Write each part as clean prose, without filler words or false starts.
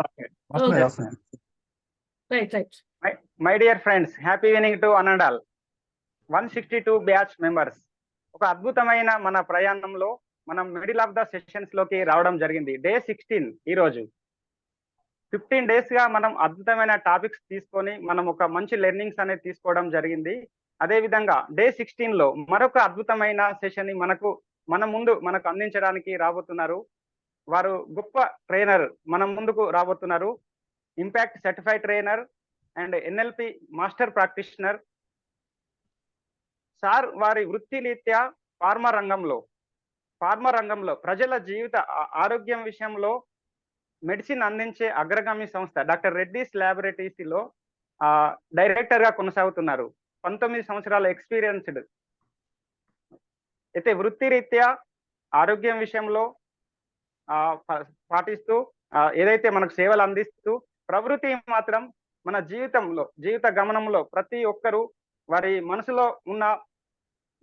Okay. Okay. Right. My dear friends, happy evening to Anandal. 162 batch members. ఒక అద్భుతమైన మన ప్రయాణంలో మనం మిడిల్ ఆఫ్ ద సెషన్స్ లోకి రావడం జరిగింది. డే 16 ఈ రోజు. 15 days గా మనం అద్భుతమైన టాపిక్స్ తీసుకొని మనం ఒక మంచి లెర్నింగ్స్ అనేది తీసుకోవడం జరిగింది. అదే విధంగా డే 16 లో మరొక అద్భుతమైన సెషన్ ని మన ముందు మనకు అందించడానికి రాబోతున్నారు. వారు గొప్ప ట్రైనర్ మన ముందుకు రాబోతున్నారు. Impact certified trainer and NLP master practitioner. Sir వారి వృత్తిరీత్యా ఫార్మా రంగంలో ప్రజల జీవిత ఆరోగ్యం విషయంలో మెడిసిన్ అందించే అగ్రగామి సంస్థ డాక్టర్ రెడ్డిస్ ల్యాబొరేటరీస్లో డైరెక్టర్ గా కొనసాగుతున్నారు. 19 సంవత్సరాల ఎక్స్పీరియన్స్డ్. అయితే వృత్తిరీత్యా ఆరోగ్యం విషయంలో పాటిస్తూ ఏదైతే మనకు సేవలు అందిస్తూ ప్రవృత్తి మాత్రం మన జీవిత గమనంలో ప్రతి ఒక్కరూ వారి మనసులో ఉన్న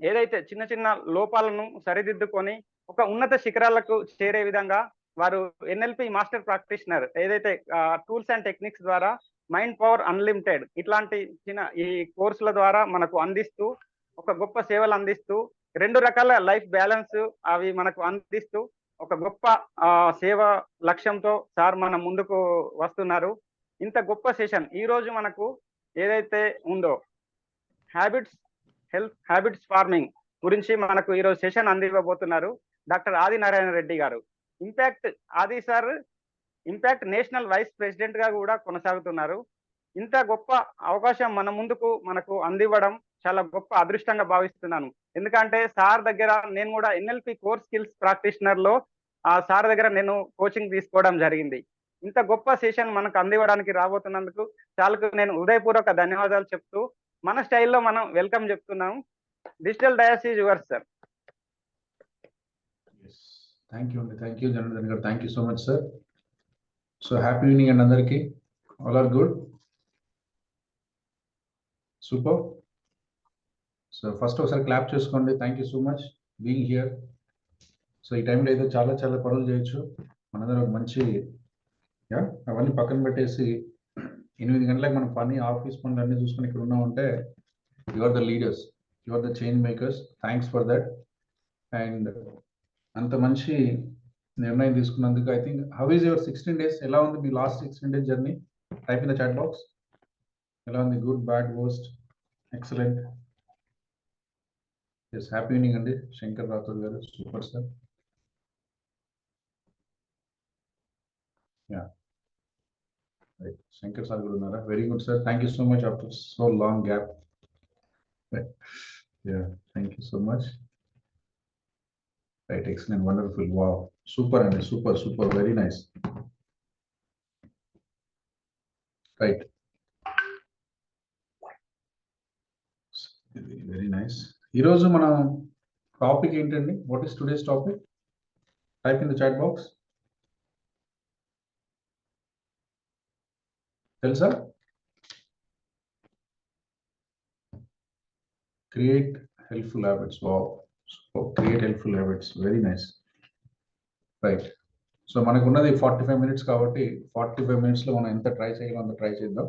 ఏదైతే చిన్న చిన్న లోపాలను సరిదిద్దుకొని ఒక ఉన్నత శిఖరాలకు చేరే విధంగా వారు ఎన్ఎల్పి మాస్టర్ ప్రాక్టీషనర్ ఏదైతే టూల్స్ అండ్ టెక్నిక్స్ ద్వారా మైండ్ పవర్ అన్లిమిటెడ్ ఇట్లాంటి ఈ కోర్సుల ద్వారా మనకు అందిస్తూ ఒక గొప్ప సేవలు అందిస్తూ 2 రకాల లైఫ్ బ్యాలెన్స్ అవి మనకు అందిస్తూ ఒక గొప్ప సేవ లక్ష్యంతో సార్ మన ముందుకు వస్తున్నారు. ఇంత గొప్ప సెషన్ ఈ రోజు మనకు ఏదైతే ఉందో హ్యాబిట్స్ ఫార్మింగ్ గురించి మనకు ఈరోజు సెషన్ అందివ్వబోతున్నారు డాక్టర్ ఆది నారాయణ రెడ్డి గారు. ఆది sir impact national vice president గా కూడా కొనసాగుతున్నారు. ఇంత గొప్ప అవకాశం మనకు అందివ్వడం చాలా గొప్ప అదృష్టంగా భావిస్తున్నాను. ఎందుకంటే సార్ దగ్గర నేను కూడా ఎన్ఎల్పి కోర్ స్కిల్స్ ప్రాక్టీషనర్ లో సార్ దగ్గర నేను కోచింగ్ తీసుకోవడం జరిగింది. ఇంత గొప్ప సెషన్ మనకు అందివ్వడానికి రాబోతున్నందుకు చాలా నేను హృదయపూర్వక ధన్యవాదాలు చెప్తూ మన స్టైల్లో మనం వెల్కమ్ చెప్తున్నాం. Digital dais is yours sir. Thank you, Janardhan garu. Thank you so much, sir. So happy evening and andarki. All are good. Super. So first of all, clap cheskondi. Thank you so much being here. So ee time lo edo చాలా పనులు చేయొచ్చు. మనందరం ఒక మంచి అవన్నీ పక్కన పెట్టేసి 8 గంటలకు మనం పని ఆఫీస్ పనులు అన్ని చూసుకొని ఇక్కడ ఉన్నామంటే you are the leaders, you are the change makers. Thanks for that. And అంత మంచి నిర్ణయం తీసుకున్నందుకు I think how is your 16 days? ఎలా ఉంది మీ last 16 days journey? Type in the chat box. ఎలా ఉంది? Good, bad, worst, excellent? Yes, happy evening అండి Shankar Rathod garu. Super sir. Ya right, Shankar sir కూడా ఉన్నారా? Very good sir. Thank you so much after so long gap. Yeah, thank you so much. Right, excellent, wonderful, wow, super and super, very nice. Right, very nice. Ee roju mana topic entandi? What is today's topic? Type in the chat box. Telsa? Create helpful habits. Wow. So create helpful habits, very nice. Right, so మనకు ఉన్నది 45 minutes కాబట్టి 45 minutes లో మనం ఎంత try చేయాలో అంత try చేద్దాం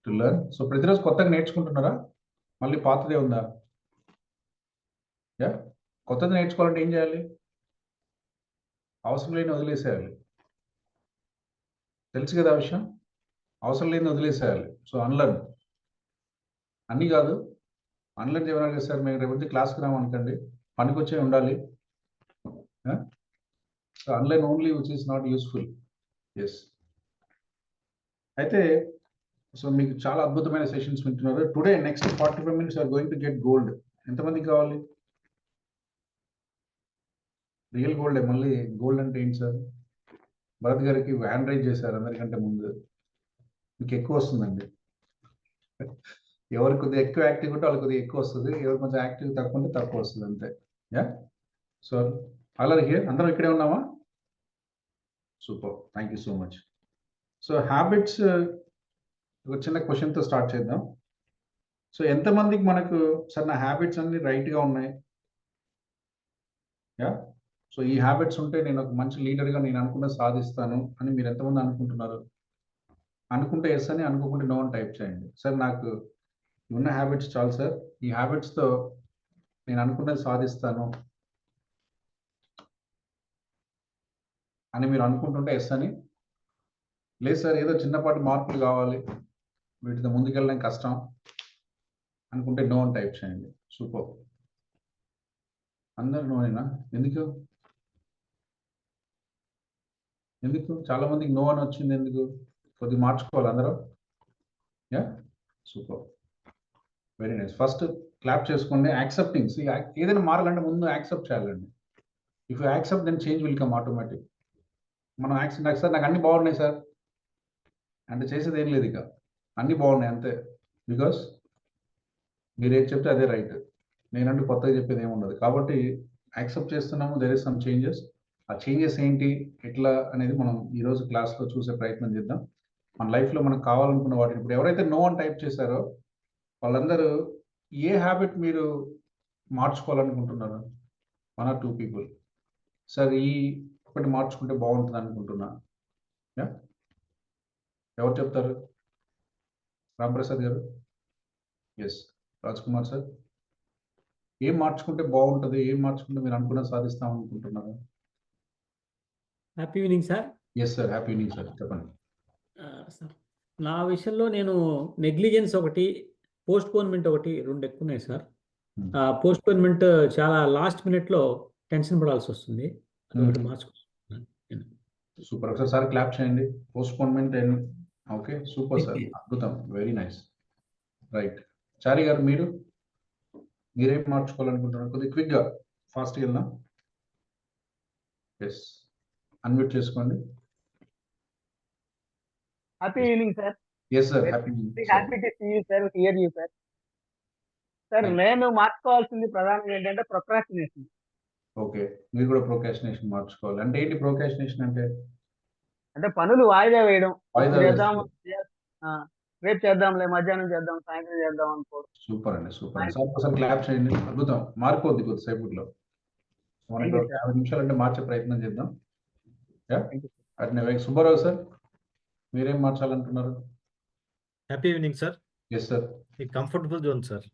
to learn. So ప్రతిరోజు కొత్తగా నేర్చుకుంటున్నారా? మళ్ళీ పాతదే ఉందా? కొత్తది నేర్చుకోవాలంటే ఏం చేయాలి? అవసరం లేని వదిలేసేయాలి. తెలుసు కదా ఆ విషయం? అవసరం లేని వదిలేసేయాలి. So unlearn. అన్నీ కాదు, అన్లర్న్ చేయమని కదా సార్. మేము రేపు క్లాస్కి రామనుకోండి, పనికొచ్చే ఉండాలి. Unlearn only which is not useful. Yes, అయితే సో మీకు చాలా అద్భుతమైన సెషన్స్ వింటున్నారు. Today next 45 minutes are going to get gold. ఎంతమందికి కావాలి? Real gold. మళ్ళీ గోల్డ్ అంటే ఏంటి సార్? భరత్ గారికి హ్యాండ్ రైజ్ చేశారు అందరికంటే ముందు. మీకు ఎక్కువ వస్తుందండి. ఎవరు కొద్దిగా ఎక్కువ యాక్టివ్ ఉంటే వాళ్ళకి కొద్దిగా ఎక్కువ వస్తుంది, ఎవరు కొంచెం యాక్టివ్ తక్కువ ఉంటే తక్కువ వస్తుంది, అంతే. Yeah, so all are here. అందరం ఇక్కడే ఉన్నామా? Super, thank you so much. So habits, ఒక చిన్న క్వశ్చన్తో స్టార్ట్ చేద్దాం. సో ఎంతమందికి మనకు సార్ నా హ్యాబిట్స్ అన్ని రైట్గా ఉన్నాయి? యా, సో ఈ హ్యాబిట్స్ ఉంటే నేను ఒక మంచి లీడర్గా నేను అనుకున్నది సాధిస్తాను అని మీరు ఎంతమంది అనుకుంటున్నారు? అనుకుంటే ఎస్ అని, అనుకోకుంటే నో అని టైప్ చేయండి. సార్ నాకు ఉన్న హ్యాబిట్స్ చాలు సార్, ఈ హ్యాబిట్స్తో నేను అనుకున్నది సాధిస్తాను అని మీరు అనుకుంటుంటే ఎస్ అని. లేదు సార్ ఏదో చిన్నపాటి మార్పులు కావాలి, వీటితో ముందుకెళ్ళడం కష్టం అనుకుంటే నో అని టైప్ చేయండి. సూపర్. అందరు నోనేనా? ఎందుకు ఎందుకు చాలా మందికి నో అని వచ్చింది ఎందుకు? కొద్దిగా మార్చుకోవాలి అందరూ. Yeah, super, very nice. First clap చేసుకోండి. యాక్సెప్టింగ్, ఏదైనా మారాలంటే ముందు యాక్సెప్ట్ చేయాలండి. If you accept then change will come automatic. మనం యాక్సెప్ట్ సార్ నాకు అన్ని బాగున్నాయి సార్ అంటే చేసేది ఏం లేదు, ఇక అన్ని బాగున్నాయి అంతే. బికాస్ మీరు ఏది చెప్తే అదే రైట్, నేనంటూ కొత్తగా చెప్పేది ఏమి ఉండదు. కాబట్టి యాక్సెప్ట్ చేస్తున్నాము, దేర్ ఇస్ సమ్ చేంజెస్. ఆ చేంజెస్ ఏంటి ఎట్లా అనేది మనం ఈరోజు క్లాస్లో చూసే ప్రయత్నం చేద్దాం. మన లైఫ్లో మనకు కావాలనుకున్న వాటిని ఇప్పుడు ఎవరైతే నో అని టైప్ చేశారో వాళ్ళందరూ ఏ హ్యాబిట్ మీరు మార్చుకోవాలనుకుంటున్నారు? 1 or 2 పీపుల్. సార్ ఈ ఒకటి మార్చుకుంటే బాగుంటుంది అనుకుంటున్నా. యా, ఎవరు చెప్తారు? రాంప్రసాద్ గారు. ఎస్. రాజ్ కుమార్ సార్, ఏం మార్చుకుంటే బాగుంటుంది, ఏం మార్చుకుంటే మీరు అనుకున్న సాధిస్తాం అనుకుంటున్నారు? Happy evening sir. Yes sir, happy evening sir, చెప్పండి. సార్ నా విషయంలో నేను నెగ్లిజెన్స్ ఒకటి, పోస్ట్పోన్మెంట్ ఒకటి, 2 ఎక్కువ ఉన్నాయి సార్. పోస్ట్పోన్మెంట్ చాలా లాస్ట్ మినిట్లో టెన్షన్ పడాల్సి వస్తుంది, అదొకటి మార్చుకుంటున్నాను. సూపర్. ఒకసారి సార్ క్లాప్ చేయండి. Postponement and okay, super sir, అద్భుతం, వెరీ నైస్. రైట్. చారి గారు మీరేం మార్చుకోవాలనుకుంటున్నారు? కొద్దిగా క్విక్గా ఫాస్ట్గా వెళ్దాం. ఎస్, అన్మ్యూట్ చేసుకోండి. Happy evening sir. Yes sir, happy happy to see you sir, hear you sir. Sir నేను మార్చుకోవాల్సింది ప్రధానంగా ఏంటంటే ప్రొక్రాస్టినేషన్. ఓకే, మీరు కూడా ప్రోకాస్టినేషన్ మార్చుకోవాలి. అంటే ఏంటి ప్రోకాస్టినేషన్ అంటే? అంటే పనులు వాయిదా వేయడం. వాయిదా చేద్దాం, రేపు చేద్దాంలే, మధ్యాహ్నం చేద్దాం, సాయంత్రం చేద్దాం అనుకోవడం. సూపర్ అండి, సూపర్. సార్ ఒకసారి క్లాప్ చేయండి. అద్భుతం, మారిపోద్ది కొద్దిసేపట్లో. మనకి 50 నిమిషాలు అంటే మార్చే ప్రయత్నం చేద్దాం. అట్నే సుబ్బారావు సార్, మీరేం మార్చాలంటున్నారు? Happy evening sir. Yes sir. ఈ comfortable zone sir.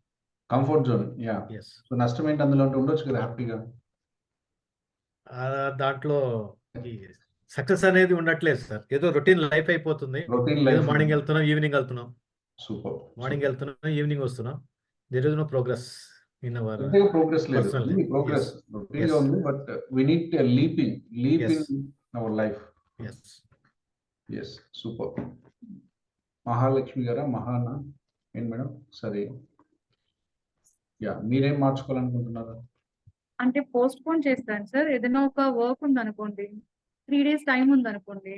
Comfort zone, ya. Yes. So నష్టం ఏంటి అందులో అంటే ఉండొచ్చు కదా హ్యాపీగా. దాంట్లో ఈ సక్సెస్ అనేది ఉండట్లేదు సార్. ఏదో రొటీన్ లైఫ్ అయిపోతుంది. Routine life. మార్నింగ్ వెళ్తున్నాం, ఈవినింగ్ వెళ్తున్నాం, సూపర్. మార్నింగ్ వెళ్తున్నాం, ఈవినింగ్ వస్తున్నాం. There is no progress in our progress లేదు. personal life. ప్రోగ్రెస్ రొటీన్ గా ఉంది, but we need leap in our life. Yes. Yes, super. Mahalakshmi గారా, మహానా ఏంటి మేడం? సరే, యా, మీరేం మార్చుకోవాలనుకుంటున్నారు? అంటే పోస్ట్ పోన్ చేస్తాను సార్. ఏదైనా ఒక వర్క్ ఉందనుకోండి, 3 days టైం ఉందనుకోండి,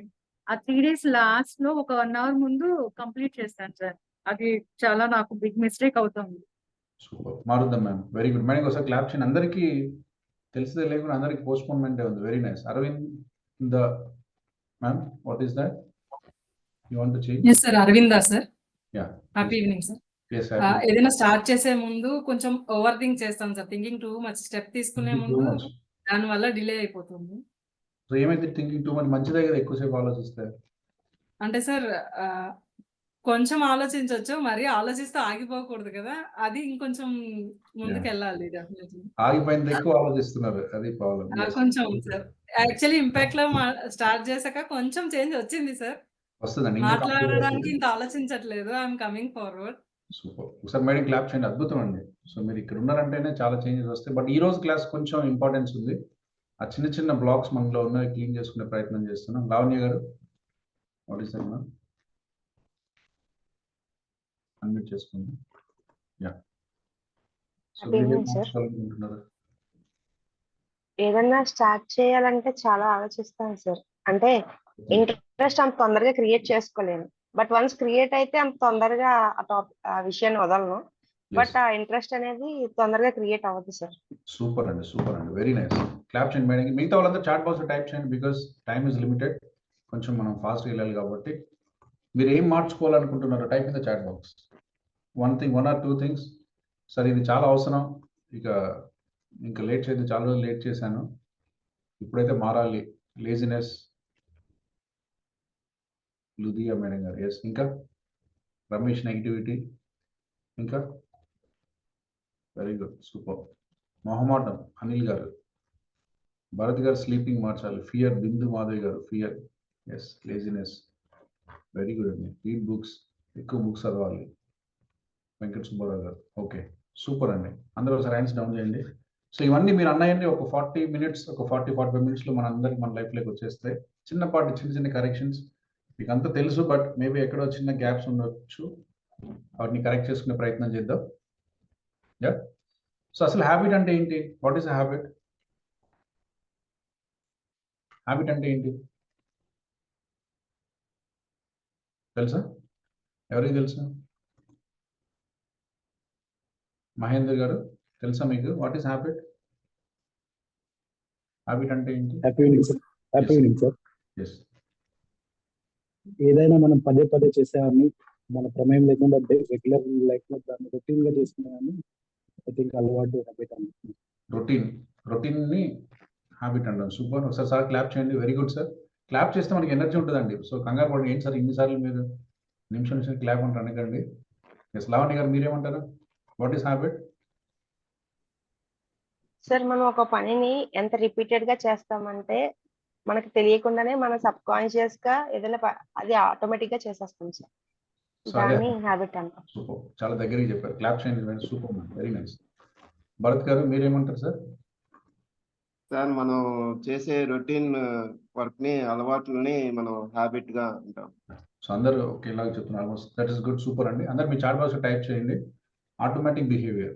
ఆ 3 days లాస్ట్ లో ఒక 1 hour ముందు కంప్లీట్ చేస్తాను సార్. అది చాలా నాకు బిగ్ మిస్టేక్ అవుతుంది. సూపర్, మారుద్దాం మ్యామ్, వెరీ గుడ్. మేడం ఒకసారి క్లాప్ చేయండి. అందరికీ తెలిసిదే లేకుండా అందరికి పోస్ట్పోన్మెంటే ఉంది. Very nice. Aravind ma'am, what is that you want to change? Yes sir, Aravinda sir. Ya, happy evening sir. yes ఏదైనా స్టార్ట్ చేసే ముందు కొంచెం ఓవర్ థింక్ చేస్తాను సార్. Thinking too much. స్టెప్ తీసుకునే ముందు దాని వల్ల డిలే అయిపోతుంది. సో ఏమైతే థింకింగ్ టూ మచ్? మంచిదే కదా ఎక్కువసేపు ఆలోచిస్తే. అంటే సార్ కొంచెం ఆలోచించవచ్చు, మరి ఆలోచిస్తూ ఆగిపోకూడదు కదా, అది ఇంకొంచెం ముందుకు వెళ్ళాలి. డెఫినెట్లీ ఆగిపోయింది, ఎక్కువ ఆలోచిస్తున్నారు, అది ప్రాబ్లం. కొంచెం సార్ యాక్చువల్లీ ఇంపాక్ట్ లో స్టార్ట్ చేశాక కొంచెం చేంజ్ వచ్చింది సార్. వస్తుందండి, మాట్లాడడానికి ఇంత ఆలోచించట్లేదు. I'm coming forward. సూపర్. ఒకసారి మేడం క్లాప్ చేయండి. అద్భుతం అండి. సో మీరు ఇక్కడ ఉన్నారంటేనే చాలా చేంజెస్ వస్తాయి. బట్ ఈ రోజు క్లాస్ కొంచెం ఇంపార్టెన్స్ ఉంది. ఆ చిన్న చిన్న బ్లాక్స్ మనలో ఉన్నవి క్లీన్ చేసుకునే ప్రయత్నం చేస్తున్నాం. లావణ్య గారు, what is that ma'am? Unmute చేసుకోండి. యా, సో మీరు మార్చుకోవాలనుకుంటున్నారు? ఏదన్నా స్టార్ట్ చేయాలంటే చాలా ఆలోచిస్తాను సార్. అంటే ఇంట్రెస్ట్ అంత తొందరగా క్రియేట్ చేసుకోలేను. బట్ వన్స్ క్రియేట్ అయితే అంత తొందరగా ఆ విషయాన్ని వదలను. బట్ ఆ ఇంట్రెస్ట్ అనేది తొందరగా క్రియేట్ అవ్వదు సార్. సూపర్ అండి, సూపర్ అండి, వెరీ నైస్. క్లాప్ చేయండి మేడం. మిగతా వాళ్ళందరూ చాట్ బాక్స్ టైప్ చేయండి, బికాస్ టైమ్ ఇస్ లిమిటెడ్. కొంచెం మనం ఫాస్ట్ వెళ్ళాలి కాబట్టి. మీరు ఏం మార్చుకోవాలనుకుంటున్నారు? Type in the chat box. 1 or 2 things. Sir ఇది చాలా అవసరం, ఇంకా లేట్ చేయదు, చాలా రోజులు లేట్ చేశాను, ఇప్పుడైతే మారాలి. లేజినెస్, లుదియా మేడం గారు. ఎస్, ఇంకా రమేష్ నెగిటివిటీ, ఇంకా వెరీ గుడ్, సూపర్. మొహమాటం అనిల్ గారు. భరత్ గారు స్లీపింగ్ మార్చాలి. ఫియర్ బిందు మాధవి గారు. Fear, yes. Laziness, very good అండి. రీడ్ బుక్స్, ఎక్కువ బుక్స్ చదవాలి. వెంకట సుబ్బారావు గారు. ఓకే, సూపర్ అండి. అందరూ ఒకసారి హ్యాండ్స్ డౌన్ చేయండి. సో ఇవన్నీ మీరు అన్నాయండి ఒక 40 minutes, ఒక 40-45 minutes మన అందరికి మన లైఫ్లోకి వచ్చేస్తాయి. చిన్నపాటి చిన్న చిన్న కరెక్షన్స్ మీకు అంతా తెలుసు, బట్ మేబీ ఎక్కడో చిన్న గ్యాప్స్ ఉండొచ్చు. వాటిని కరెక్ట్ చేసుకునే ప్రయత్నం చేద్దాం. యా. సో అసలు హ్యాబిట్ అంటే ఏంటి? What is habit? హ్యాబిట్ అంటే ఏంటి తెలుసా? ఎవరికి తెలుసా? మహేందర్ గారు తెలుసా మీకు? What is habit? హ్యాబిట్ అంటే ఏంటి? Happy evening sir. Happy evening sir. Yes. ఏదైనా మనం పదే పదే చేసేవాడిని మన ప్రమేయం లేకుండా రెగ్యులర్ లైఫ్ లో దాన్ని రొటీన్ గా చేసుకునేవాడిని ఐ థింక్ అలవాటు హ్యాబిట్ అనుకుంటున్నాను. రొటీన్ ని హ్యాబిట్ అంటారు. సూపర్. ఒకసారి సార్ క్లాప్ చేయండి. Very good sir. క్లాప్ చేస్తే మనకి ఎనర్జీ ఉంటుందండి. సో కంగారు పడి ఏంటి సార్ ఇన్నిసార్లు మీరు నిమిషం క్లాప్ అంటారు అనకండి. ఎస్, లావణ్య గారు మీరేమంటారు? What is habit? సార్ మనం ఒక పనిని ఎంత రిపీటెడ్ గా చేస్తామంటే మనకు తెలియకుండానే మన సబ్ కాన్షియస్ గా ఏదైనా అది ఆటోమేటిక్ గా చేసేస్తాం సార్. సో అదే దాన్ని హ్యాబిట్ అంటాం. సూపర్, చాలా దగ్గరికి చెప్పారు. క్లాప్ చేయండి. Super, very nice. భరత్ గారు మీరేమంటారు సార్? సార్ మనం చేసే రొటీన్ వర్క్ ని అలవాట్లని మనం హ్యాబిట్ గా అంటాం. సో అందరూ ఒకేలాగా చెప్తున్నారు. Almost that is good, super అండి. అందరు మీ చాట్ బాక్స్ టైప్ చేయండి. Automatic behaviour.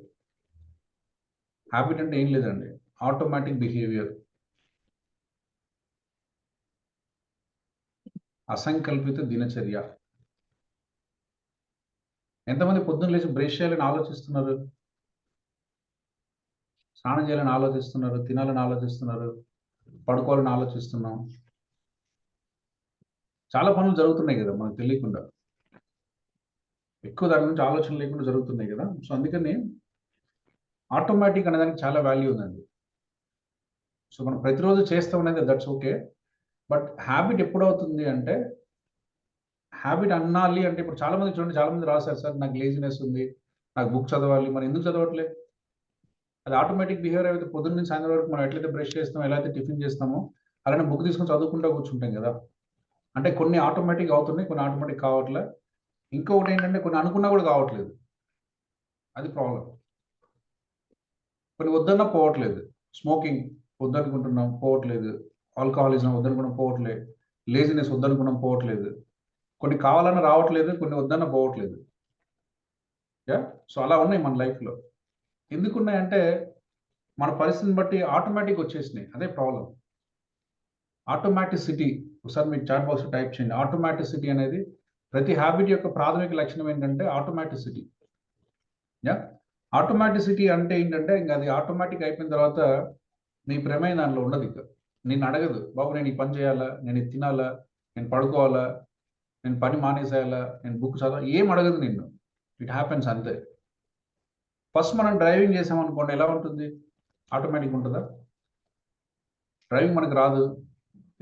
హ్యాబిట్ అంటే ఏం లేదండి, ఆటోమేటిక్ బిహేవియర్. అసంకల్పిత దినచర్య. ఎంతమంది పొద్దున్న లేచి బ్రష్ చేయాలని ఆలోచిస్తున్నారు? స్నానం చేయాలని ఆలోచిస్తున్నారు? తినాలని ఆలోచిస్తున్నారు? పడుకోవాలని ఆలోచిస్తున్నాం? చాలా పనులు జరుగుతున్నాయి కదా మనకు తెలియకుండా. ఎక్కువ దాని గురించి ఆలోచన లేకుండా జరుగుతున్నాయి కదా. సో అందుకని ఆటోమేటిక్ అనేదానికి చాలా వాల్యూ ఉందండి. సో మనం ప్రతిరోజు చేస్తాం అనేది దట్స్ ఓకే. బట్ హ్యాబిట్ ఎప్పుడు అవుతుంది అంటే, హ్యాబిట్ అన్నాలి అంటే ఇప్పుడు చాలా మంది చూడండి, చాలా మంది రాశారు సార్ నాకు లేజినెస్ ఉంది, నాకు బుక్ చదవాలి. మరి ఎందుకు చదవట్లే? అది ఆటోమేటిక్ బిహేవియర్ అయితే పొద్దున్న నుంచి సాయంత్రం వరకు మనం ఎట్లయితే బ్రష్ చేస్తామో, ఎలా అయితే టిఫిన్ చేస్తామో అలానే బుక్ తీసుకొని చదువుకుంటూ కూర్చుంటాం కదా. అంటే కొన్ని ఆటోమేటిక్ అవుతున్నాయి, కొన్ని ఆటోమేటిక్ కావట్లే. ఇంకొకటి ఏంటంటే కొన్ని అనుకున్నా కూడా కావట్లేదు. అది ప్రాబ్లం. కొన్ని వద్దన్నా పోవట్లేదు. స్మోకింగ్ వద్దనుకుంటున్నాం, పోవట్లేదు. ఆల్కహాలిజం వద్దనుకున్నాం, పోవట్లేదు. లేజినెస్ వద్దనుకున్నాం, పోవట్లేదు. కొన్ని కావాలన్నా రావట్లేదు, కొన్ని వద్దన్నా పోవట్లేదు. యా. సో అలా ఉన్నాయి మన లైఫ్లో. ఎందుకున్నాయంటే మన పరిస్థితిని బట్టి ఆటోమేటిక్ వచ్చేసినాయి. అదే ప్రాబ్లం. ఆటోమాటిసిటీ. ఒకసారి మీకు చాట్ బాక్స్ టైప్ చేయండి. ఆటోమాటిసిటీ అనేది ప్రతి హ్యాబిట్ యొక్క ప్రాథమిక లక్షణం ఏంటంటే ఆటోమాటిసిటీ. యా. ఆటోమాటిసిటీ అంటే ఏంటంటే ఇంకా అది ఆటోమేటిక్ అయిపోయిన తర్వాత మీ ప్రమేయం దానిలో ఉండదు. ఇక నేను అడగదు, బాబు నేను ఈ పని చేయాలా, నేను ఇది తినాలా, నేను పడుకోవాలా, నేను పని మానేసేయాలా, నేను బుక్ చదవాలి, ఏం అడగదు నిన్ను. ఇట్ హ్యాపెన్స్ అంతే. ఫస్ట్ మనం డ్రైవింగ్ చేసామనుకోండి, ఎలా ఉంటుంది? ఆటోమేటిక్ ఉంటుందా? డ్రైవింగ్ మనకు రాదు.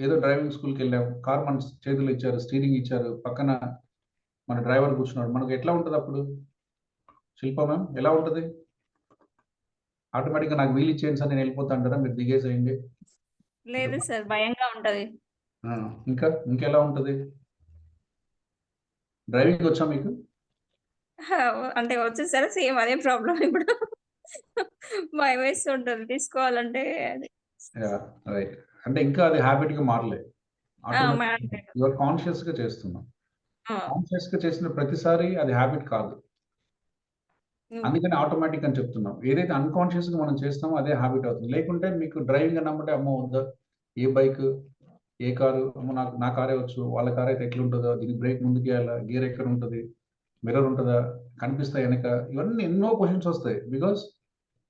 ఏదో డ్రైవింగ్ స్కూల్కి వెళ్ళాం, కార్ మన చేతులు ఇచ్చారు, స్టీరింగ్ ఇచ్చారు, పక్కన మన డ్రైవర్ కూర్చున్నాడు, మనకు ఎట్లా ఉంటుంది అప్పుడు? శిల్ప మ్యామ్ ఎలా ఉంటుంది? ఆటోమేటిక్గా నాకు వీలు ఇచ్చేయండి సార్ నేను వెళ్ళిపోతా అంటారా? మీరు దిగేసేయండి. లేదు సార్, భయంగా ఉంటది. ఇంకెలా ఉంటుంది? డ్రైవింగ్ వచ్చా మీకు? అంటే వచ్చేసరి సేమ్ అదే ప్రాబ్లం ఇప్పుడు. భయం వేస్తుంటది తీసుకోవాలంటే. అది రైట్. అంటే ఇంకా అది హ్యాబిట్ గా మారలే. యువర్ కాన్షియస్ గా చేస్తున్నాం. కాన్షియస్ గా చేసిన ప్రతిసారి అది హ్యాబిట్ కాదు. అందుకని ఆటోమేటిక్ అని చెప్తున్నాం. ఏదైతే అన్కాన్షియస్ గా మనం చేస్తామో అదే హ్యాబిట్ అవుతుంది. లేకుంటే మీకు డ్రైవింగ్ అన్నమాట అమ్మో వద్దా, ఏ బైక్ ఏ కారు, అమ్మో నా కారే వచ్చు, వాళ్ళ కార్ అయితే ఎట్లుంటుందో, దీనికి బ్రేక్ ముందుకు వేయాలా, గేర్ ఎక్కడ ఉంటుంది, మిర్రర్ ఉంటుందా, కనిపిస్తాయి వెనక, ఇవన్నీ ఎన్నో క్వశ్చన్స్ వస్తాయి. బికాస్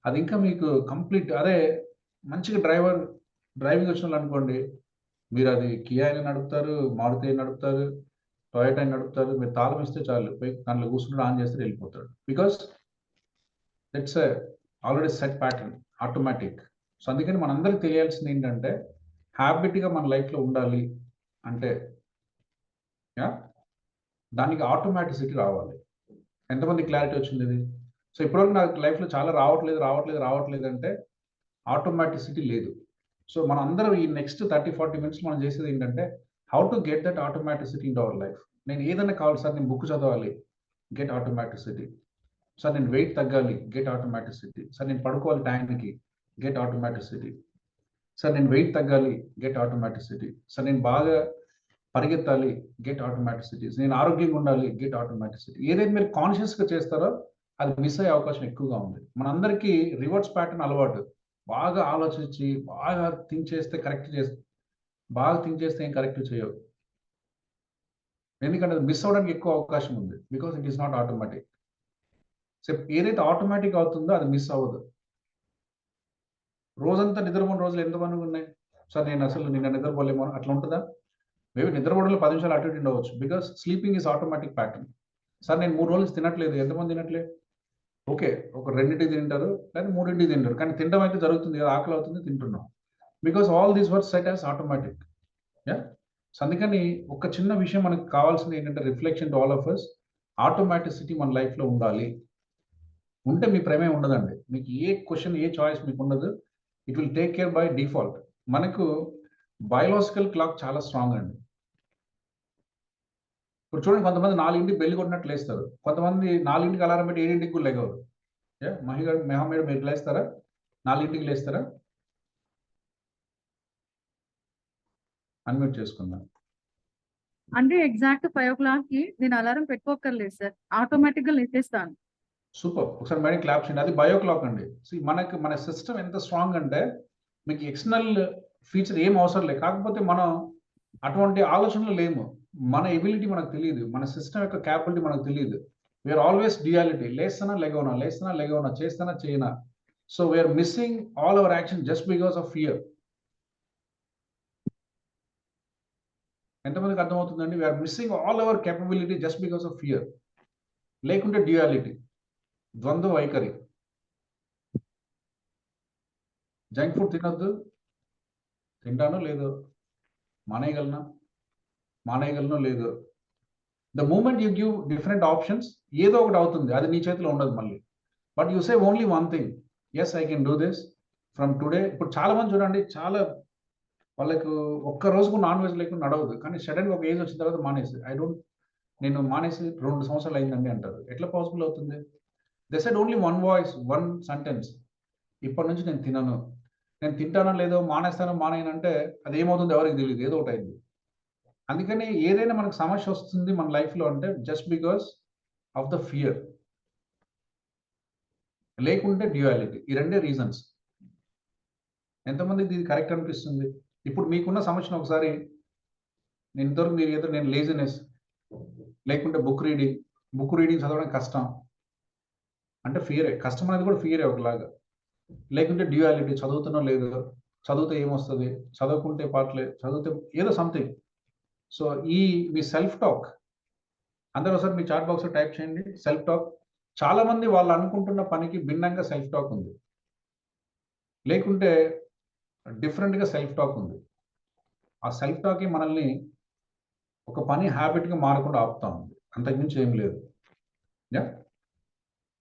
అది ఇంకా మీకు కంప్లీట్ అదే మంచిగా డ్రైవింగ్ వచ్చిన వాళ్ళు అనుకోండి, మీరు అది కియా అయినా నడుపుతారు, మారుతి అయినా నడుపుతారు, టొయోటా అయినా నడుపుతారు. మీరు తాళం ఇస్తే చాలు, పోయి దాంట్లో కూర్చుంటే ఆన్ చేస్తే వెళ్ళిపోతాడు. Because it's already set pattern, automatic. So అందుకని మనందరికి తెలియాల్సింది ఏంటంటే హ్యాబిట్గా మన లైఫ్లో ఉండాలి అంటే దానికి ఆటోమేటిసిటీ రావాలి. ఎంతమంది క్లారిటీ వచ్చింది ఇది? సో ఇప్పటివరకు నాకు లైఫ్లో చాలా రావట్లేదు అంటే ఆటోమేటిసిటీ లేదు. సో మనం అందరం ఈ నెక్స్ట్ 30-40 మినిట్స్ మనం చేసేది ఏంటంటే how to get that automaticity in our life. నేను ఏదైనా కావాలి సార్, నేను బుక్ చదవాలి, గెట్ ఆటోమేటిసిటీ. సార్ నేను వెయిట్ తగ్గాలి, గెట్ ఆటోమేటిసిటీ. సార్ నేను పడుకోవాలి టైంకి, గెట్ ఆటోమేటిసిటీ. సార్ నేను వెయిట్ తగ్గాలి, గెట్ ఆటోమేటిసిటీ. సార్ నేను బాగా పరిగెత్తాలి, గెట్ ఆటోమేటిసిటీ. నేను ఆరోగ్యంగా ఉండాలి, గెట్ ఆటోమేటిసిటీ. ఏదైతే మీరు కాన్షియస్గా చేస్తారో అది మిస్ అయ్యే అవకాశం ఎక్కువగా ఉంది. మనందరికీ రివర్స్ ప్యాటర్న్ అలవాటు. బాగా ఆలోచించి బాగా థింక్ చేస్తే బాగా థింక్ చేస్తే ఏం కరెక్ట్ చేయవు. ఎందుకంటే అది మిస్ అవ్వడానికి ఎక్కువ అవకాశం ఉంది. Because it is not automatic. So ఏదైతే ఆటోమేటిక్ అవుతుందో అది మిస్ అవ్వదు. రోజంతా నిద్రపోయిన రోజులు ఎంతమంది ఉన్నాయి? సార్ నేను అసలు నిన్న నిద్రపోలేమో అట్లా ఉంటుందా? మేబీ నిద్రపోవడంలో 10 నిమిషాలు అటు ఇటు ఉండవచ్చు. Because sleeping is automatic pattern. Sir నేను 3 రోజులు తినట్లేదు, ఎంతమంది తినట్లేదు? ఓకే, ఒక 2ంటికి తింటారు లేదా 3ంటికి తింటారు, కానీ తినడం అయితే జరుగుతుంది కదా, ఆకలి అవుతుంది, తింటున్నాం. Because all these work set as automatic. So అందుకని ఒక చిన్న విషయం మనకు కావాల్సింది ఏంటంటే reflection to all of us. Automaticity మన లైఫ్లో ఉండాలి. ఉంటే మీ ప్రమేయం ఉండదండి. మీకు ఏ క్వశ్చన్ ఏ చాయిస్ మీకు ఉండదు. It will take care bye default. మనకు బయోలాజికల్ క్లాక్ చాలా స్ట్రాంగ్ అండి. ఇప్పుడు చూడండి, కొంతమంది 4ంటికి బెల్లి కొట్టినట్టు లేస్తారు, కొంతమంది 4ంటికి అలారం పెట్టి 7ంటికి కూడా లేగవరు. మేడం మీరు లేస్తారా? 4ంటికి లేస్తారా? అన్మ్యూట్ చేసుకుందాం. అంటే ఎగ్జాక్ట్ 5 o'clock కి నేను అలారం పెట్టుకోకర్లేదు సార్, ఆటోమేటిక్ గా లేచేస్తాను. సూపర్. ఒకసారి మేడం క్లాప్ చేయండి. అది బయో క్లాక్ అండి. మన సిస్టమ్ ఎంత స్ట్రాంగ్ అంటే మీకు ఎక్స్టర్నల్ ఫీచర్ ఏం అవసరం లేదు. కాకపోతే మనం అటువంటి ఆలోచనలు లేము. మన ఎబిలిటీ మనకు తెలియదు, మన సిస్టమ్ యొక్క క్యాపబిలిటీ మనకు తెలియదు. We are always duality. లేస్తానా లెగవనా, చేస్తానా చేయనా. So we are missing all our action just because of fear. ఎంతమందికి అర్థమవుతుందండి? We are missing all our capability just because of fear. లేకుంటే డ్యూయాలిటీ, ద్వంద్వ వైఖరి. జంక్ ఫుడ్ తినొద్దు, తింటానో లేదో, మానేయగలనో లేదో. The moment you give different options, ఏదో ఒకటి అవుతుంది, అది నీ చేతిలో ఉండదు మళ్ళీ. But you say only one thing, yes I can do this from today. ఇప్పుడు చాలా మంది చూడండి, చాలా వాళ్ళకు ఒక్క రోజుకు నాన్ వెజ్ లేకుండా నడవదు, కానీ సడన్గా ఒక ఏజ్ వచ్చిన తర్వాత నేను మానేసి 2 సంవత్సరాలు అయిందండి అంటారు. ఎట్లా పాసిబుల్ అవుతుంది? They said only one voice, one sentence, ఇప్పటి నుంచి నేను తినను. నేను తింటానో లేదో, మానేయనంటే అది ఏమవుతుందో ఎవరికి తెలియదు, ఏదో ఒకటి అయింది. అందుకని ఏదైనా మనకు సమస్య వస్తుంది మన లైఫ్లో అంటే just because of the fear, లేకుంటే డ్యూయాలిటీ. ఈ 2 రీజన్స్. ఎంతమంది ఇది కరెక్ట్ అనిపిస్తుంది? ఇప్పుడు మీకున్న సమస్యను ఒకసారి నేను లేజినెస్, లేకుంటే బుక్ రీడింగ్ చదవడం కష్టం అంటే ఫియరే. కష్టం అనేది కూడా ఫియరే ఒకలాగా. లేకుంటే డ్యూయాలిటీ, చదువుతున్నా లేదు, చదివితే ఏమొస్తుంది, చదవకుంటే పాటలే, చదివితే ఏదో సంథింగ్. సో మీ సెల్ఫ్ టాక్, అందరూ ఒకసారి మీ చాట్ బాక్స్లో టైప్ చేయండి సెల్ఫ్ టాక్. చాలా మంది వాళ్ళు అనుకుంటున్న పనికి భిన్నంగా సెల్ఫ్ టాక్ ఉంది, లేకుంటే డిఫరెంట్గా సెల్ఫ్ టాక్ ఉంది. ఆ సెల్ఫ్ టాకే మనల్ని ఒక పని హ్యాబిట్గా మారకుండా ఆపుతా ఉంది, అంతకుమించి ఏం లేదు.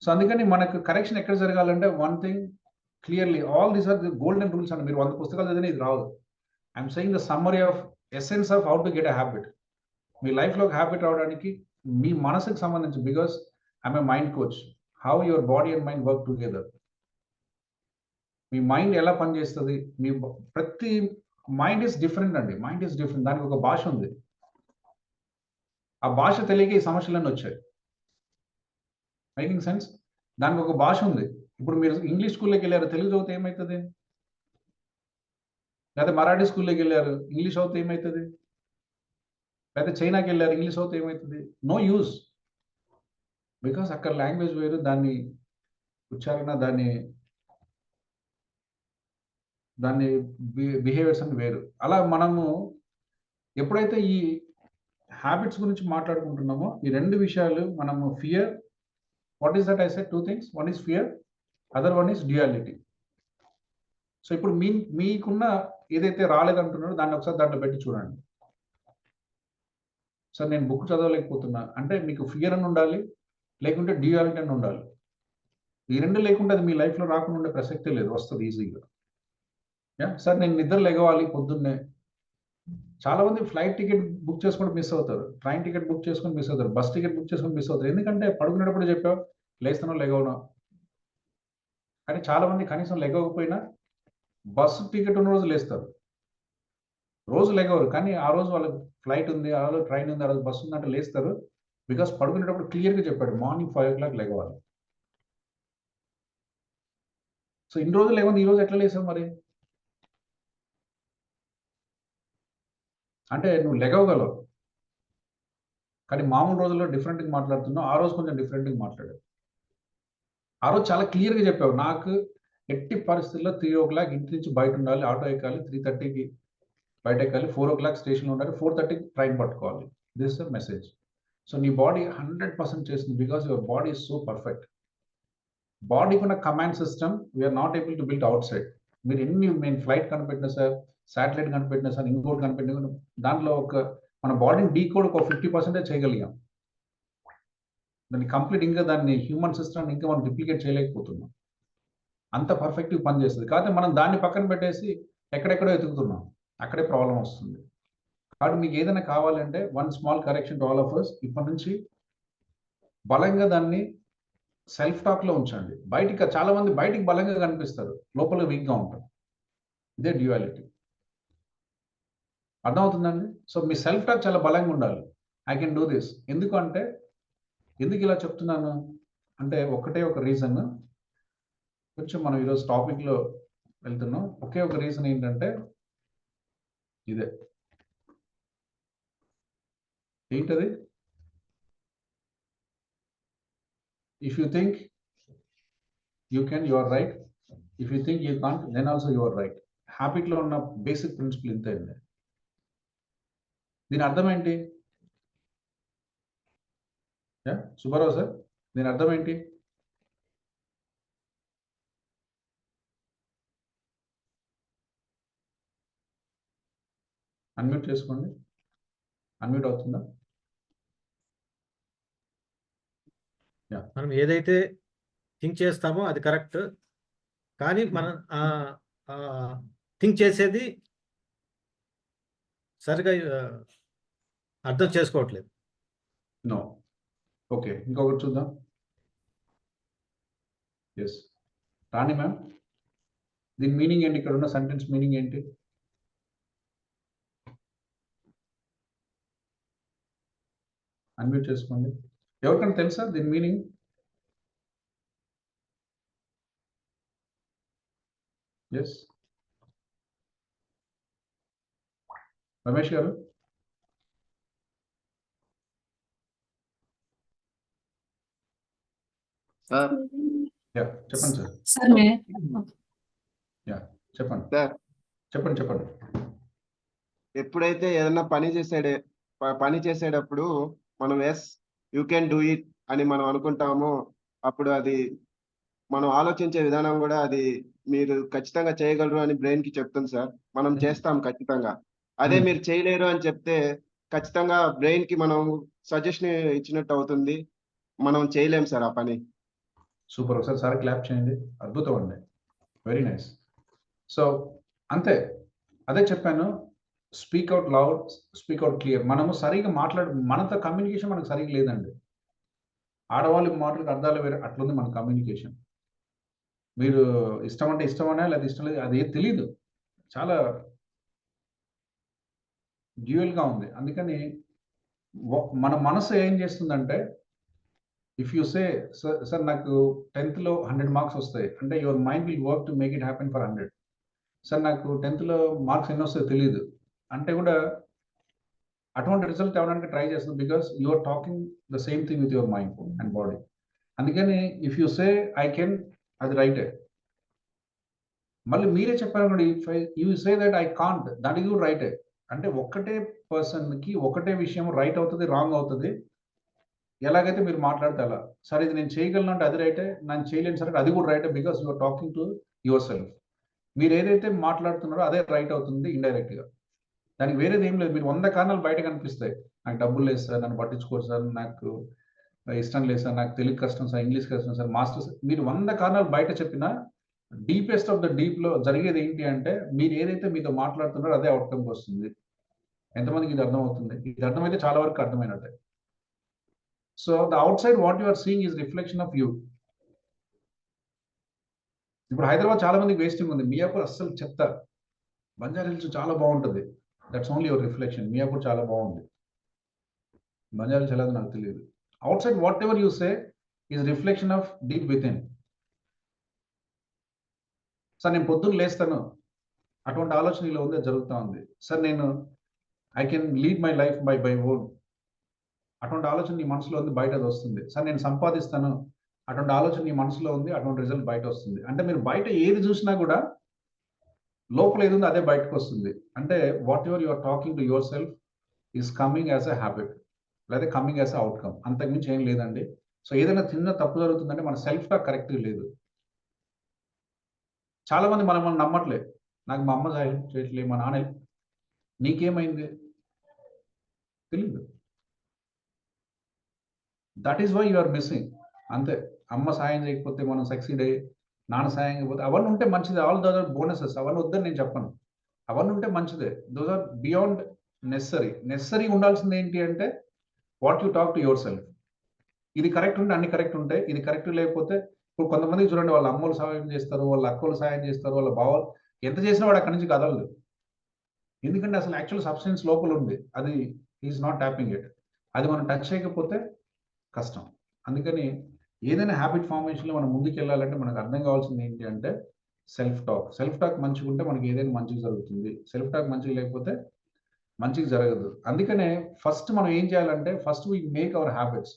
సో అందుకని మనకు కరెక్షన్ ఎక్కడ జరగాలంటే one thing clearly, all these are the golden rules అండి. మీరు 100 పుస్తకాలు చదివినా ఇది రాదు. I'm saying the summary of essence of how to get a habit. మీ లైఫ్లో ఒక హ్యాబిట్ రావడానికి మీ మనసుకు సంబంధించి, because I'm a mind coach, how your body and mind work together. మీ మైండ్ ఎలా పనిచేస్తుంది, ప్రతి మైండ్ ఈస్ డిఫరెంట్ అండి. మైండ్ ఈస్ డిఫరెంట్, దానికి ఒక భాష ఉంది. ఆ భాష తెలియక ఈ సమస్యలన్నీ వచ్చాయి. Making sense? దానికి ఒక భాష ఉంది. ఇప్పుడు మీరు ఇంగ్లీష్ స్కూల్లోకి వెళ్ళారు, తెలుగు చదివితే ఏమవుతుంది? లేదా మరాఠీ స్కూల్లోకి వెళ్ళారు, ఇంగ్లీష్ అవుతే ఏమవుతుంది? లేదా చైనాకి వెళ్ళారు, ఇంగ్లీష్ అవుతే ఏమవుతుంది? No use. బికాస్ అక్కడ లాంగ్వేజ్ వేరు, దాన్ని ఉచ్చారణ, దాన్ని బిహేవియర్స్ అని వేరు. అలా మనము ఎప్పుడైతే ఈ హ్యాబిట్స్ గురించి మాట్లాడుకుంటున్నామో ఈ 2 విషయాలు మనము fear, what is that? I said 2 things. One is fear, other one is duality. So ఇప్పుడు మీకున్న ఏదైతే రాలేదంటున్నారో దాన్ని ఒకసారి దాంట్లో పెట్టి చూడండి. సార్ నేను బుక్ చదవలేకపోతున్నా అంటే మీకు ఫియర్ అని ఉండాలి, లేకుంటే డ్యూయాలిటీ అని ఉండాలి. ఈ రెండు లేకుంటే అది మీ లైఫ్లో రాకుండా ఉండే ప్రసక్తే లేదు, వస్తుంది ఈజీగా. సార్ నేను నిద్ర లెగవాలి పొద్దున్నే. చాలా మంది ఫ్లైట్ టికెట్ బుక్ చేసుకొని మిస్ అవుతారు, ట్రైన్ టికెట్ బుక్ చేసుకొని మిస్ అవుతారు, బస్ టికెట్ బుక్ చేసుకొని మిస్ అవుతారు. ఎందుకంటే పడుకునేటప్పుడు చెప్పావు లేస్తానో లెగవనో. కానీ చాలా మంది కనీసం లెగవకపోయినా బస్సు టికెట్ ఉన్న రోజు లేస్తారు, రోజు లెగవరు. కానీ ఆ రోజు వాళ్ళకి ఫ్లైట్ ఉంది, ఆ రోజు ట్రైన్ ఉంది, ఆ రోజు బస్సు ఉందంటే లేస్తారు. బికాస్ పడుకునేటప్పుడు క్లియర్గా చెప్పాడు మార్నింగ్ 5 o'clock లెగవాలి. సో ఇన్ని రోజులు లేకుండా ఈ రోజు ఎట్లా లేసావు మరి? అంటే నువ్వు లెగవగలవు, కానీ మామూలు రోజుల్లో డిఫరెంట్గా మాట్లాడుతున్నావు, ఆ రోజు కొంచెం డిఫరెంట్గా మాట్లాడావు. ఆ రోజు చాలా క్లియర్గా చెప్పావు, నాకు ఎట్టి పరిస్థితుల్లో 3 o'clock ఇంటి నుంచి బయట ఉండాలి, ఆటో ఎక్కాలి, 3:30కి బయట ఎక్కాలి, 4 o'clock స్టేషన్లో ఉండాలి, 4:30కి ట్రైన్ పట్టుకోవాలి. This the message. సో నీ బాడీ 100% చేస్తుంది because your body is so perfect. బాడీకి ఉన్న command system we are not able to build outside. మీరు ఎన్ని మెయిన్ ఫ్లైట్ కనిపెట్టినా సార్, శాటిలైట్ కనిపెట్టినా సార్, ఇంకోటి కనిపెట్టినా దాంట్లో మన బాడీని డీకోడ్ ఒక 50% చేయగలిగాం. దాన్ని కంప్లీట్ ఇంకా దాన్ని హ్యూమన్ సిస్టమ్ ఇంకా మనం రిప్లికేట్ చేయలేకపోతున్నాం. అంత పర్ఫెక్ట్గా పనిచేస్తుంది. కాకపోతే మనం దాన్ని పక్కన పెట్టేసి ఎక్కడెక్కడో ఎతుకుతున్నాం, అక్కడే ప్రాబ్లం వస్తుంది. కాబట్టి మీకు ఏదైనా కావాలంటే one small correction to all of us, ఇప్పటి నుంచి బలంగా దాన్ని సెల్ఫ్ టాక్లో ఉంచండి. బయటికి చాలా మంది బయటికి బలంగా కనిపిస్తారు, లోపల వీక్గా ఉంటారు. ఇదే డ్యూయాలిటీ. అర్థమవుతుందండి? సో మీ సెల్ఫ్ టాక్ చాలా బలంగా ఉండాలి. I can do this. ఎందుకు ఇలా చెప్తున్నాను అంటే ఒకటే ఒక రీజన్. కొంచెం మనం ఈరోజు టాపిక్లో వెళ్తున్నాం. ఒకే ఒక రీజన్ ఏంటంటే ఇదే. ఏంటది? If you think you can, you are right. If you think you can't, then also you are right. హ్యాబిట్లో ఉన్న బేసిక్ ప్రిన్సిపల్ ఇంతే అండి. దీని అర్థం ఏంటి? సుబ్బారావు సార్, దీని అర్థం ఏంటి? అన్మ్యూట్ చేసుకోండి. అన్మ్యూట్ అవుతుందా? మనం ఏదైతే థింక్ చేస్తామో అది కరెక్ట్, కానీ మనం థింక్ చేసేది సరిగా అర్థం చేసుకోవట్లేదు. నో. ఓకే, ఇంకొకటి చూద్దాం. ఎస్, రాణి మ్యామ్, దీని మీనింగ్ ఏంటి? ఇక్కడ ఉన్న సెంటెన్స్ మీనింగ్ ఏంటి? అన్మ్యూట్ చేసుకోండి. ఎవరికైనా తెలుసా దీని మీనింగ్? ఎస్, రమేష్ గారు. చెప్పండి సార్. చెప్పండి సార్, చెప్పండి. ఎప్పుడైతే ఏదైనా పని చేసేటప్పుడు మనం yes you can do it అని మనం అనుకుంటామో అప్పుడు అది మనం ఆలోచించే విధానం కూడా అది మీరు ఖచ్చితంగా చేయగలరు అని బ్రెయిన్ కి చెప్తుంది సార్. మనం చేస్తాం ఖచ్చితంగా. అదే మీరు చేయలేరు అని చెప్తే ఖచ్చితంగా బ్రెయిన్ కి మనం సజెషన్ ఇచ్చినట్టు అవుతుంది, మనం చేయలేం సార్ ఆ పని. సూపర్. ఒకసారి క్లాప్ చేయండి. అద్భుతం అండి, వెరీ నైస్. సో అంతే, అదే చెప్పాను, speak out loud, speak out clear. మనము సరిగా మనతో కమ్యూనికేషన్ మనకు సరిగా లేదండి. ఆడవాళ్ళకి మాటలకు అర్థాలు వేరే, అట్లుంది మన కమ్యూనికేషన్. మీరు ఇష్టం అంటే ఇష్టమనే, లేదా ఇష్టం లేదు అది తెలీదు, చాలా డ్యూయల్గా ఉంది. అందుకని మన మనసు ఏం చేస్తుందంటే, ఇఫ్ యూ సే సార్ నాకు 10th లో 100 మార్క్స్ వస్తాయి అంటే your mind will work to make it happen for 100. Sir నాకు 10th లో మార్క్స్ ఎన్ని వస్తాయో తెలియదు అంటే కూడా అటువంటి రిజల్ట్ అవ్వడానికి ట్రై చేస్తుంది. Because you are talking the same thing with your mind and body. అందుకని if you say I can, అది రైటే. మళ్ళీ మీరే చెప్పారనుకోండి, if you say that I can't, దానికి కూడా రైటే. అంటే ఒక్కటే పర్సన్కి ఒకటే విషయం రైట్ అవుతుంది, రాంగ్ అవుతుంది. ఎలాగైతే మీరు మాట్లాడితే అలా. సరే ఇది నేను చేయగలను అంటే అది రైటే, నేను చేయలేను సరే అది కూడా రైటే, because you are talking to yourself. మీరు ఏదైతే మాట్లాడుతున్నారో అదే రైట్ అవుతుంది ఇండైరెక్ట్ గా. దానికి వేరేది ఏం లేదు. మీరు 100 కారణాలు బయట కనిపిస్తాయి. నాకు డబ్బులు లేదు సార్, నన్ను పట్టించుకోరు సార్, నాకు ఇష్టం లేదు సార్, నాకు తెలుగు కష్టం సార్, ఇంగ్లీష్ కష్టం సార్, మాస్టర్స్, మీరు 100 కారణాలు బయట చెప్పినా డీపెస్ట్ ఆఫ్ ద డీప్ లో జరిగేది ఏంటి అంటే మీరు ఏదైతే మీతో మాట్లాడుతున్నారో అదే అవుట్కమ్ వస్తుంది. ఎంతమందికి ఇది అర్థమవుతుంది? ఇది అర్థమైతే చాలా వరకు అర్థమైనట్టే. So the outside what you are seeing is reflection of you. ఇప్పుడు హైదరాబాద్ చాలా మందికి వేస్టింగ్ ఉంది. మియాపూర్ అస్సలు చెత్త, బంజారా హిల్స్ చాలా బాగుంటుంది. That's only your reflection. Miyapur చాలా బాగుంది, బంజారా హిల్స్ ఎలాగో నాకు తెలియదు. Out side what ever you say is reflection of deep with in. Sir నేను పొద్దున్న లేస్తాను, అటువంటి ఆలోచన ఇలా ఉంది, జరుగుతూ ఉంది. సార్ నేను I can lead my life by own, అటువంటి ఆలోచన నీ మనసులో ఉంది, బయట అది వస్తుంది. సార్ నేను సంపాదిస్తాను, అటువంటి ఆలోచన నీ మనసులో ఉంది, అటువంటి రిజల్ట్ బయట వస్తుంది. అంటే మీరు బయట ఏది చూసినా కూడా లోపల ఏది ఉందో అదే బయటకు వస్తుంది. అంటే whatever you are talking to yourself is coming as a habit, లేదా కమింగ్ యాజ్ ఎ అవుట్కమ్. అంతకుమించి ఏం లేదండి. సో ఏదైనా చిన్న తప్పు జరుగుతుందంటే మన సెల్ఫ్ టాక్ కరెక్ట్ లేదు. చాలా మంది మనం నమ్మట్లే. నాకు మా అమ్మ సహాయం చేయట్లేదు, మా నాన్న, నీకేమైంది తెలియదు. That is why you are missing. అంతే. అమ్మ సాయం చేయకపోతే మనం సక్సీడ్ అయ్యి, నాన్న సాయం చేయకపోతే అవన్నీ ఉంటే మంచిదే. ఆల్ ద అదర్ బోనసెస్ అవన్నీ వద్దని నేను చెప్పను, అవన్నీ ఉంటే మంచిదే. Those are beyond necessary. Necessary ఉండాల్సింది ఏంటి అంటే what you talk to yourself. ఇది కరెక్ట్ ఉంటే అన్ని కరెక్ట్ ఉంటాయి, ఇది కరెక్ట్ లేకపోతే, ఇప్పుడు కొంతమంది చూడండి, వాళ్ళ అమ్మలు సహాయం చేస్తారు, వాళ్ళ అక్కలు సహాయం చేస్తారు, వాళ్ళ బావ ఎంత చేసినా వాడు అక్కడి నుంచి కదలదు. ఎందుకంటే అసలు యాక్చువల్ సబ్స్టెన్స్ లోపల ఉంది, అది ఈజ్ నాట్ ట్యాపింగ్ ఇట్. అది మనం టచ్ చేయకపోతే కష్టం. అందుకని ఏదైనా హ్యాబిట్ ఫార్మేషన్లో మనం ముందుకు వెళ్ళాలంటే మనకు అర్థం కావాల్సింది ఏంటి అంటే సెల్ఫ్ టాక్. సెల్ఫ్ టాక్ మంచిగా ఉంటే మనకి ఏదైనా మంచిగా జరుగుతుంది. సెల్ఫ్ టాక్ మంచిగా లేకపోతే మంచిగా జరగదు. అందుకనే ఫస్ట్ మనం ఏం చేయాలంటే first we make our habits,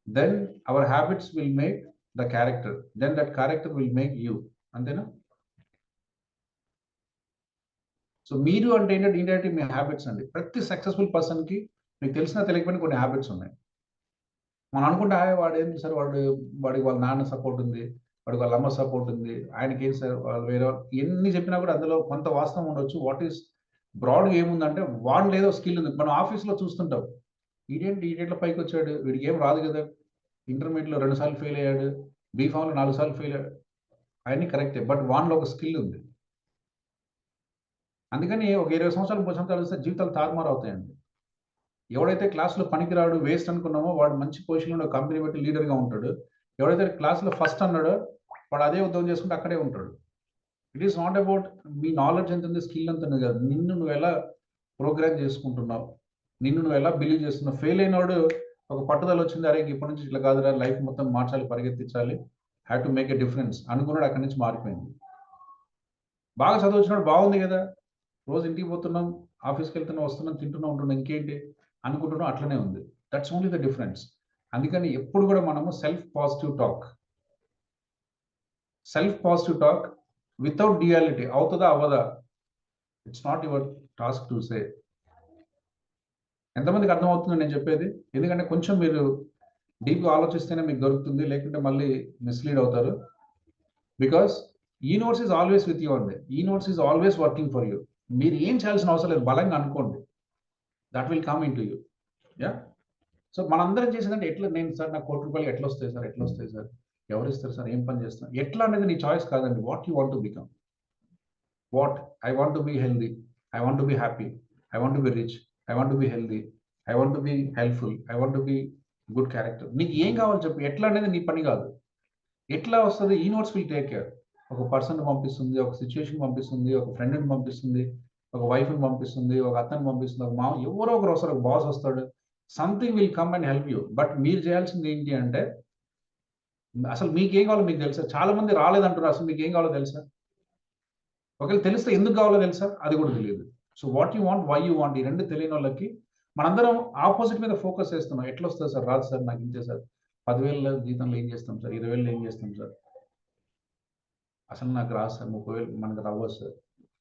then our habits will make the character, then that character will make you. అంతేనా? సో మీరు అంటే ఏంటంటే ఇండైరెక్ట్ మీ హ్యాబిట్స్ అండి. ప్రతి సక్సెస్ఫుల్ పర్సన్కి మీకు తెలిసినా తెలియకపోయినా కొన్ని హ్యాబిట్స్ ఉన్నాయి. మనం అనుకుంటే వాడు ఏం సార్, వాడికి వాళ్ళ నాన్న సపోర్ట్ ఉంది, వాడికి వాళ్ళ అమ్మ సపోర్ట్ ఉంది, ఆయనకి ఏం సార్ వాళ్ళు వేరే ఎన్ని చెప్పినా కూడా అందులో కొంత వాస్తవం ఉండొచ్చు. వాట్ ఈస్ బ్రాడ్గా ఏముందంటే వాళ్ళు ఏదో స్కిల్ ఉంది. మనం ఆఫీస్లో చూస్తుంటాం, ఈడేంట్లో పైకి వచ్చాడు, వీడికి ఏం రాదు కదా, ఇంటర్మీడియట్లో 2 సార్లు ఫెయిల్ అయ్యాడు, బీఫామ్లో 4 సార్లు ఫెయిల్ అయ్యాడు, అవన్నీ కరెక్టే. బట్ వాళ్ళలో ఒక స్కిల్ ఉంది. అందుకని ఒక 20 సంవత్సరాలు 30 సంవత్సరాలు వస్తే జీవితాలు తారుమారు అవుతాయండి. ఎవడైతే క్లాస్లో పనికిరాడు, వేస్ట్ అనుకున్నామో వాడు మంచి పొజిషన్లో కంపెనీ పెట్టి లీడర్గా ఉంటాడు. ఎవడైతే క్లాస్లో ఫస్ట్ అన్నాడో వాడు అదే ఉద్యోగం చేసుకుంటే అక్కడే ఉంటాడు. It is not about me knowledge ఎంత ఉంది, స్కిల్ ఎంత ఉంది కాదు, నిన్ను నువ్వు ఎలా ప్రోగ్రామ్ చేసుకుంటున్నావు, నిన్ను నువ్వు ఎలా బిలీవ్ చేస్తున్నావు. ఫెయిల్ అయినవాడు ఒక పట్టుదల వచ్చింది, అరే ఇప్పటి నుంచి ఇట్లా కాదురా, లైఫ్ మొత్తం మార్చాలి, పరిగెత్తించాలి, have to make a difference అనుకున్నాడు, అక్కడి నుంచి మారిపోయింది. బాగా చదువుతున్నాడు, బాగుంది కదా, రోజు ఇంటికి పోతున్నాం, ఆఫీస్కి వెళ్తున్నాం, వస్తున్నాం, తింటున్నాం, ఉంటున్నాం, ఇంకేంటి అనుకుంటున్నాం, అట్లనే ఉంది. That's only the difference. అందుకని ఎప్పుడు కూడా మనము self positive talk without duality. అవుతుందా అవ్వదా, it's not your task to say. ఎంతమందికి అర్థమవుతుందో నేను చెప్పేది? ఎందుకంటే కొంచెం మీరు డీప్గా ఆలోచిస్తేనే మీకు దొరుకుతుంది, లేకుంటే మళ్ళీ మిస్లీడ్ అవుతారు. Because universe is always with you అండి. Universe is always working for you. మీరు ఏం చేయాల్సిన అవసరం లేదు, బలంగా అనుకోండి, that will come into you. Ya. So మనందరం చేసేదంటే ఎట్లా, నేను సార్ నాకు ₹1,00,00,000 ఎట్లా వస్తాయి సార్, ఎవరు ఇస్తారు సార్, ఏం పని చేస్తాను, ఎట్లా అనేది నీ చాయిస్ కాదండి. What you want to become, what I want to be healthy, I want to be happy, I want to be rich, I want to be healthy, I want to be helpful, I want to be good character. నీకు ఏం కావాలి చెప్పు. ఎట్లా అనేది నీ పని కాదు, ఎట్లా వస్తుంది యూనివర్స్ విల్ టేక్ కేర్. ఒక పర్సన్ పంపిస్తుంది, ఒక సిచ్యువేషన్ పంపిస్తుంది, ఒక ఫ్రెండ్ని పంపిస్తుంది, ఒక వైఫ్ని పంపిస్తుంది, ఒక అత్తని పంపిస్తుంది, ఒక మామ, ఎవరో ఒకరు వస్తారు, ఒక బాస్ వస్తాడు, something will come and help you. But మీరు చేయాల్సింది ఏంటి అంటే అసలు మీకేం కావాలో మీకు తెలుసా? చాలా మంది రాలేదంటారు, అసలు మీకు ఏం కావాలో తెలుసా? ఒకవేళ తెలిస్తే ఎందుకు కావాలో తెలుసా? అది కూడా తెలియదు. So what you want, why you want, ఈ రెండు తెలియని వాళ్ళకి మనందరం ఆపోజిట్ మీద ఫోకస్ చేస్తున్నాం. ఎట్లా వస్తుంది సార్, రాదు సార్, నాకు ఇంతే సార్, 10,000 జీతంలో ఏం చేస్తాం సార్, 20,000 ఏం చేస్తాం సార్, అసలు నాకు రాదు సార్, 30,000 మనకు రావచ్చు sir.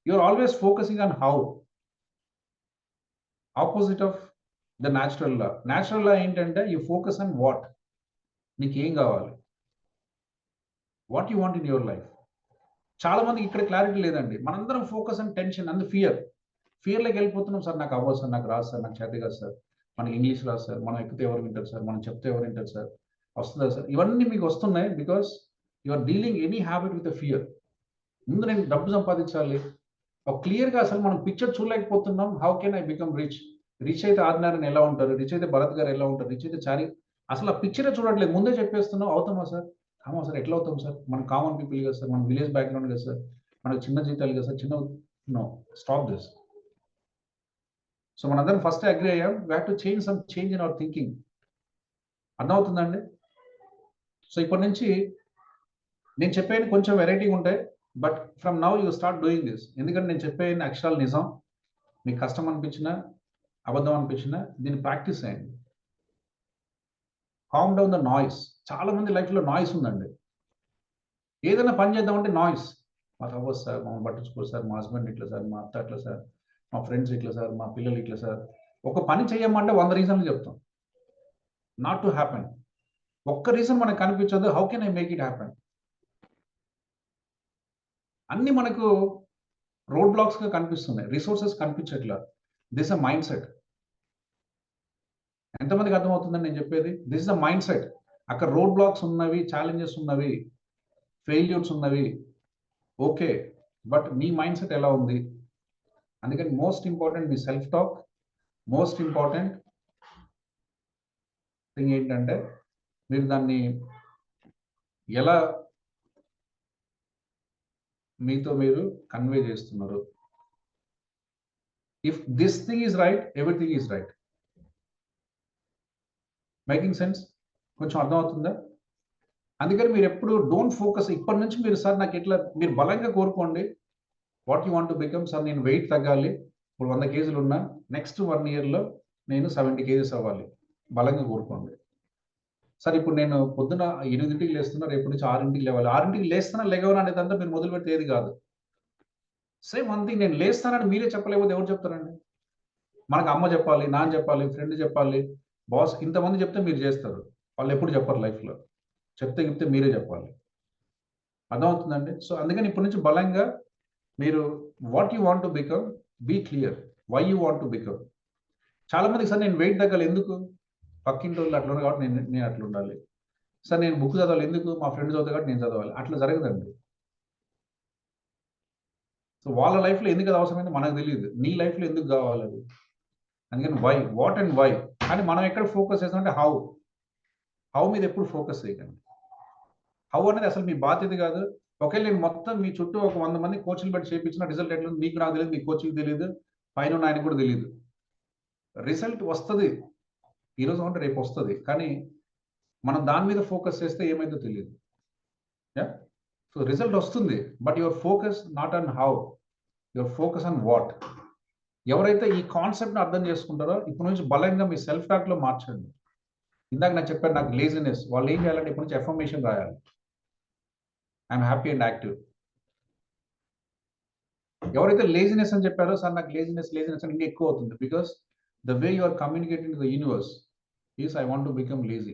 You're always focusing on how, opposite of the natural law. Natural law ఏంటంటే యూ ఫోకస్ ఆన్ వాట్, నీకు ఏం కావాలి, what you want in your life. చాలా మందికి ఇక్కడ క్లారిటీ లేదండి. మనందరం ఫోకస్ అండ్ టెన్షన్ అండ్ ఫియర్లోకి వెళ్ళిపోతున్నాం. సార్ నాకు అవ్వదు సార్, నాకు రాదు సార్, నాకు చేత కాదు సార్, మనకి ఇంగ్లీష్ రాదు సార్, మనం ఎక్కితే ఎవరు వింటారు సార్, మనం చెప్తే ఎవరు వింటారు సార్, వస్తుందా సార్, ఇవన్నీ మీకు వస్తున్నాయి because you are dealing any habit with fear. ముందు నేను డబ్బు సంపాదించాలి, ఒక క్లియర్గా అసలు మనం పిక్చర్ చూడలేకపోతున్నాం. How can I become rich? Rich అయితే ఆదినారాయణ ఎలా ఉంటారు, రిచ్ అయితే భరత్ గారు ఎలా ఉంటారు, రిచ్ అయితే చారి, అసలు ఆ పిక్చరే చూడట్లేదు. ముందే చెప్పేస్తున్నాం. అవుతామా సార్? అవునా సార్, ఎట్లా అవుతాం సార్? మన కామన్ పీపుల్ కదా సార్, మన విలేజ్ బ్యాక్గ్రౌండ్ కదా సార్, మనకు చిన్న జీతాలు కదా సార్, చిన్న నో స్టాప్ దిస్. సో మనందరం ఫస్ట్ అగ్రీ అయ్యాం, we have to change in our thinking. అర్థమవుతుందండి? సో ఇప్పటి నుంచి నేను చెప్పేది కొంచెం వెరైటీగా ఉంటాయి, but from now you start doing this. ఎందుకంటే నేను చెప్పేది అక్షరాలు నిజం. మీకు కష్టం అనిపించినా అబద్ధం అనిపించినా దీన్ని ప్రాక్టీస్ చేయండి. Calm down the noise. చాలా మంది లైఫ్లో నాయిస్ ఉందండి. ఏదైనా పని చేద్దామంటే నాయిస్. మాకు అవ్వదు సార్, మమ్మల్ని పట్టించుకోరు సార్, మా హస్బెండ్ ఇట్లా సార్, మా అత్త అట్లా సార్, మా ఫ్రెండ్స్ ఇట్లా సార్, మా పిల్లలు ఇట్లా సార్. ఒక పని చేయమంటే 100 రీజన్లు చెప్తాం నాట్ టు హ్యాపెన్. ఒక్క రీజన్ మనకు కనిపించదు. How can I make it happen? అన్ని మనకు రోడ్ బ్లాక్స్గా కనిపిస్తున్నాయి, రిసోర్సెస్ కనిపించట్లా. This a mind set. ఎంతమందికి అర్థమవుతుందని నేను చెప్పేది? This is a mind set. అక్కడ రోడ్ బ్లాక్స్ ఉన్నవి, ఛాలెంజెస్ ఉన్నవి, ఫెయిల్యూర్స్ ఉన్నవి, ఓకే, బట్ మీ మైండ్ సెట్ ఎలా ఉంది? అందుకని మోస్ట్ ఇంపార్టెంట్ మీ self talk. Most important thing ఏంటంటే మీరు దాన్ని ఎలా మీతో మీరు కన్వే చేస్తున్నారు. If this thing is right, everything is right. Making sense? కొంచెం అర్థమవుతుందా? అందుకని మీరు ఎప్పుడు డోంట్ ఫోకస్. ఇప్పటి నుంచి మీరు సార్ నాకు ఎట్లా, మీరు బలంగా కోరుకోండి what you want to become. Sir నేను వెయిట్ తగ్గాలి, ఇప్పుడు 100 కేజీలు ఉన్నా, నెక్స్ట్ 1 yearలో నేను 70 కేజీస్ అవ్వాలి. బలంగా కోరుకోండి. సార్ ఇప్పుడు నేను పొద్దున 8ంటికి లేస్తున్నా, రేపు నుంచి 6ంటికి లేవాలి. 6ంటికి లేస్తున్నా లేవనా అనేదంతా మీరు మొదలు పెడితే ఏది కాదు. సేమ్ వన్ థింగ్, నేను లేస్తానని మీరే చెప్పలేకపోతే ఎవరు చెప్తారండి? మనకు అమ్మ చెప్పాలి, నాన్న చెప్పాలి, ఫ్రెండ్ చెప్పాలి, బాస్, ఇంతమంది చెప్తే మీరు చేస్తారు. వాళ్ళు ఎప్పుడు చెప్పరు లైఫ్లో. చెప్తే మీరే చెప్పాలి. అర్థమవుతుందండి? సో అందుకని ఇప్పటి నుంచి బలంగా మీరు what you want to become, be clear why you want to become. చాలా మందికి సార్ నేను వెయిట్ తగ్గాలి, ఎందుకు? పక్కింటి వాళ్ళు అట్లా ఉన్నారు కాబట్టి నేను అట్లా ఉండాలి. సార్ నేను బుక్ చదవాలి, ఎందుకు? మా ఫ్రెండ్ చదువుతా కాబట్టి నేను చదవాలి. అట్లా జరగదండి. సో వాళ్ళ లైఫ్లో ఎందుకు అది అవసరమైంది మనకు తెలియదు. నీ లైఫ్లో ఎందుకు కావాలి అది? అందుకని వై, వాట్ అండ్ వై. కానీ మనం ఎక్కడ ఫోకస్ చేస్తామంటే హౌ మీద ఎప్పుడు ఫోకస్ చేయకండి. హౌ అనేది అసలు మీ బాధ్యత కాదు. ఒకవేళ నేను మొత్తం మీ చుట్టూ ఒక 100 మంది కోచ్లు పెట్టి చేయించిన రిజల్ట్ ఎట్లా మీకు నాకు తెలియదు, మీ కోచ్కి తెలియదు, పైన ఆయనకు కూడా తెలియదు. రిజల్ట్ వస్తుంది ఈరోజు అంటే రేపు వస్తుంది, కానీ మనం దాని మీద ఫోకస్ చేస్తే ఏమైందో తెలియదు. సో రిజల్ట్ వస్తుంది, but your focus not on how, your focus on what. ఎవరైతే ఈ కాన్సెప్ట్ని అర్థం చేసుకుంటారో ఇప్పటి నుంచి బలంగా మీ సెల్ఫ్ టాక్లో మార్చండి. ఇందాక నాకు చెప్పాను, నాకు లేజినెస్, వాళ్ళు ఏం చేయాలంటే ఇప్పటి నుంచి ఎఫర్మేషన్ రాయాలి. I'm happy and active. ఎవరైతే లేజినెస్ అని చెప్పారో సార్ నాకు లేజినెస్ అని ఇంకా ఎక్కువ అవుతుంది. Because the way you are communicating to the universe is I want to become lazy.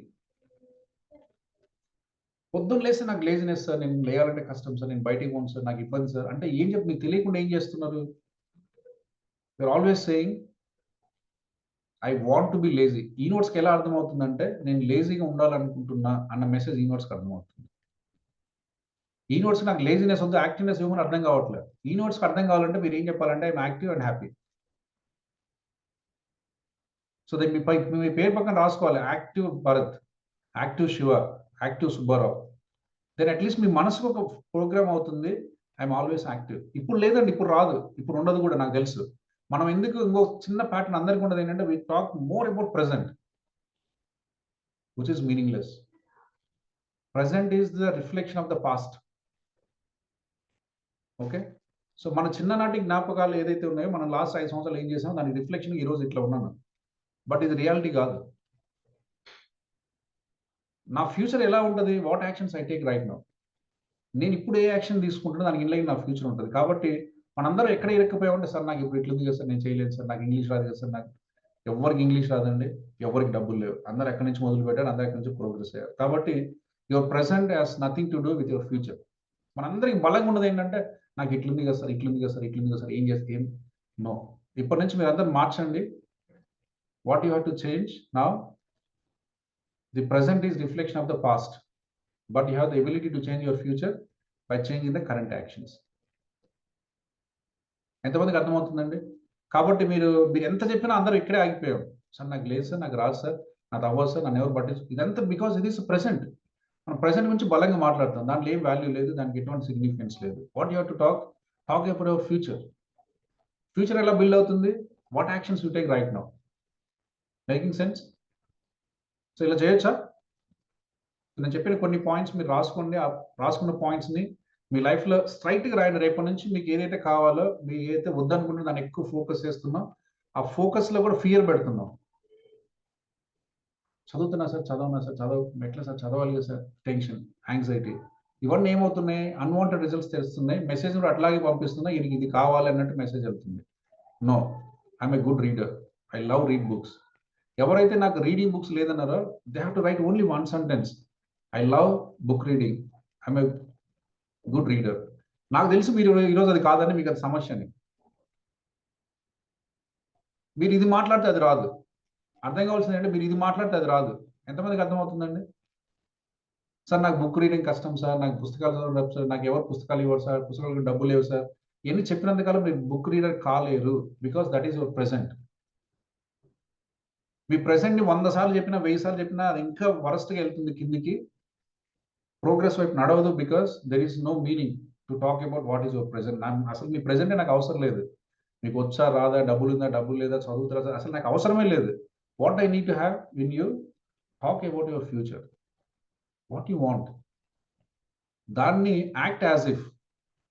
పొద్దున్న లేస్తే నాకు లేజినెస్ సార్, నేను లేయాలంటే కష్టం సార్, నేను బయటికి పోను సార్, నాకు ఇబ్బంది సార్ అంటే ఏం చెప్పి మీకు తెలియకుండా ఏం చేస్తున్నారు? You're always saying I want to be lazy. ఈ నోట్స్కి ఎలా అర్థమవుతుందంటే నేను లేజీగా ఉండాలనుకుంటున్నా అన్న మెసేజ్ ఈ నోట్స్కి అర్థమవుతుంది. ఈ నోట్స్ నాకు లేజినెస్ వద్దు, యాక్టివ్నెస్ ఇవ్వమని అర్థం కావట్లేదు. ఈ నోట్స్కి అర్థం కావాలంటే మీరు ఏం చెప్పాలంటే I'm active and happy. So that మీ పేరు పక్కన రాసుకోవాలి, active Bharat, active Shiva, active Subbarao. Then at least మీ మనసుకు ఒక ప్రోగ్రామ్ అవుతుంది, ఐఎమ్ ఆల్వేస్ యాక్టివ్. ఇప్పుడు లేదండి, ఇప్పుడు రాదు, ఇప్పుడు ఉండదు కూడా నాకు తెలుసు. మనం ఎందుకు ఇంకో చిన్న ప్యాటర్న్ అందరికీ ఉండదు ఏంటంటే we talk more about present which is meaningless. Present is the reflection of the past. Okay, so మన చిన్ననాటి జ్ఞాపకాలు ఏదైతే ఉన్నాయో మనం లాస్ట్ 5 సంవత్సరాలు ఏం చేసామో దాని రిఫ్లెక్షన్ ఈ రోజు ఇట్లా ఉన్నాను, బట్ ఇది రియాలిటీ కాదు. నా ఫ్యూచర్ ఎలా ఉంటుంది, what actions I take right now. నేను ఇప్పుడు ఏ యాక్షన్ తీసుకుంటున్నా దానికి ఇన్లైన్ నా ఫ్యూచర్ ఉంటుంది. కాబట్టి మనందరూ ఎక్కడ ఇరక్కపోయా ఉంటే సార్ నాకు ఇప్పుడు ఇట్లుంది కదా సార్, నేను చేయలేదు సార్, నాకు ఇంగ్లీష్ రాదు కదా సార్. నాకు ఎవరికి ఇంగ్లీష్ రాదండి, ఎవరికి డబ్బులు లేవు, అందరు ఎక్కడి నుంచి మొదలు పెట్టారు, అందరు ఎక్కడి నుంచి ప్రోగ్రెస్ అయ్యారు. కాబట్టి your present has nothing to do with your future. మనందరికి బలంగా ఉన్నది ఏంటంటే నాకు ఇట్లుంది కదా సార్, ఇట్లుంది కదా సార్, ఇట్లుంది కదా సార్, ఏం చేస్తే ఏం నో. ఇప్పటి నుంచి మీరు అందరూ మార్చండి. What you have to change now, the present is reflection of the past, but you have the ability to change your future by changing the current actions. ఎంతమందికి అర్థమవుతుందండి? కాబట్టి మీరు ఎంత చెప్పినా అందరూ ఇక్కడే ఆగిపోయాం. సార్ నాకు లేదు సార్, నాకు రాదు సార్, నాకు అవ్వదు సార్, నన్ను ఎవరు పట్టించు, ఇదంతా బికాస్ ఇది ఇస్ ప్రెసెంట్. మనం ప్రెసెంట్ గురించి బలంగా మాట్లాడతాం, దాంట్లో ఏం వాల్యూ లేదు, దానికి ఎటువంటి సిగ్నిఫికెన్స్ లేదు. What you have to talk about your future. Future ఎలా బిల్డ్ అవుతుంది? What actions you take right now. Making sense? So ఇలా చేయొచ్చా? నేను చెప్పిన కొన్ని పాయింట్స్ మీరు రాసుకోండి. ఆ రాసుకున్న పాయింట్స్ని మీ లైఫ్లో స్ట్రైట్గా రాయండి. రేపటి నుంచి మీకు ఏదైతే కావాలో, మీరు ఏదైతే వద్దనుకుంటే దాన్ని ఎక్కువ ఫోకస్ చేస్తున్నాం, ఆ ఫోకస్లో కూడా ఫియర్ పెడుతున్నాం. చదువుతున్నా సార్, చదవనా సార్, ఎట్లా సార్, చదవాలి కదా సార్, టెన్షన్, యాంగ్జైటీ, ఇవన్నీ ఏమవుతున్నాయి? అన్వాంటెడ్ రిజల్ట్స్ తెస్తున్నాయి. మెసేజ్ కూడా అట్లాగే పంపిస్తున్నాయి, ఈయనకి ఇది కావాలి అన్నట్టు మెసేజ్ వెళ్తుంది. No, I'm a good reader, I love read books. ఎవరైతే నాకు రీడింగ్ బుక్స్ లేదన్నారో they have to write only one sentence, I love book reading, I'm a good reader. నాకు తెలుసు మీరు ఈరోజు అది కాదని, మీకు అది సమస్యని. మీరు ఇది మాట్లాడితే అది రాదు. అర్థం కావాల్సింది అంటే మీరు ఇది మాట్లాడితే అది రాదు. ఎంతమందికి అర్థమవుతుందండి? సార్ నాకు బుక్ రీడింగ్ కష్టం సార్, నాకు పుస్తకాలు చదవడం సార్, నాకు ఎవరు పుస్తకాలు ఇవ్వరు సార్, పుస్తకాలకు డబ్బులు లేవు సార్, ఇవన్నీ చెప్పినంతకాలం మీరు బుక్ రీడర్ కాలేరు. Because that is your present. మీ ప్రెసెంట్ని 100 సార్లు చెప్పినా, 1000 సార్లు చెప్పినా అది ఇంకా వరస్ట్గా వెళ్తుంది కిందికి, ప్రోగ్రెస్ వైపు నడవదు. Because there is no meaning to talk about what is your present. అసలు మీ ప్రెసెంటే నాకు అవసరం లేదు. మీకు వచ్చా రాదా, డబ్బులు ఉందా డబ్బులు లేదా, చదువుతారా, అసలు నాకు అవసరమే లేదు. What I need to have win you talk about your future, what you want, దాన్ని యాక్ట్ యాజ్ ఇఫ్.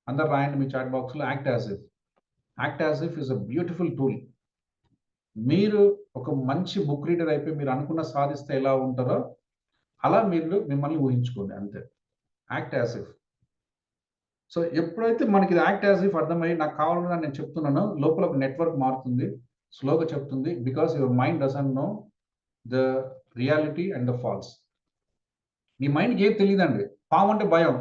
అందరు రాయండి మీ చాట్ బాక్స్లో, act as if. Act as if is a beautiful tool. మీరు ఒక మంచి బుక్ రీడర్ అయిపోయి మీరు అనుకున్న సాధిస్తే ఎలా ఉంటారో అలా మీరు మిమ్మల్ని ఊహించుకోండి, అంతే. Act as if. సో ఎప్పుడైతే మనకి ఇది యాక్ట్ యాజ్ ఇఫ్ అర్థమయ్యి నాకు కావాలన్నా నేను చెప్తున్నాను, లోపల ఒక నెట్వర్క్ మారుతుంది, స్లోగా చెప్తుంది. Because your mind doesn't know the reality and the false. నీ మైండ్కి ఏం తెలియదండి. పాము అంటే భయం,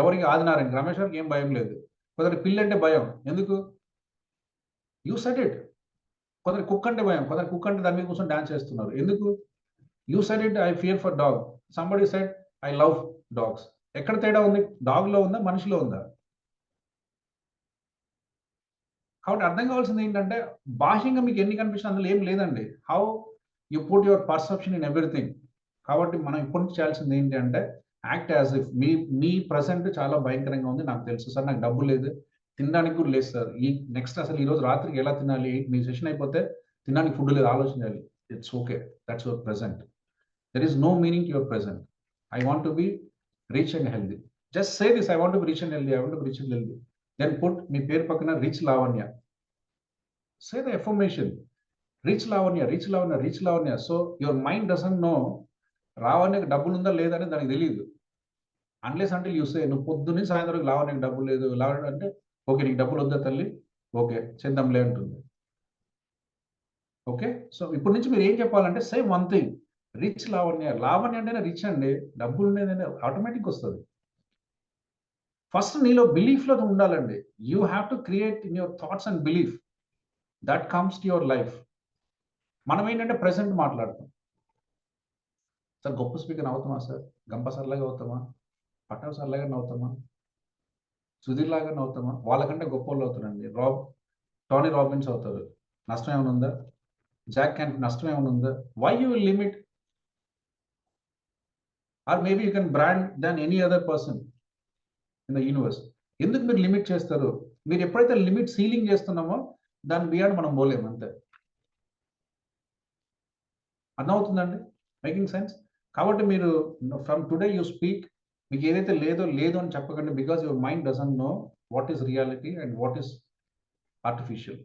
ఎవరికి ఆదినారాయణ రమేష్ గారికి ఏం భయం లేదు. కొందరికి పిల్లి అంటే భయం, ఎందుకు? You said it. కొందరికి కుక్క అంటే భయం, కొందరికి కుక్క అంటే దాని మీద కూర్చొని డాన్స్ చేస్తున్నారు, ఎందుకు? You said it, I fear for dog. Somebody said I love dogs. ఎక్కడ తేడా ఉంది? డాగ్లో ఉందా, మనిషిలో ఉందా? కాబట్టి అర్థం కావాల్సింది ఏంటంటే బాహ్యంగా మీకు ఎన్ని కనిపిస్తుంది అందులో ఏం లేదండి. How you put your perception in everything. కాబట్టి మనం ఇప్పటి నుంచి చేయాల్సింది ఏంటి అంటే act as if. Me present చాలా భయంకరంగా ఉంది, నాకు తెలుసు సార్, నాకు డబ్బు లేదు, తినడానికి కూడా లేదు సార్, ఈ నెక్స్ట్ అసలు ఈరోజు రాత్రికి ఎలా తినాలి, మీ సెషన్ అయిపోతే తినడానికి ఫుడ్ లేదు, ఆలోచించాలి. It's okay, that's your present. There is no meaning to your present. I want to be rich and healthy. Just say this, I want to be rich and healthy, I want to be rich and healthy. Then put మీ పేరు పక్కన rich Lavanya. Say the affirmation, rich Lavanya, rich Lavanya, rich Lavanya. So your mind doesn't know లావణ్యకు డబ్బులు ఉందా లేదా అని దానికి తెలియదు. అన్లెస్ అంటే యూ సే, నువ్వు పొద్దున్నే సాయంత్రం లావణ్యకు డబ్బులు లేదు, లావణ్య అంటే ఓకే నీకు డబ్బులు వద్దా తల్లి, ఓకే చేద్దాంలే అంటుంది. ఓకే, సో ఇప్పటి నుంచి మీరు ఏం చెప్పాలంటే say one thing, rich Lavanya. Lavanya అంటేనే రిచ్ అండి, డబ్బులు ఉండేది ఆటోమేటిక్ వస్తుంది. ఫస్ట్ నీలో బిలీఫ్లో ఉండాలండి. You have to create in your thoughts and belief, that comes to your life. మనం ఏంటంటే ప్రెసెంట్ మాట్లాడతాం. సార్ గొప్ప స్పీకర్ అవుతామా సార్, గంప సార్లాగా అవుతామా, పట్టావు సార్లాగా అవుతామా, సుధీర్ లాగా అవుతామా, వాళ్ళకంటే గొప్ప వాళ్ళు అవుతారండి. టోనీ రాబిన్స్ అవుతారు, నష్టం ఏమైనా ఉందా? జాక్ క్యాన్ నష్టం ఏమైనా ఉందా? Why you will limit? Are maybe you can brand than any other person in the universe. ఎందుకు మీరు లిమిట్ చేస్తారు? మీరు ఎప్పుడైతే లిమిట్ సీలింగ్ చేస్తున్నామో దాని బియాండ్ మనం పోలేము, అంతే. అర్థమవుతుందండి? Making sense? కాబట్టి మీరు ఫ్రమ్ టుడే యూ స్పీక్, మీకు ఏదైతే లేదో లేదు అని చెప్పకండి. Because your mind doesn't know what is reality and what is artificial.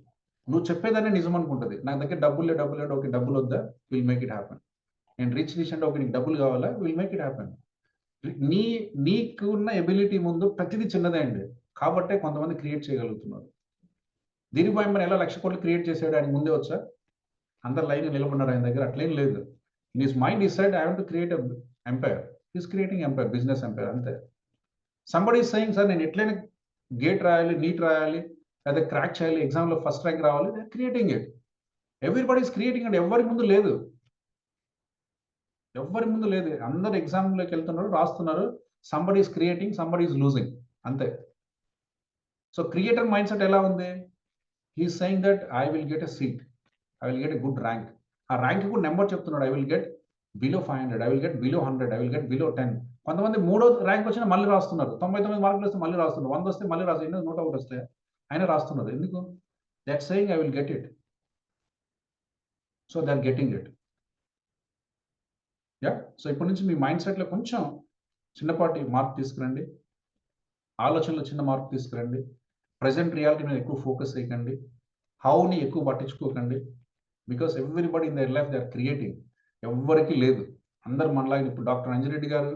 నువ్వు చెప్పేదాన్ని నిజం అనుకుంటుంది. నా దగ్గర డబ్బులు లేదు, ఓకే డబ్బులు వద్దా, విల్ మేక్ ఇట్ హ్యాపెన్. నేను రిచ్ అంటే ఓకే నీకు డబ్బులు కావాలా, విల్ మేక్ ఇట్ హ్యాపెన్. నీకు ఉన్న ఎబిలిటీ ముందు ప్రతిదీ చిన్నదే అండి. కాబట్టే కొంతమంది క్రియేట్ చేయగలుగుతున్నారు. దీనిపై మనం ఎలా 1,00,000 కోట్లు క్రియేట్ చేసాడు, ఆయనకు ముందే వచ్చా? అందరు లైన్ నిలబడినారు ఆయన దగ్గర, అట్లేం లేదు. In his mind he said I want to create a empire. Is creating empire, business empire, అంతే. సంబడి ఈస్ సెయింగ్ సార్ నేను ఎట్లయినా గేట్ రాయాలి, నీట్ రాయాలి, లేదా క్రాక్ చేయాలి, ఎగ్జామ్లో ఫస్ట్ ర్యాంక్ రావాలి, they are creating it. Everybody is creating and ఎవరి ముందు లేదు, ఎవరి ముందు లేదు. అందరు ఎగ్జామ్లోకి వెళ్తున్నారు, రాస్తున్నారు. Somebody is creating, somebody is losing, అంతే. సో క్రియేటర్ మైండ్ సెట్ ఎలా ఉంది? He is saying that I will get a seat, I will get a good rank. ఆ ర్యాంక్ కూడా నెంబర్ చెప్తున్నాడు, I will get below 500, I will get below 100, I will get below 10. కొంతమంది 3వ rank వచ్చినా మళ్ళీ రాస్తున్నారు, 99 మార్కులు వస్తే మళ్ళీ రాస్తున్నారు, 100 వస్తే మళ్ళీ రాస్తారు, 101 వస్తే అయినా రాస్తున్నారు. ఎందుకు? That saying I will get it. So they are getting it. Yeah. So ఇప్పటి నుంచి మీ మైండ్ సెట్లో కొంచెం చిన్నపాటి మార్పు తీసుకురండి, ఆలోచనలో చిన్న మార్పు తీసుకురండి. ప్రజెంట్ రియాలిటీ మీద ఎక్కువ ఫోకస్ చేయకండి, హౌని ఎక్కువ పట్టించుకోకండి. Because everybody in their life they are creating. ఎవ్వరికి లేదు, అందరు మనలాగా. ఇప్పుడు డాక్టర్ అంజిరెడ్డి గారు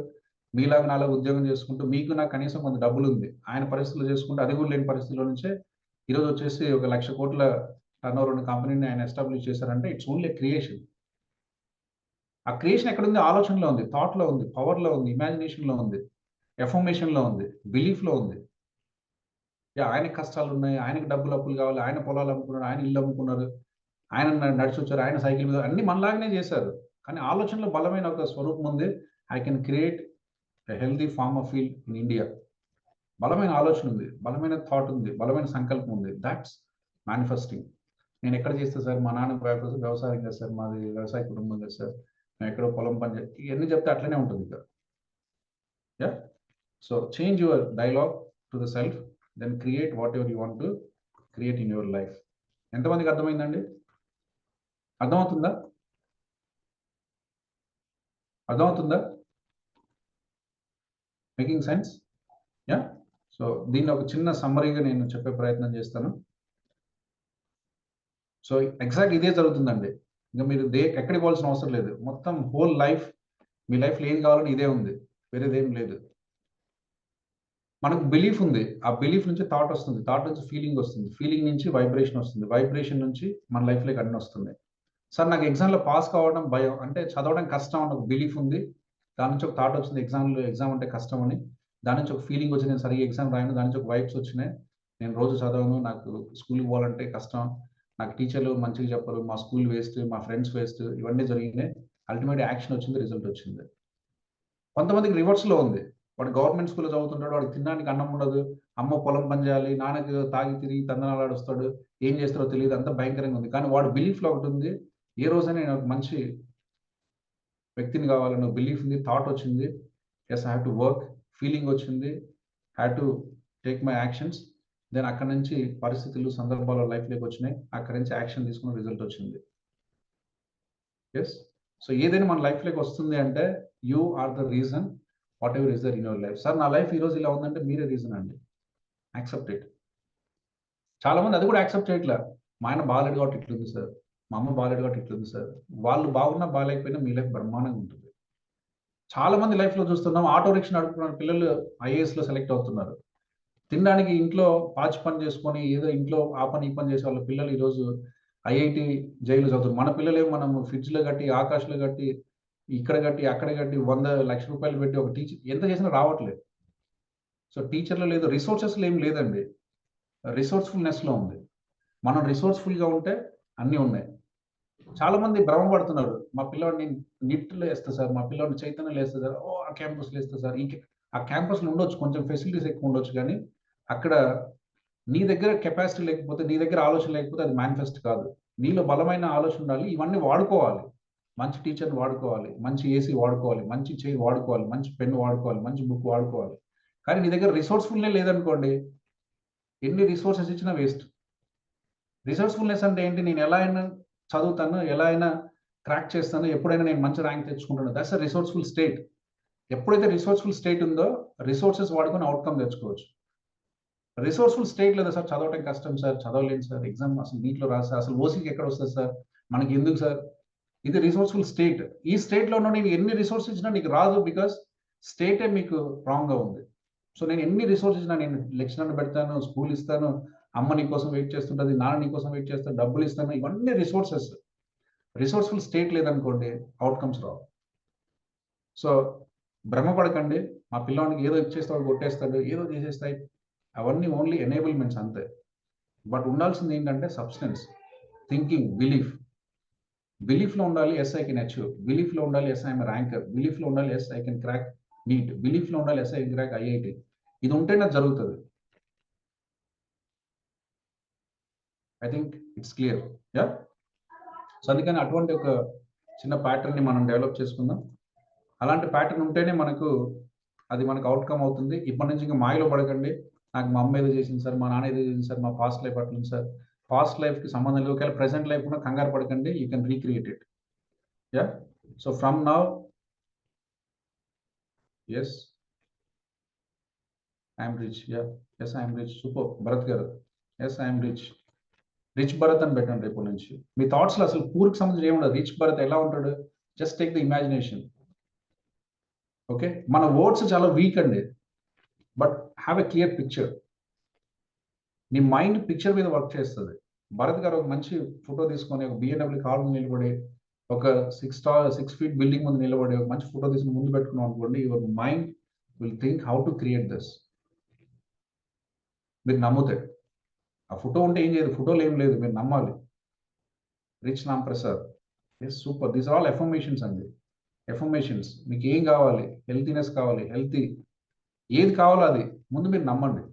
మీలాగా నాలాగా ఉద్యోగం చేసుకుంటూ, మీకు నాకు కనీసం కొంత డబ్బులు ఉంది, ఆయన పరిస్థితులు చేసుకుంటూ అది కూడా లేని పరిస్థితుల్లో నుంచే ఈరోజు వచ్చేసి 1,00,000 కోట్ల టర్నోవర్ ఉన్న కంపెనీని ఆయన ఎస్టాబ్లిష్ చేశారంటే ఇట్స్ ఓన్లీ క్రియేషన్. ఆ క్రియేషన్ ఎక్కడుంది? ఆలోచనలో ఉంది, థాట్లో ఉంది, పవర్లో ఉంది, ఇమాజినేషన్లో ఉంది, ఎఫర్మేషన్లో ఉంది, బిలీఫ్లో ఉంది. ఆయనకి కష్టాలు ఉన్నాయి, ఆయనకి డబ్బులు అప్పులు కావాలి, ఆయన పొలాలు అమ్ముకున్నారు, ఆయన ఇల్లు అమ్ముకున్నారు, ఆయన నడిచి వచ్చారు, ఆయన సైకిల్ మీద, అన్ని మనలాగానే చేశారు. కానీ ఆలోచనలో బలమైన ఒక స్వరూపం ఉంది. I can create a healthy farm of field in India. బలమైన ఆలోచన ఉంది, బలమైన థాట్ ఉంది, బలమైన సంకల్పం ఉంది. That's manifesting. నేను ఎక్కడ చేస్తే సార్, మా నాన్న వ్యవసాయం కదా సార్, మాది వ్యవసాయ కుటుంబం కదా సార్, మేము ఎక్కడో పొలం పని చేస్తే, ఇవన్నీ చెప్తే అట్లనే ఉంటుంది ఇక్కడ. Yeah. So change your dialogue to the self, then create whatever you want to create in your life. ఎంతమందికి అర్థమైందండి? అర్థమవుతుందా? అర్థమవుతుందా? Making sense? యా. సో దీన్ని ఒక చిన్న సమ్మరీగా నేను చెప్పే ప్రయత్నం చేస్తాను. సో ఎగ్జాక్ట్ ఇదే జరుగుతుందండి. ఇంకా మీరు ఎక్కడికి పోవాల్సిన అవసరం లేదు. మొత్తం హోల్ లైఫ్, మీ లైఫ్లో ఏం కావాలని ఇదే ఉంది, వేరేదేం లేదు. మనకు బిలీఫ్ ఉంది, ఆ బిలీఫ్ నుంచి థాట్ వస్తుంది, థాట్ నుంచి ఫీలింగ్ వస్తుంది, ఫీలింగ్ నుంచి వైబ్రేషన్ వస్తుంది, వైబ్రేషన్ నుంచి మన లైఫ్లోకి అన్నీ వస్తుంది. సార్ నాకు ఎగ్జామ్లో పాస్ కావడం భయం, అంటే చదవడం కష్టం అని ఒక బిలీఫ్ ఉంది. దాని నుంచి ఒక థాట్ వచ్చింది, ఎగ్జామ్ అంటే కష్టం అని. దాని నుంచి ఒక ఫీలింగ్ వచ్చింది, నేను సరిగ్గా ఎగ్జామ్ రాయను. దాని నుంచి ఒక వైబ్స్ వచ్చినాయి, నేను రోజు చదవను, నాకు స్కూల్కి పోవాలంటే కష్టం, నాకు టీచర్లు మంచిగా చెప్పరు, మా స్కూల్ వేస్ట్, మా ఫ్రెండ్స్ వేస్ట్, ఇవన్నీ జరిగినాయి. అల్టిమేట్ యాక్షన్ వచ్చింది, రిజల్ట్ వచ్చింది. కొంతమందికి రివర్స్లో ఉంది. వాడు గవర్నమెంట్ స్కూల్లో చదువుతుంటాడు, వాడికి తినడానికి అన్నం ఉండదు, అమ్మ పొలం పని చేయాలి, నాన్నకి తాగి తిరిగి తందనాలు ఆడుస్తాడు, ఏం చేస్తారో తెలియదు, అంత భయంకరంగా ఉంది. కానీ వాడు బిలీఫ్లో ఒకటి ఉంది, ఏ రోజైనా నేను ఒక మంచి వ్యక్తిని కావాలన్న బిలీఫ్ ఉంది, థాట్ వచ్చింది, yes I have to work, feeling వచ్చింది, have to take my actions. Then అక్కడి నుంచి పరిస్థితులు, సందర్భాలు లైఫ్లోకి వచ్చినాయి, అక్కడి నుంచి యాక్షన్ తీసుకున్న రిజల్ట్ వచ్చింది. ఎస్. సో ఏదైనా మన లైఫ్లోకి వస్తుంది అంటే you are the reason, whatever is there in your life. Sir నా లైఫ్ ఈరోజు ఇలా ఉందంటే మీరే రీజన్ అండి. Accept it. చాలా మంది అది కూడా యాక్సెప్ట్ చేయట్లే. మా ఆయన బాగాలేడు కాబట్టి ఇట్లుంది సార్, మా అమ్మ బాగాలేడు కాబట్టి ఇట్లుంది సార్. వాళ్ళు బాగున్నా బాగాలేకపోయినా మీ లైఫ్ బ్రహ్మాండంగా ఉంటుంది. చాలా మంది లైఫ్లో చూస్తున్నాం, ఆటో రిక్షా నడుపుతున్న పిల్లలు ఐఏఎస్లో సెలెక్ట్ అవుతున్నారు. తినడానికి ఇంట్లో పాచి పని చేసుకొని ఏదో ఇంట్లో ఆ పని ఈ పని చేసే వాళ్ళ పిల్లలు ఈరోజు ఐఐటి జైలు చదువుతారు. మన పిల్లలేమో మనం ఫ్రిడ్జ్లో కట్టి, ఆకాశ్లో కట్టి, ఇక్కడ కట్టి, అక్కడ కట్టి 100,00,000 రూపాయలు పెట్టి ఒక టీచర్ ఎంత చేసినా రావట్లేదు. సో టీచర్లో లేదు, రిసోర్సెస్లో ఏం లేదండి, రిసోర్స్ఫుల్నెస్లో ఉంది. మనం రిసోర్స్ఫుల్గా ఉంటే అన్నీ ఉన్నాయి. చాలా మంది భ్రమపడుతున్నారు, మా పిల్లవాడిని నిట్లో వేస్తా సార్, మా పిల్లవాడిని చైతన్యంలో వేస్తా సార్, ఆ క్యాంపస్లో వేస్తా సార్. ఆ క్యాంపస్లో ఉండొచ్చు, కొంచెం ఫెసిలిటీస్ ఎక్కువ ఉండొచ్చు, కానీ అక్కడ నీ దగ్గర కెపాసిటీ లేకపోతే, నీ దగ్గర ఆలోచన లేకపోతే అది మేనిఫెస్ట్ కాదు. నీలో బలమైన ఆలోచన ఉండాలి, ఇవన్నీ వాడుకోవాలి. మంచి టీచర్ని వాడుకోవాలి, మంచి ఏసీ వాడుకోవాలి, మంచి చైర్ వాడుకోవాలి, మంచి పెన్ వాడుకోవాలి, మంచి బుక్ వాడుకోవాలి. కానీ నీ దగ్గర రిసోర్స్ఫుల్నే లేదనుకోండి, ఎన్ని రిసోర్సెస్ ఇచ్చినా వేస్ట్. రిసోర్స్ఫుల్నెస్ అంటే ఏంటి? నేను ఎలా అయినా చదువుతాను, ఎలా అయినా క్రాక్ చేస్తాను, ఎప్పుడైనా నేను మంచి ర్యాంక్ తెచ్చుకుంటాను. That's a resourceful state. ఎప్పుడైతే రిసోర్స్ఫుల్ స్టేట్ ఉందో రిసోర్సెస్ వాడుకొని అవుట్కమ్ తెచ్చుకోవచ్చు. రిసోర్స్ఫుల్ స్టేట్ లేదా సార్, చదవటం కష్టం సార్, చదవలేను సార్, ఎగ్జామ్ అసలు నీట్లో రాసా, అసలు ఓసీకి ఎక్కడ వస్తుంది సార్, మనకి ఎందుకు సార్, ఇది రిసోర్స్ఫుల్ స్టేట్. ఈ స్టేట్లో ఉన్న నీకు ఎన్ని రిసోర్స్ ఇచ్చినా నీకు రాదు, బికాస్ స్టేటే మీకు రాంగ్గా ఉంది. సో నేను ఎన్ని రిసోర్స్ ఇచ్చినా, నేను లెక్చరర్ని పెడతాను, స్కూల్ ఇస్తాను, అమ్మ నీ కోసం వెయిట్ చేస్తుంటుంది, నాన్న నీ కోసం వెయిట్ చేస్తాను, డబ్బులు ఇస్తాను, ఇవన్నీ రిసోర్సెస్. రిసోర్స్ఫుల్ స్టేట్ లేదనుకోండి, అవుట్కమ్స్ రావు. సో భ్రమపడకండి, మా పిల్లవాడికి ఏదో ఇచ్చేస్తాడు, కొట్టేస్తాడు, ఏదో చేసేస్తాయి, అవన్నీ ఓన్లీ ఎనేబుల్మెంట్స్ అంతే. బట్ ఉండాల్సింది ఏంటంటే సబ్స్టెన్స్, థింకింగ్, బిలీఫ్లో ఉండాలి. Yes I can achieve. బిలీఫ్లో ఉండాలి. Yes I'm ranker. బిలీఫ్లో ఉండాలి. Yes I can crack NEET. బిలీఫ్లో ఉండాలి. Yes I can crack IIT. ఇది ఉంటేనే అది జరుగుతుంది. I think it's clear. Ya. So అందుకని అటువంటి ఒక చిన్న ప్యాటర్న్ని మనం డెవలప్ చేసుకుందాం. అలాంటి ప్యాటర్న్ ఉంటేనే మనకు అవుట్కమ్ అవుతుంది. ఇప్పటి నుంచి ఇంకా మాయలో పడకండి, నాకు మా అమ్మ ఏదో చేసింది సార్, మా నాన్న ఏదో చేసింది సార్, మా పాస్ట్ లైఫ్ అట్లుంది సార్. పాస్ట్ లైఫ్కి సంబంధం లేదు. ఒకవేళ ప్రెసెంట్ లైఫ్ కూడా కంగారు పడకండి, you can recreate it. Yeah. So from now, yes I'm rich. Yeah, yes I'm rich. Super Bharat garu. Yes I'm rich. Rich Bharat అని పెట్టండి రేపు నుంచి. మీ థాట్స్లో అసలు పూర్కి సంబంధించి ఏముండదు. రిచ్ భరత్ ఎలా ఉంటాడు, just take the imagination. Okay, మన వర్డ్స్ చాలా వీక్ అండి, but have a clear picture. నీ మైండ్ పిక్చర్ మీద వర్క్ చేస్తుంది. భరత్ గారు ఒక మంచి ఫోటో తీసుకొని ఒక బిఎండబ్ల్యూ కార్ ముందు నిలబడి, ఒక 6 feet బిల్డింగ్ ముందు నిలబడి ఒక మంచి ఫోటో తీసుకుని ముందు పెట్టుకున్నాం అనుకోండి, your mind will think how to create this. మీరు నమ్ముతాయి. ఆ ఫోటో ఉంటే ఏం చేయదు, ఫోటోలు ఏం లేదు, మీరు నమ్మాలి. రిచ్ నామ్ Prasad. Yes super. These all affirmations అండి. ఎఫర్మేషన్స్. మీకు ఏం కావాలి, హెల్తీనెస్ కావాలి, హెల్తీ ఏది కావాలో అది ముందు మీరు నమ్మండి.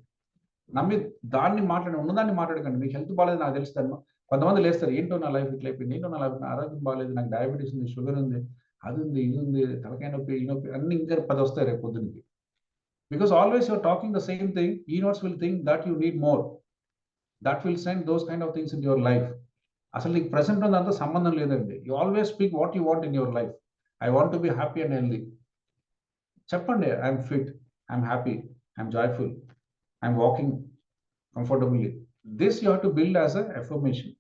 నమ్మి దాన్ని ఉన్నదాన్ని మాట్లాడకండి. మీకు హెల్త్ బాగాలేదు నాకు తెలుస్తాను. కొంతమంది లేస్తారు, ఏంటో నా లైఫ్ ఇట్లా అయిపోయింది, ఏంటో నా లైఫ్, నా ఆరోగ్యం బాగాలేదు, నాకు డయాబెటీస్ ఉంది, షుగర్ ఉంది, అది ఉంది, ఇది ఉంది, తలకాయ నొప్పి, ఈ నొప్పి, అన్ని ఇంకా 10 వస్తాయి రేపు పొద్దున్నకి. Because always you're talking the same thing. Universe will think that you need more. That will send those kind of things in your life. అసలు నీకు ప్రెసెంట్ ఉన్నదంతా సంబంధం లేదండి. You always speak what you want in your life. I want to be happy and healthy. చెప్పండి, I'm fit, I'm happy, I'm joyful, I'm walking comfortably. This you have to build as a affirmation.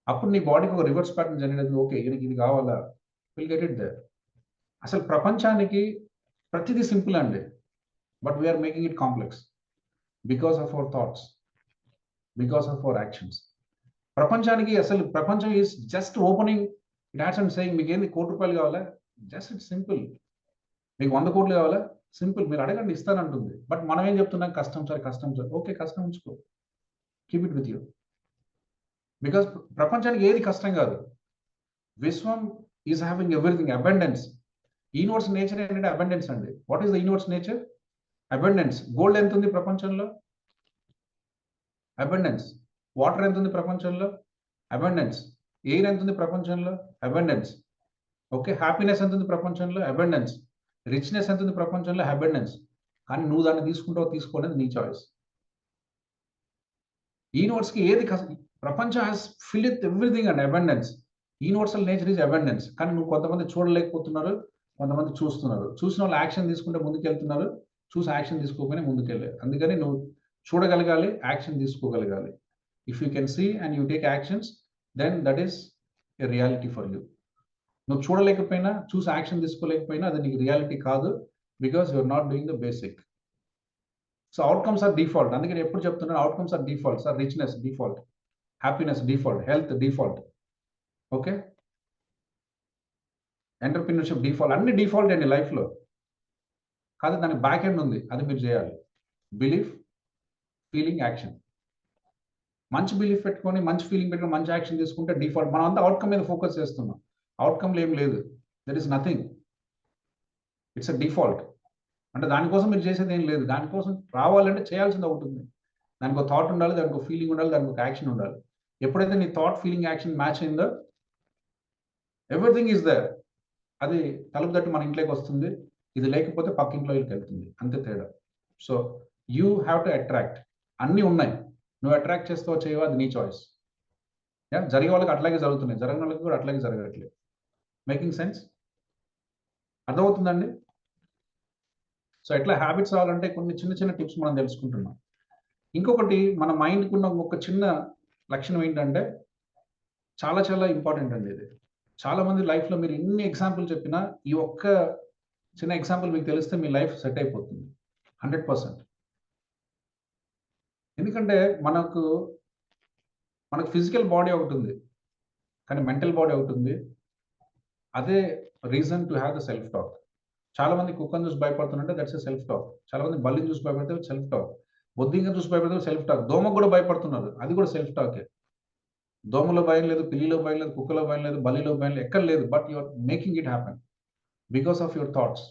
అప్పుడు నీ బాడీకి ఒక reverse pattern generate అవుతుంది. Okay, ఈయనకి ఇది కావాలా, will get it there. అసలు ప్రపంచానికి ప్రతిదీ సింపుల్ అండి, but we are making it complex because of our thoughts, because of our actions. ప్రపంచానికి అసలు ప్రపంచం is just opening it hats and saying, మీకు ఏంది 1 కోటి రూపాయలు కావాలా, జస్ట్ ఇట్స్ సింపుల్. మీకు 100 కోట్లు కావాలా, సింపుల్, మీరు అడగండి ఇస్తానంటుంది. బట్ మనం ఏం చెప్తున్నాం, కష్టం సార్, కష్టం సార్. ఓకే, కష్టం ఉంచుకో, keep it with you. Because ప్రపంచానికి ఏది కష్టం కాదు. విశ్వం is having everything, abundance. Universe nature ఏంటంటే అబండెన్స్ అండి. What is the universe nature? Abundance. Gold ఎంత ఉంది ప్రపంచంలో? అబండెన్స్. వాటర్ ఎంత ఉంది ప్రపంచంలో? అబండెన్స్. ఎయిర్ ఎంత ఉంది ప్రపంచంలో? అబండెన్స్. ఓకే, హ్యాపీనెస్ ఎంత ఉంది ప్రపంచంలో? అబండెన్స్. రిచ్నెస్ ఎంత ఉంది ప్రపంచంలో? అబండెన్స్. కానీ నువ్వు దాన్ని తీసుకుంటావు తీసుకోనేది నీ చాయిస్. యూనివర్స్కి ఏది ప్రపంచం has fill with everything and abundance. Universal nature is abundance. కానీ నువ్వు కొంతమంది చూడలేకపోతున్నారు, కొంతమంది చూస్తున్నారు. చూసిన వాళ్ళు యాక్షన్ తీసుకుంటే ముందుకెళ్తున్నారు, చూసి యాక్షన్ తీసుకోకపోయినా ముందుకెళ్ళారు. అందుకని నువ్వు చూడగలగాలి, యాక్షన్ తీసుకోగలగాలి. If you can see and you take actions, then that is a reality for you. నువ్వు చూడలేకపోయినా, చూసి యాక్షన్ తీసుకోలేకపోయినా అది నీకు రియాలిటీ కాదు, because you're not doing the basic. So outcomes are default. అందుకని ఎప్పుడు చెప్తున్నాను, outcomes are default. Sir, richness default, happiness default, health default, okay, entrepreneurship default, అన్ని డిఫాల్ట్ అండి లైఫ్లో. కాదు, దానికి బ్యాక్ ఎండ్ ఉంది, అది మీరు చేయాలి. Belief, feeling, action. మంచి బిలీఫ్ పెట్టుకొని, మంచి ఫీలింగ్ పెట్టుకొని, మంచి యాక్షన్ తీసుకుంటే డిఫాల్ట్. మనం అంతా అవుట్కమ్ మీద ఫోకస్ చేస్తున్నాం. అవుట్కమ్లో ఏం లేదు, there is nothing, it's a default. అంటే దానికోసం మీరు చేసేది ఏం లేదు. దానికోసం రావాలంటే చేయాల్సింది ఒకటి ఉంది. దానికి ఒక థాట్ ఉండాలి, దానికి ఒక ఫీలింగ్ ఉండాలి, దానికి ఒక యాక్షన్ ఉండాలి. ఎప్పుడైతే నీ థాట్, ఫీలింగ్, యాక్షన్ మ్యాచ్ అయిందో, ఎవ్రీథింగ్ ఈజ్ దేర్. అది తలుపు తట్టి మన ఇంట్లోకి వస్తుంది. ఇది లేకపోతే పక్కింట్లోకి వెళ్తుంది, అంతే తేడా. So you have to attract. అన్నీ ఉన్నాయి, నువ్వు అట్రాక్ట్ చేస్తావో చేయవో అది నీ చాయిస్. జరిగే వాళ్ళకి అట్లాగే జరుగుతున్నాయి, జరగని వాళ్ళకి కూడా అట్లాగే జరగట్లేదు. Making sense? అర్థమవుతుందండి? సో ఎట్లా హ్యాబిట్స్ రావాలంటే కొన్ని చిన్న చిన్న టిప్స్ మనం తెలుసుకుంటున్నాం. ఇంకొకటి, మన మైండ్కి ఉన్న ఒక చిన్న లక్షణం ఏంటంటే, చాలా చాలా ఇంపార్టెంట్ అండి ఇది. చాలా మంది లైఫ్లో మీరు ఎన్ని ఎగ్జాంపుల్ చెప్పినా, ఈ ఒక్క చిన్న ఎగ్జాంపుల్ మీకు తెలిస్తే మీ లైఫ్ సెట్ అయిపోతుంది 100%. ఎందుకంటే మనకు ఫిజికల్ బాడీ ఒకటి ఉంది, కానీ మెంటల్ బాడీ ఒకటి ఉంది. అదే reason to have the self talk. చాలా మంది కుక్కను చూసి భయపడుతుంటే దట్స్ ఎ సెల్ఫ్ టాక్. చాలా మంది బల్లిని చూసి భయపడితే సెల్ఫ్ టాక్. బొద్దింకను చూసి భయపడితే సెల్ఫ్ టాక్. దోమకు కూడా భయపడుతున్నారు, అది కూడా సెల్ఫ్ టాకే. దోమలో భయం లేదు, పిల్లిలో భయం లేదు, కుక్కలో భయం లేదు, బల్లిలో భయం లేదు, ఎక్కడ లేదు. But your making it happen because of your thoughts.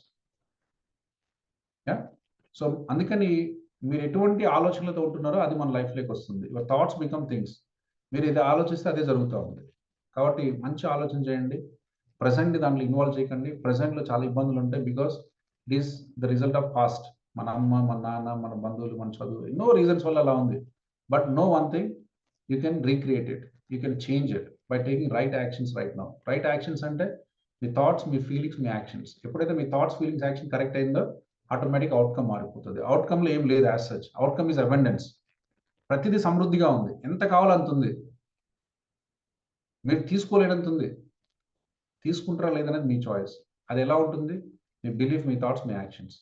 So అందుకని మీరు ఎటువంటి ఆలోచనలతో ఉంటున్నారో అది మన లైఫ్లోకి వస్తుంది. Your thoughts become things. మీరు ఇది ఆలోచిస్తే అదే జరుగుతూ ఉంది. కాబట్టి మంచి ఆలోచన చేయండి. ప్రజెంట్ దాంట్లో ఇన్వాల్వ్ చేయకండి. ప్రజెంట్లో చాలా ఇబ్బందులు ఉంటాయి because it is the result of past. మన అమ్మ, మన నాన్న, మన బంధువులు, మన చదువు, ఎన్నో రీజన్స్ వల్ల అలా ఉంది. But no one thing, you can recreate it, you can change it by taking right actions right now. Right actions అంటే మీ థాట్స్, మీ ఫీలింగ్స్, మీ యాక్షన్స్. ఎప్పుడైతే మీ థాట్స్, ఫీలింగ్స్, యాక్షన్ కరెక్ట్ అయిందో ఆటోమేటిక్ అవుట్కమ్ మారిపోతుంది. అవుట్కమ్లో ఏం లేదు as such. Outcome is abundance. ప్రతిదీ సమృద్ధిగా ఉంది. ఎంత కావాలో అంత ఉంది. మీరు తీసుకోలేనంత ఉంది. తీసుకుంటారా లేదనేది మీ చాయిస్. అది ఎలా ఉంటుంది? మీ బిలీఫ్, మీ థాట్స్, మీ యాక్షన్స్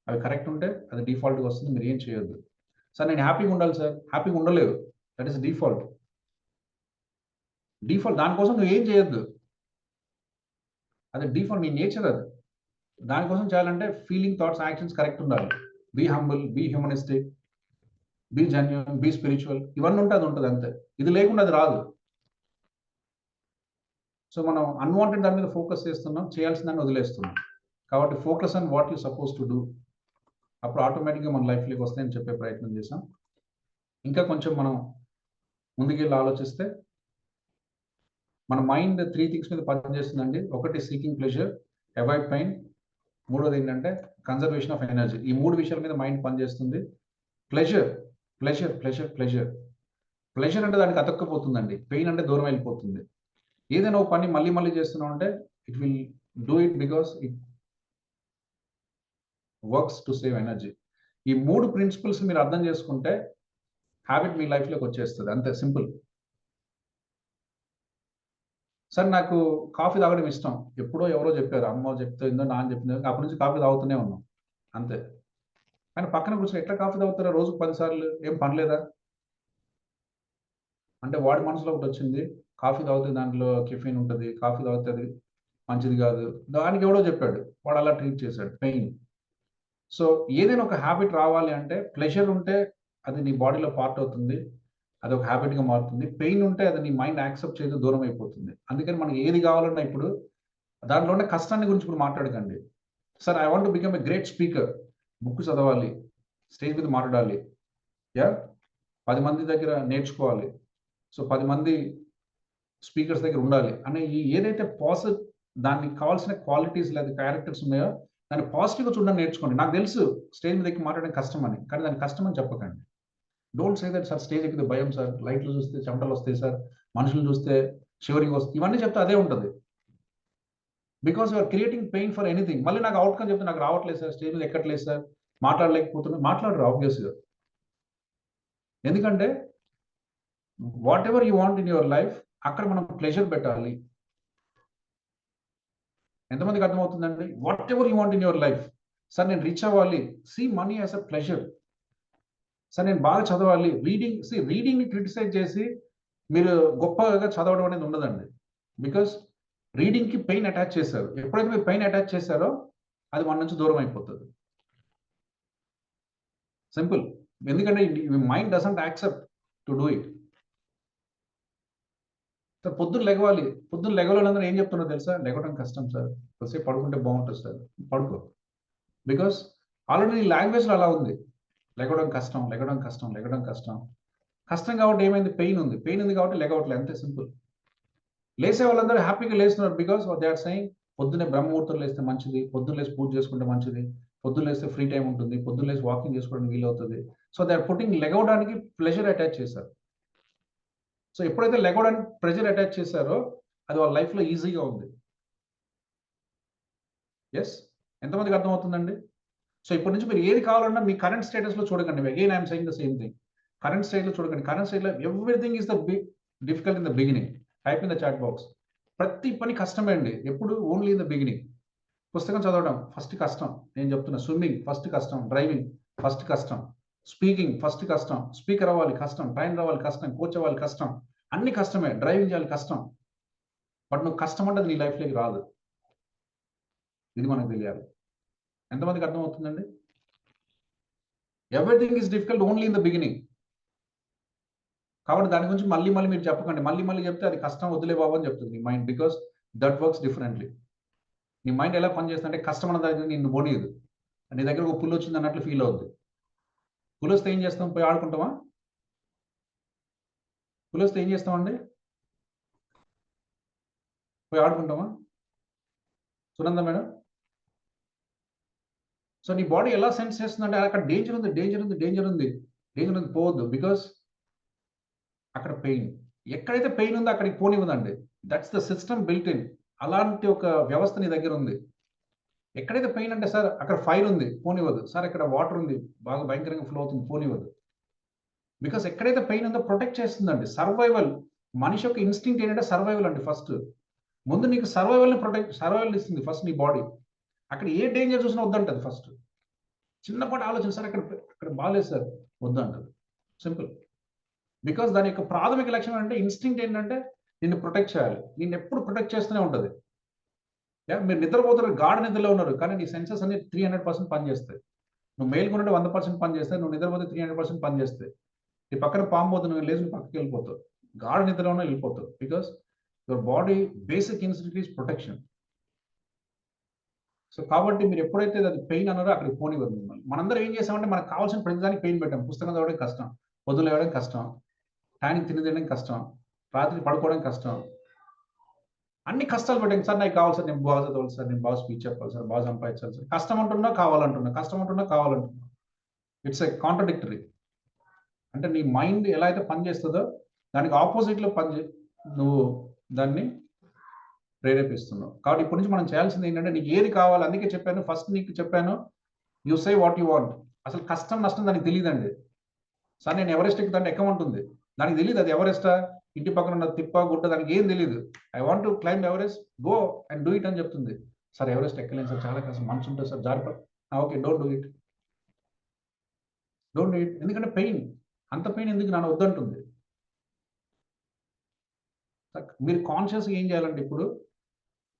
అవి కరెక్ట్ ఉంటే అది డిఫాల్ట్గా వస్తుంది. మీరు ఏం చేయొద్దు. సార్ నేను హ్యాపీగా ఉండాలి సార్, హ్యాపీగా ఉండలేదు, దట్ ఈస్ డిఫాల్ట్. డిఫాల్ట్ దానికోసం నువ్వు ఏం చేయొద్దు. అది డిఫాల్ట్, నీ నేచర్ అది. దానికోసం చేయాలంటే ఫీలింగ్, థాట్స్, యాక్షన్స్ కరెక్ట్ ఉండాలి. Be humble, be humanistic, be genuine, be spiritual, ఇవన్నీ ఉంటే అది ఉంటుంది అంతే. ఇది లేకుండా అది రాదు. సో మనం అన్వాంటెడ్ దాని మీద ఫోకస్ చేస్తున్నాం, చేయాల్సిన దాన్ని వదిలేస్తున్నాం. కాబట్టి focus on what you suppose to do. అప్పుడు ఆటోమేటిక్గా మన లైఫ్లోకి వస్తాయని చెప్పే ప్రయత్నం చేసాం. ఇంకా కొంచెం మనం ముందుకెళ్ళి ఆలోచిస్తే మన మైండ్ 3 థింగ్స్ మీద పనిచేస్తుందండి. ఒకటి సీకింగ్ ప్లెజర్, అవాయిడ్ పెయిన్, మూడోది ఏంటంటే కన్జర్వేషన్ ఆఫ్ ఎనర్జీ. ఈ 3 విషయాల మీద మైండ్ పనిచేస్తుంది. Pleasure, pleasure, pleasure, pleasure. Pleasure అంటే దానికి అతక్కపోతుందండి. పెయిన్ అంటే దూరం వెళ్ళిపోతుంది. ఏదైనా ఒక పని మళ్ళీ మళ్ళీ చేస్తున్నాం అంటే it will do it because it works to save energy. ఈ 3 ప్రిన్సిపల్స్ మీరు అర్థం చేసుకుంటే హ్యాబిట్ మీ లైఫ్లోకి వచ్చేస్తుంది. అంతే సింపుల్. సార్ నాకు కాఫీ తాగడం ఇష్టం. ఎప్పుడో ఎవరో చెప్పారు, అమ్మ చెప్తుందో, నాన్న చెప్తుందో, అప్పటి నుంచి కాఫీ తాగుతూనే ఉన్నాం అంతే. కానీ పక్కన కూర్చొని ఎట్లా కాఫీ తాగుతారా రోజుకు 10 సార్లు, ఏం పనిలేదా అంటే వాడి మనసులో ఒకటి వచ్చింది, కాఫీ తాగితే దాంట్లో కెఫీన్ ఉంటుంది, కాఫీ తాగితే అది మంచిది కాదు. దానికి ఎవడో చెప్పాడు, వాడు అలా ట్రీట్ చేశాడు. పెయిన్. సో ఏదైనా ఒక హ్యాబిట్ రావాలి అంటే ప్లెజర్ ఉంటే అది నీ బాడీలో పార్ట్ అవుతుంది, అది ఒక హ్యాబిట్గా మారుతుంది. పెయిన్ ఉంటే అది నీ మైండ్ యాక్సెప్ట్ చేయదు, దూరం అయిపోతుంది. అందుకని మనకి ఏది కావాలన్నా ఇప్పుడు దాంట్లో ఉన్న కష్టాన్ని గురించి ఇప్పుడు మాట్లాడకండి. Sir I want to become a great speaker, book చదవాలి, స్టేజ్ మీద మాట్లాడాలి, 10 మంది దగ్గర నేర్చుకోవాలి, సో 10 మంది స్పీకర్స్ దగ్గర ఉండాలి అనే ఏదైతే పాజిటివ్, దానికి కావాల్సిన క్వాలిటీస్ లేదా క్యారెక్టర్స్ ఉన్నాయో దాన్ని పాజిటివ్గా చూడడం నేర్చుకోండి. నాకు తెలుసు స్టేజ్ మీద ఎక్కి మాట్లాడడం కష్టం అని, కానీ దాన్ని కష్టం అని చెప్పకండి. Don't say that sir stage ఎక్కితే భయం సార్, లైట్లు చూస్తే చెమటలు వస్తాయి సార్, మనుషులు చూస్తే షివరింగ్ వస్తుంది, ఇవన్నీ చెప్తే అదే ఉంటుంది. Because you're creating pain for anything. మళ్ళీ నాకు అవుట్కమ్ చెప్తే నాకు రావట్లేదు సార్, స్టేజ్ మీద ఎక్కట్లేదు సార్, మాట్లాడలేకపోతున్నా, మాట్లాడరు ఆబ్వియస్గా. ఎందుకంటే whatever you want in your life అక్కడ మనం ప్లెజర్ పెట్టాలి. ఎంతమందికి అర్థమవుతుందండి? Whatever you want in your life. Sir నేను రిచ్ అవ్వాలి, see money as a pleasure. Sir నేను బాగా చదవాలి, రీడింగ్ని క్రిటిసైజ్ చేసి మీరు గొప్పగా చదవడం అనేది ఉండదండి. బికాస్ రీడింగ్కి పెయిన్ అటాచ్ చేశారు. ఎప్పుడైతే మీరు పెయిన్ అటాచ్ చేశారో అది మన నుంచి దూరం అయిపోతుంది. సింపుల్. ఎందుకంటే mind doesn't accept to do it. Sir పొద్దున్న లెగవాలి, పొద్దున్న లెగవాలందరూ ఏం చెప్తున్నారు తెలుసా? లెగవడం కష్టం సార్, కొద్దిసేపు పడుకుంటే బాగుంటుంది సార్. పడుకో. బికాస్ ఆల్రెడీ నీ లాంగ్వేజ్లో అలా ఉంది, లెగవడం కష్టం, లెగవడం కష్టం, లెగవడం కష్టం. కష్టం కాబట్టి ఏమైంది? పెయిన్ ఉంది. పెయిన్ ఉంది కాబట్టి లెగవట్లేదు, అంతే సింపుల్. లేసే వాళ్ళందరూ హ్యాపీగా లేస్తున్నారు బికాస్ దే ఆర్ సెయింగ్ పొద్దున్నే బ్రహ్మముహూర్తం లేస్తే మంచిది, పొద్దున్న లేసి పూజ చేసుకుంటే మంచిది, పొద్దున్న లేస్తే ఫ్రీ టైం ఉంటుంది, పొద్దున్న లేసి వాకింగ్ చేసుకోవడానికి వీలవుతుంది. సో దే ఆర్ పుట్టింగ్ లెగవడానికి ప్లెజర్ అటాచ్ చేశారు. సో ఎప్పుడైతే లెగవడానికి ప్రెజర్ అటాచ్ చేశారో అది వాళ్ళ లైఫ్లో ఈజీగా ఉంది. ఎస్, ఎంతమందికి అర్థమవుతుందండి? సో ఇప్పటి నుంచి మీరు ఏది కావాలన్నా మీ కరెంట్ స్టేటస్లో చూడకండి. Again I'm saying the same thing. Current స్టేట్లో చూడకండి. కరెంట్ స్టేట్లో everything is the difficult in the beginning. Type in the chat box. ప్రతి పని కష్టమే అండి, ఎప్పుడు ఓన్లీ ఇన్ ద బిగినింగ్. పుస్తకం చదవడం ఫస్ట్ కష్టం, నేను చెప్తున్నా. స్విమ్మింగ్ ఫస్ట్ కష్టం, డ్రైవింగ్ ఫస్ట్ కష్టం, స్పీకింగ్ ఫస్ట్ కష్టం, స్పీకర్ అవ్వాలి కష్టం, ట్రైనర్ అవ్వాలి కష్టం, కోచ్ అవ్వాలి కష్టం, అన్ని కష్టమే. డ్రైవింగ్ చేయాలి కష్టం. బట్ నువ్వు కష్టం అంటే నీ లైఫ్లోకి రాదు. ఇది మనకు తెలియాలి. ఎంతమందికి అర్థమవుతుందండి? Everything is difficult only in the beginning. కాబట్టి దాని గురించి మళ్ళీ మళ్ళీ మీరు చెప్పకండి. మళ్ళీ మళ్ళీ చెప్తే అది కష్టం, వదిలే బాబు అని చెప్తుంది మీ mind. Because that works differently. నీ మైండ్ ఎలా పనిచేస్తుందంటే కష్టం అన్న దగ్గర నిన్ను బోనియదు. నీ దగ్గర ఒక పుల్లు వచ్చింది అన్నట్లు ఫీల్ అవుద్ది. పుల్లు వస్తే ఏం చేస్తాం? పోయి ఆడుకుంటామా? పుల్లు వస్తే ఏం చేస్తామండి? పోయి ఆడుకుంటామా? సునంద మేడం. సో నీ బాడీ ఎలా సెన్స్ చేస్తుందంటే అక్కడ డేంజర్ ఉంది, డేంజర్ ఉంది, డేంజర్ ఉంది, డేంజర్ ఉంది, పోవద్దు. బికాస్ అక్కడ పెయిన్, ఎక్కడైతే పెయిన్ ఉందో అక్కడికి పోనివ్వదండి. That's the system built in. అలాంటి ఒక వ్యవస్థ నీ దగ్గర ఉంది. ఎక్కడైతే పెయిన్ అంటే సార్ అక్కడ ఫైర్ ఉంది, పోనివ్వదు. సార్ ఇక్కడ వాటర్ ఉంది, బాగా భయంకరంగా ఫ్లో అవుతుంది, పోనివ్వదు. బికాస్ ఎక్కడైతే పెయిన్ ఉందో ప్రొటెక్ట్ చేస్తుందండి. సర్వైవల్, మనిషి యొక్క ఇన్స్టింక్ట్ ఏంటంటే సర్వైవల్ అండి. ఫస్ట్ ముందు నీకు సర్వైవల్ ఇస్తుంది ఫస్ట్ నీ బాడీ. అక్కడ ఏ డేంజర్ చూసినా వద్దంటది ఫస్ట్. చిన్నపాటి ఆలోచన, సార్ అక్కడ బాగాలేదు సార్, వద్దంటది. సింపుల్. బికాస్ దాని యొక్క ప్రాథమిక లక్ష్యం అంటే ఇన్స్టింక్ట్ ఏంటంటే నిన్ను ప్రొటెక్ట్ చేయాలి. నిన్ను ఎప్పుడు ప్రొటెక్ట్ చేస్తూనే ఉంటుంది. మీరు నిద్రపోతారు, గాఢ నిద్రలో ఉన్నారు, కానీ నీ సెన్సెస్ అన్ని 300% పనిచేస్తాయి. నువ్వు మేల్కొంటే 100% పనిచేస్తాయి, నువ్వు నిద్రపోతే 300% పనిచేస్తాయి. నీ పక్కన పాము పోతుంది, నువ్వు లేచి పక్కకి వెళ్ళిపోతావు, గాఢ నిద్రలోనే వెళ్ళిపోతావు. Because your body basic instinct is protection. So కాబట్టి మీరు ఎప్పుడైతే అది పెయిన్ అన్నారో అక్కడికి పోనివ్వదు మిమ్మల్ని. మనందరం ఏం చేసామంటే మనకు కావాల్సిన ప్రతిదానికి పెయిన్ పెట్టాం. పుస్తకం చదవడం కష్టం, పొద్దులు లేవడం కష్టం, టైంకి తినడం కష్టం, రాత్రి పడుకోవడం కష్టం, అన్ని కష్టాలు పెట్టాం. సార్ నాకు కావాలి సార్, నేను బాగా చదవాలి సార్, నేను బాగా స్పీచ్ చెప్పాలి సార్, బాగా సంపాదించాలి సార్. కష్టం అంటున్నా కావాలంటున్నా, కష్టం అంటున్నా కావాలంటున్నా. It's a contradictory. అంటే నీ మైండ్ ఎలా అయితే పనిచేస్తుందో దానికి ఆపోజిట్లో నువ్వు దాన్ని ప్రేరేపిస్తున్నావు. కాబట్టి ఇప్పటి నుంచి మనం చేయాల్సింది ఏంటంటే నీకు ఏది కావాలి, అందుకే చెప్పాను ఫస్ట్ నీకు చెప్పాను, you say what you want. అసలు కష్టం నష్టం దానికి తెలియదండి. సార్ నేను ఎవరెస్ట్ ఎక్కుతాను ఎక్కమంటుంది, దానికి తెలియదు అది ఎవరెస్టా, ఇంటి పక్కన ఉన్న తిప్ప గుట్ట, దానికి ఏం తెలియదు. I want to climb Everest, go and do it అని చెప్తుంది. సార్ ఎవరెస్ట్ ఎక్కలేను సార్, చాలా కష్టం, మనసు ఉంటుంది సార్, జారిపో. Okay, don't do it, don't do it. ఎందుకంటే పెయిన్, అంత పెయిన్ ఎందుకు నన్ను వద్దంటుంది. మీరు కాన్షియస్గా ఏం చేయాలంటే ఇప్పుడు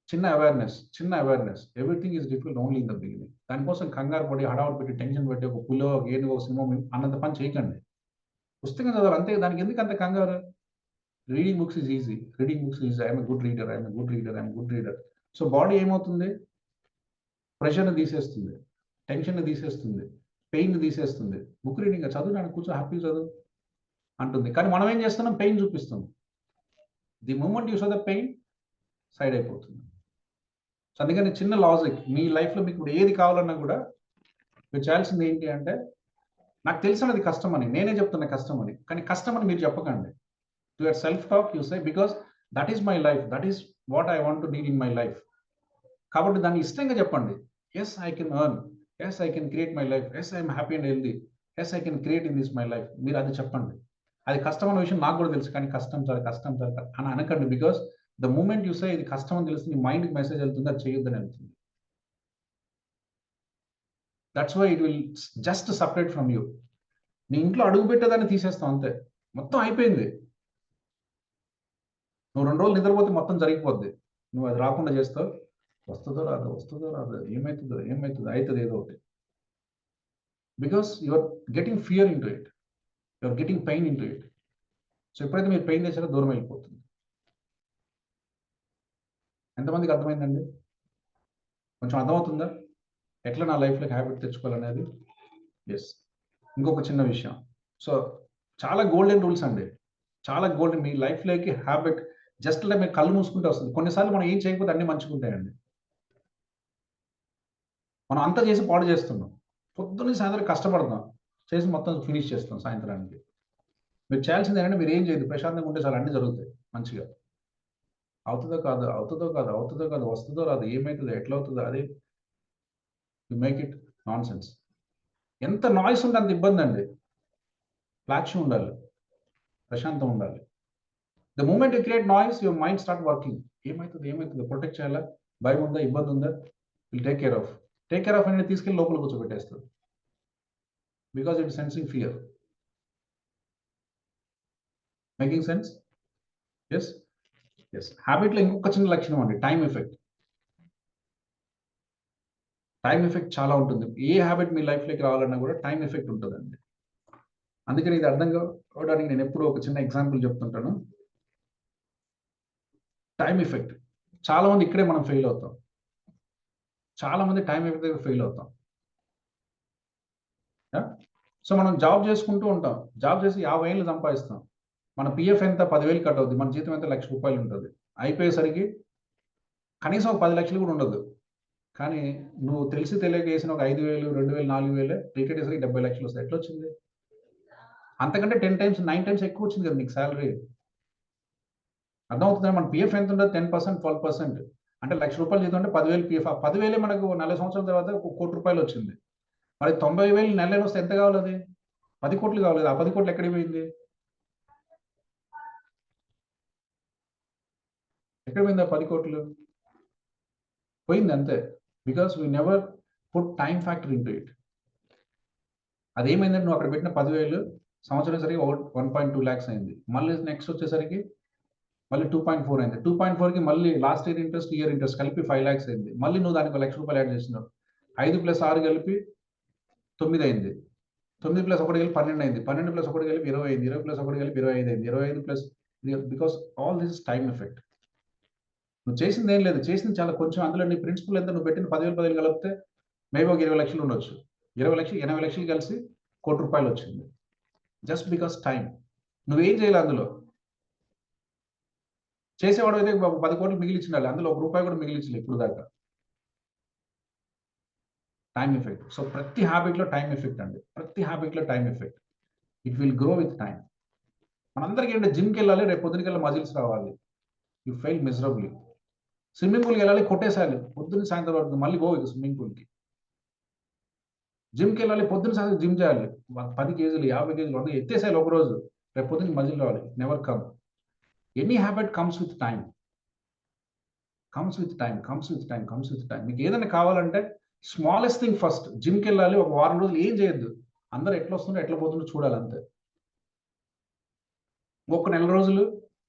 చిన్న awareness, everything is difficult only in the beginning. దానికోసం కంగారు పడి, హడావుడు పెట్టి, టెన్షన్ పెట్టి, ఒక పులో ఏనుగో సింహం అన్నంత పని చేయకండి. పుస్తకం చదవాలి అంతే, దానికి ఎందుకు అంత కంగారు? Reading books is easy, I'm good reader. So body ఏమవుతుంది? ప్రెషర్ని తీసేస్తుంది, టెన్షన్ని తీసేస్తుంది, పెయిన్ తీసేస్తుంది. బుక్ రీడింగ్ చదువు, నాకు కూర్చో హ్యాపీ చదువు అంటుంది. కానీ మనం ఏం చేస్తున్నాం? పెయిన్ చూపిస్తాం. The moment you show the pain, side అయిపోతుంది. సో అందుకని చిన్న లాజిక్, మీ లైఫ్లో మీకు ఇప్పుడు ఏది కావాలన్నా కూడా మీరు చేయాల్సింది ఏంటి అంటే, నాకు తెలిసినది కష్టం అని నేనే చెప్తున్నా, కష్టం అని. కానీ కష్టం అని మీరు చెప్పకండి. To yourself talk you say, because that is my life, that is what I want to need in my life. కాబట్టి దాన్ని ఇష్టంగా చెప్పండి. Yes I can earn, yes I can create my life, yes I'm happy and healthy, yes I can create in this my life. మీరు అది చెప్పండి. అది కష్టం అన్న విషయం నాకు కూడా తెలుసు, కానీ కష్టం సార్ అని అనకండి. Because the moment you say ఇది కష్టం అని తెలుస్తుంది, మైండ్కి మెసేజ్ వెళ్తుంది, అది చేయొద్దని వెళ్తుంది. That's why it will just separate from you. నీ ఇంట్లో అడుగు పెట్టేదాన్ని తీసేస్తాం అంతే, మొత్తం అయిపోయింది. నువ్వు 2 రోజులు నిద్రపోతే మొత్తం జరిగిపోద్ది. నువ్వు అది రాకుండా చేస్తావు, వస్తుందో రాదు, ఏమవుతుందో అవుతుంది ఏదో ఒకటి. Because you are getting fear into it, you are getting pain into it. So ఎప్పుడైతే మీరు పెయిన్ చేశారో దూరం వెళ్ళిపోతుంది. ఎంతమందికి అర్థమైందండి? కొంచెం అర్థమవుతుందా ఎట్లా నా లైఫ్లోకి హ్యాబిట్ తెచ్చుకోవాలనేది? ఎస్. ఇంకొక చిన్న విషయం, సో చాలా గోల్డెన్ రూల్స్ అండి, చాలా గోల్డెన్. మీ లైఫ్లోకి హ్యాబిట్ జస్ట్ ఇలా మీరు కళ్ళు మూసుకుంటే వస్తుంది. కొన్నిసార్లు మనం ఏం చేయకపోతే అన్ని మంచుకుంటాయండి. మనం అంతా చేసి పాడు చేస్తున్నాం. పొద్దున్న సాయంత్రం కష్టపడతాం, చేసి మొత్తం ఫినిష్ చేస్తాం సాయంత్రానికి. మీరు చేయాల్సింది ఏంటంటే మీరు ఏం చేయదు, ప్రశాంతంగా ఉంటే చాలా అన్నీ జరుగుతాయి మంచిగా. అవుతుందో కాదు, వస్తుందో రాదు, ఏమవుతుందో, ఎట్లా అవుతుందో, అదే you make it nonsense. ఎంత నాయిస్ ఉంటే అంత ఇబ్బంది అండి. ఫ్లాక్షన్ ఉండాలి, ప్రశాంతం ఉండాలి. The moment you create noise, your mind start working. ఏమవుతుందో ప్రొటెక్ట్ చేయాలా, భయం ఉందా, ఇబ్బంది ఉందా, విల్ టేక్ కేర్ ఆఫ్ అనేది తీసుకెళ్ళి లోపల కూర్చోబెట్టేస్తారు. Because it sensing fear. Making sense? Yes. హ్యాబిట్లో ఇంకొక చిన్న లక్షణం అండి, టైం ఎఫెక్ట్. టైం ఎఫెక్ట్ చాలా ఉంటుంది. ఏ హ్యాబిట్ మీ లైఫ్లోకి రావాలన్నా కూడా టైం ఎఫెక్ట్ ఉంటుందండి. అందుకని ఇది అర్థం కావడానికి నేను ఎప్పుడూ ఒక చిన్న ఎగ్జాంపుల్ చెప్తుంటాను. టైం ఎఫెక్ట్ చాలా మంది ఇక్కడే మనం ఫెయిల్ అవుతాం. చాలా మంది టైం ఎఫెక్ట్ దగ్గర ఫెయిల్ అవుతాం. సో మనం జాబ్ చేసుకుంటూ ఉంటాం. జాబ్ చేసి 50 ఏళ్ళు సంపాదిస్తాం. మన పిఎఫ్ ఎంత 10,000 కట్ అవుతుంది. మన జీతం ఎంత ₹1,00,000 ఉంటుంది. అయిపోయేసరికి కనీసం ఒక 10 లక్షలు కూడా ఉండదు. కానీ నువ్వు తెలిసి తెలియక వేసిన ఒక 5,000, 2,000, 4,000 రిటైర్ అయ్యేసరికి 70 లక్షలు వస్తాయి. ఎట్లా వచ్చింది? అంతకంటే 10 టైమ్స్ 9 టైమ్స్ ఎక్కువ వచ్చింది కదా నీకు శాలరీ. అర్థమవుతుందా? మన పిఎఫ్ ఎంత ఉంటుంది? 10%, 12%. అంటే ₹1,00,000 జీతం అంటే 10,000 పిఎఫ్. ఆ 10,000 మనకు 40 సంవత్సరాల తర్వాత ₹1,00,00,000 వచ్చింది. మరి 90,000 నెలలో వస్తే ఎంత కావాలి? అది 10 కోట్లు కావాలి. ఆ 10 కోట్లు ఎక్కడికి పోయింది? ఎక్కడ పోయింది ఆ 10 కోట్లు? పోయింది అంతే. Because we never put time factor into it. అదేమైందంటే నువ్వు అక్కడ పెట్టిన 10,000 సంవత్సరం సరికి 1.2 lakhs అయింది. మళ్ళీ నెక్స్ట్ వచ్చేసరికి మళ్ళీ 2.4 అయింది. 2.4కి మళ్ళీ last year interest, year interest కలిపి 5 lakhs అయింది. మళ్ళీ నువ్వు దానికి ₹1,00,000 యాడ్ చేసినావు. 5 + 6 కలిపి 9 అయింది. 9 + 1 కలిపి 12 అయింది. 12 + 1 కలిపి 20 అయింది. 20 + 1 కలిపి 25 అయింది. 25 because all this is time effect. నువ్వు చేసింది ఏం లేదు. చేసింది చాలా కొంచెం. అందులో నీ ప్రిన్సిపల్ ఎంత? నువ్వు పెట్టిన 10,000 కలిపితే మేబీ ఒక 20 లక్షలు ఉండొచ్చు. 20 లక్షలు 80 లక్షలు కలిసి ₹1,00,00,000 వచ్చింది. Just because time. నువ్వేం చేయాలి అందులో? చేసేవాడు అయితే 10 కోట్లు మిగిలించాలి. అందులో ₹1 కూడా మిగిలించలేదు ఇప్పుడు దాకా. Time effect. సో ప్రతి హ్యాబిట్లో టైం ఎఫెక్ట్ అండి. ప్రతి హ్యాబిట్లో time effect. It will grow with time. మనందరికీ ఏంటంటే జిమ్కి వెళ్ళాలి, రేపు పొద్దునకల్లా మజిల్స్ రావాలి. You fail miserably. స్విమ్మింగ్ పూల్కి వెళ్ళాలి, కొట్టేసాలి. పొద్దున్న సాయంత్రం వరకు మళ్ళీ గో ఇక స్విమ్మింగ్ పూల్కి. జిమ్కి వెళ్ళాలి, పొద్దున్న సాయంత్రం జిమ్ చేయాలి. 10 కేజీలు, 50 కేజీలు, 100 ఎత్తేసాలి ఒకరోజు. రేపు పొద్దున్న మజిల్ రావాలి. Never come. Any habit comes with time. Comes with time, comes with time, comes with time. మీకు ఏదైనా కావాలంటే స్మాలెస్ట్ థింగ్ ఫస్ట్. జిమ్కి వెళ్ళాలి, ఒక వారం రోజులు ఏం చేయొద్దు. అందరూ ఎట్లా వస్తుందో ఎట్లా పోతుందో చూడాలి అంతే. ఒక నెల రోజులు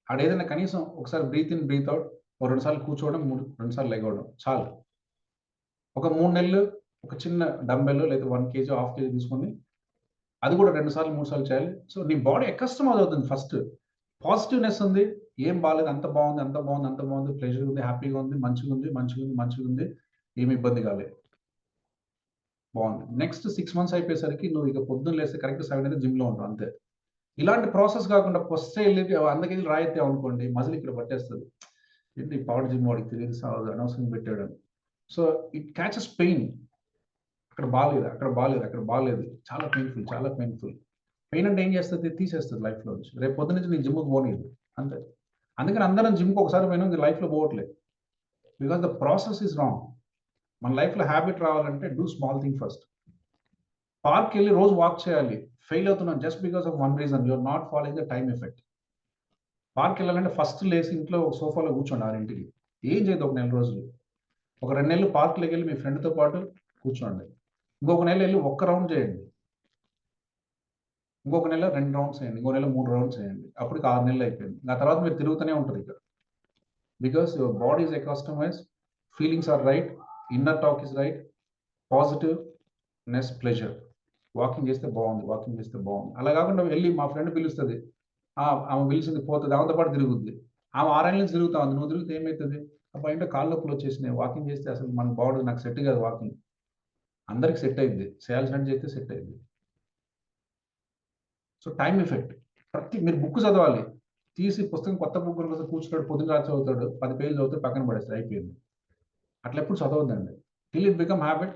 ఆడేదైనా కనీసం ఒకసారి బ్రీత్ ఇన్, బ్రీత్ అవుట్, 2 సార్లు కూర్చోవడం, 2 సార్లు లెగవడం చాలు. ఒక 3 నెలలు ఒక చిన్న డంబెల్ లేదా 1 kg, 1/2 kg తీసుకొని అది కూడా 2 సార్లు, 3 సార్లు చేయాలి. సో నీ బాడీ కస్టమ్ అవుతుంది. ఫస్ట్ పాజిటివ్నెస్ ఉంది. ఏం బాగాలేదు, అంత బాగుంది, అంత బాగుంది, అంత బాగుంది, ప్లెజర్ ఉంది, హ్యాపీగా ఉంది, మంచిగా ఉంది, మంచిగా ఉంది, మంచిగా ఉంది, ఏమి ఇబ్బంది కాలేదు, బాగుంది. నెక్స్ట్ 6 months అయిపోయేసరికి నువ్వు ఇక పొద్దున్న లేస్తే కరెక్ట్ 7 అయితే జిమ్లో ఉంటావు అంతే. ఇలాంటి ప్రాసెస్ కాకుండా ఫస్ట్ వెళ్ళి 100 కేజీలు రాయితే అనుకోండి, మజిల్ ఇక్కడ పట్టేస్తుంది. ఏంటి పవర్ జిమ్ వాడికి తెలియదు, సాగు అనవసరం పెట్టాడు. So it catches pain. అక్కడ బాగాలేదు, అక్కడ బాగాలేదు, అక్కడ బాగాలేదు, చాలా పెయిన్ఫుల్, చాలా పెయిన్ఫుల్. పెయిన్ అంటే ఏం చేస్తుంది? తీసేస్తుంది లైఫ్లో నుంచి. రేపు పొద్దు నుంచి నీ జిమ్కి పోనీదు అంతే. అందుకని అందరం జిమ్కి ఒకసారి పోయినా నీ లైఫ్లో పోవట్లేదు. Because the process is wrong. మన లైఫ్లో హ్యాబిట్ రావాలంటే డూ స్మాల్ థింగ్ ఫస్ట్. పార్క్కి వెళ్ళి రోజు వాక్ చేయాలి. ఫెయిల్ అవుతున్నాం just because of one reason, you're not following the time effect. పార్క్కి వెళ్ళాలంటే ఫస్ట్ లేసి ఇంట్లో ఒక సోఫాలో కూర్చోండి 6ంటికి. ఏం చేయదు ఒక నెల రోజులు. ఒక 2 నెలలు పార్క్లోకి వెళ్ళి మీ ఫ్రెండ్తో పాటు కూర్చోండి. ఇంకొక నెల వెళ్ళి 1 రౌండ్ చేయండి. ఇంకొక నెల 2 రౌండ్స్ చేయండి. ఇంకో నెల 3 రౌండ్స్ చేయండి. అప్పటికి 6 నెలలు అయిపోయింది. ఆ తర్వాత మీరు తిరుగుతూనే ఉంటారు ఇక్కడ. Because your body is customize, feelings are right, inner talk is right, positiveness, pleasure. Walking చేస్తే బాగుంది, వాకింగ్ చేస్తే బాగుంది. అలా కాకుండా వెళ్ళి మా ఫ్రెండ్ పిలుస్తుంది, ఆమె పిలిచింది పోతుంది, ఆమెతో పాటు తిరుగుద్ది. ఆమె 6 ఏళ్ళ నుంచి తిరుగుతా ఉంది, నువ్వు తిరిగితే ఏమవుతుంది? అప్పుడు అంటే కాళ్ళ నొప్పులు వచ్చేసినాయి. వాకింగ్ చేస్తే అసలు మన బాడీ నాకు సెట్ కాదు. వాకింగ్ అందరికి సెట్ అయింది, చేయాల్సినట్టు చేస్తే సెట్ అయింది. So time effect. మీరు బుక్ చదవాలి, తీసి పుస్తకం కొత్త బుక్ కోసం కూర్చున్నాడు, పొద్దున రాత్రి చదువుతాడు, 10 పేజీలు చదువుతాడు, పక్కన పడేస్తాడు, అయిపోయింది. అట్లా ఎప్పుడు చదవద్దండి. Till it become habit.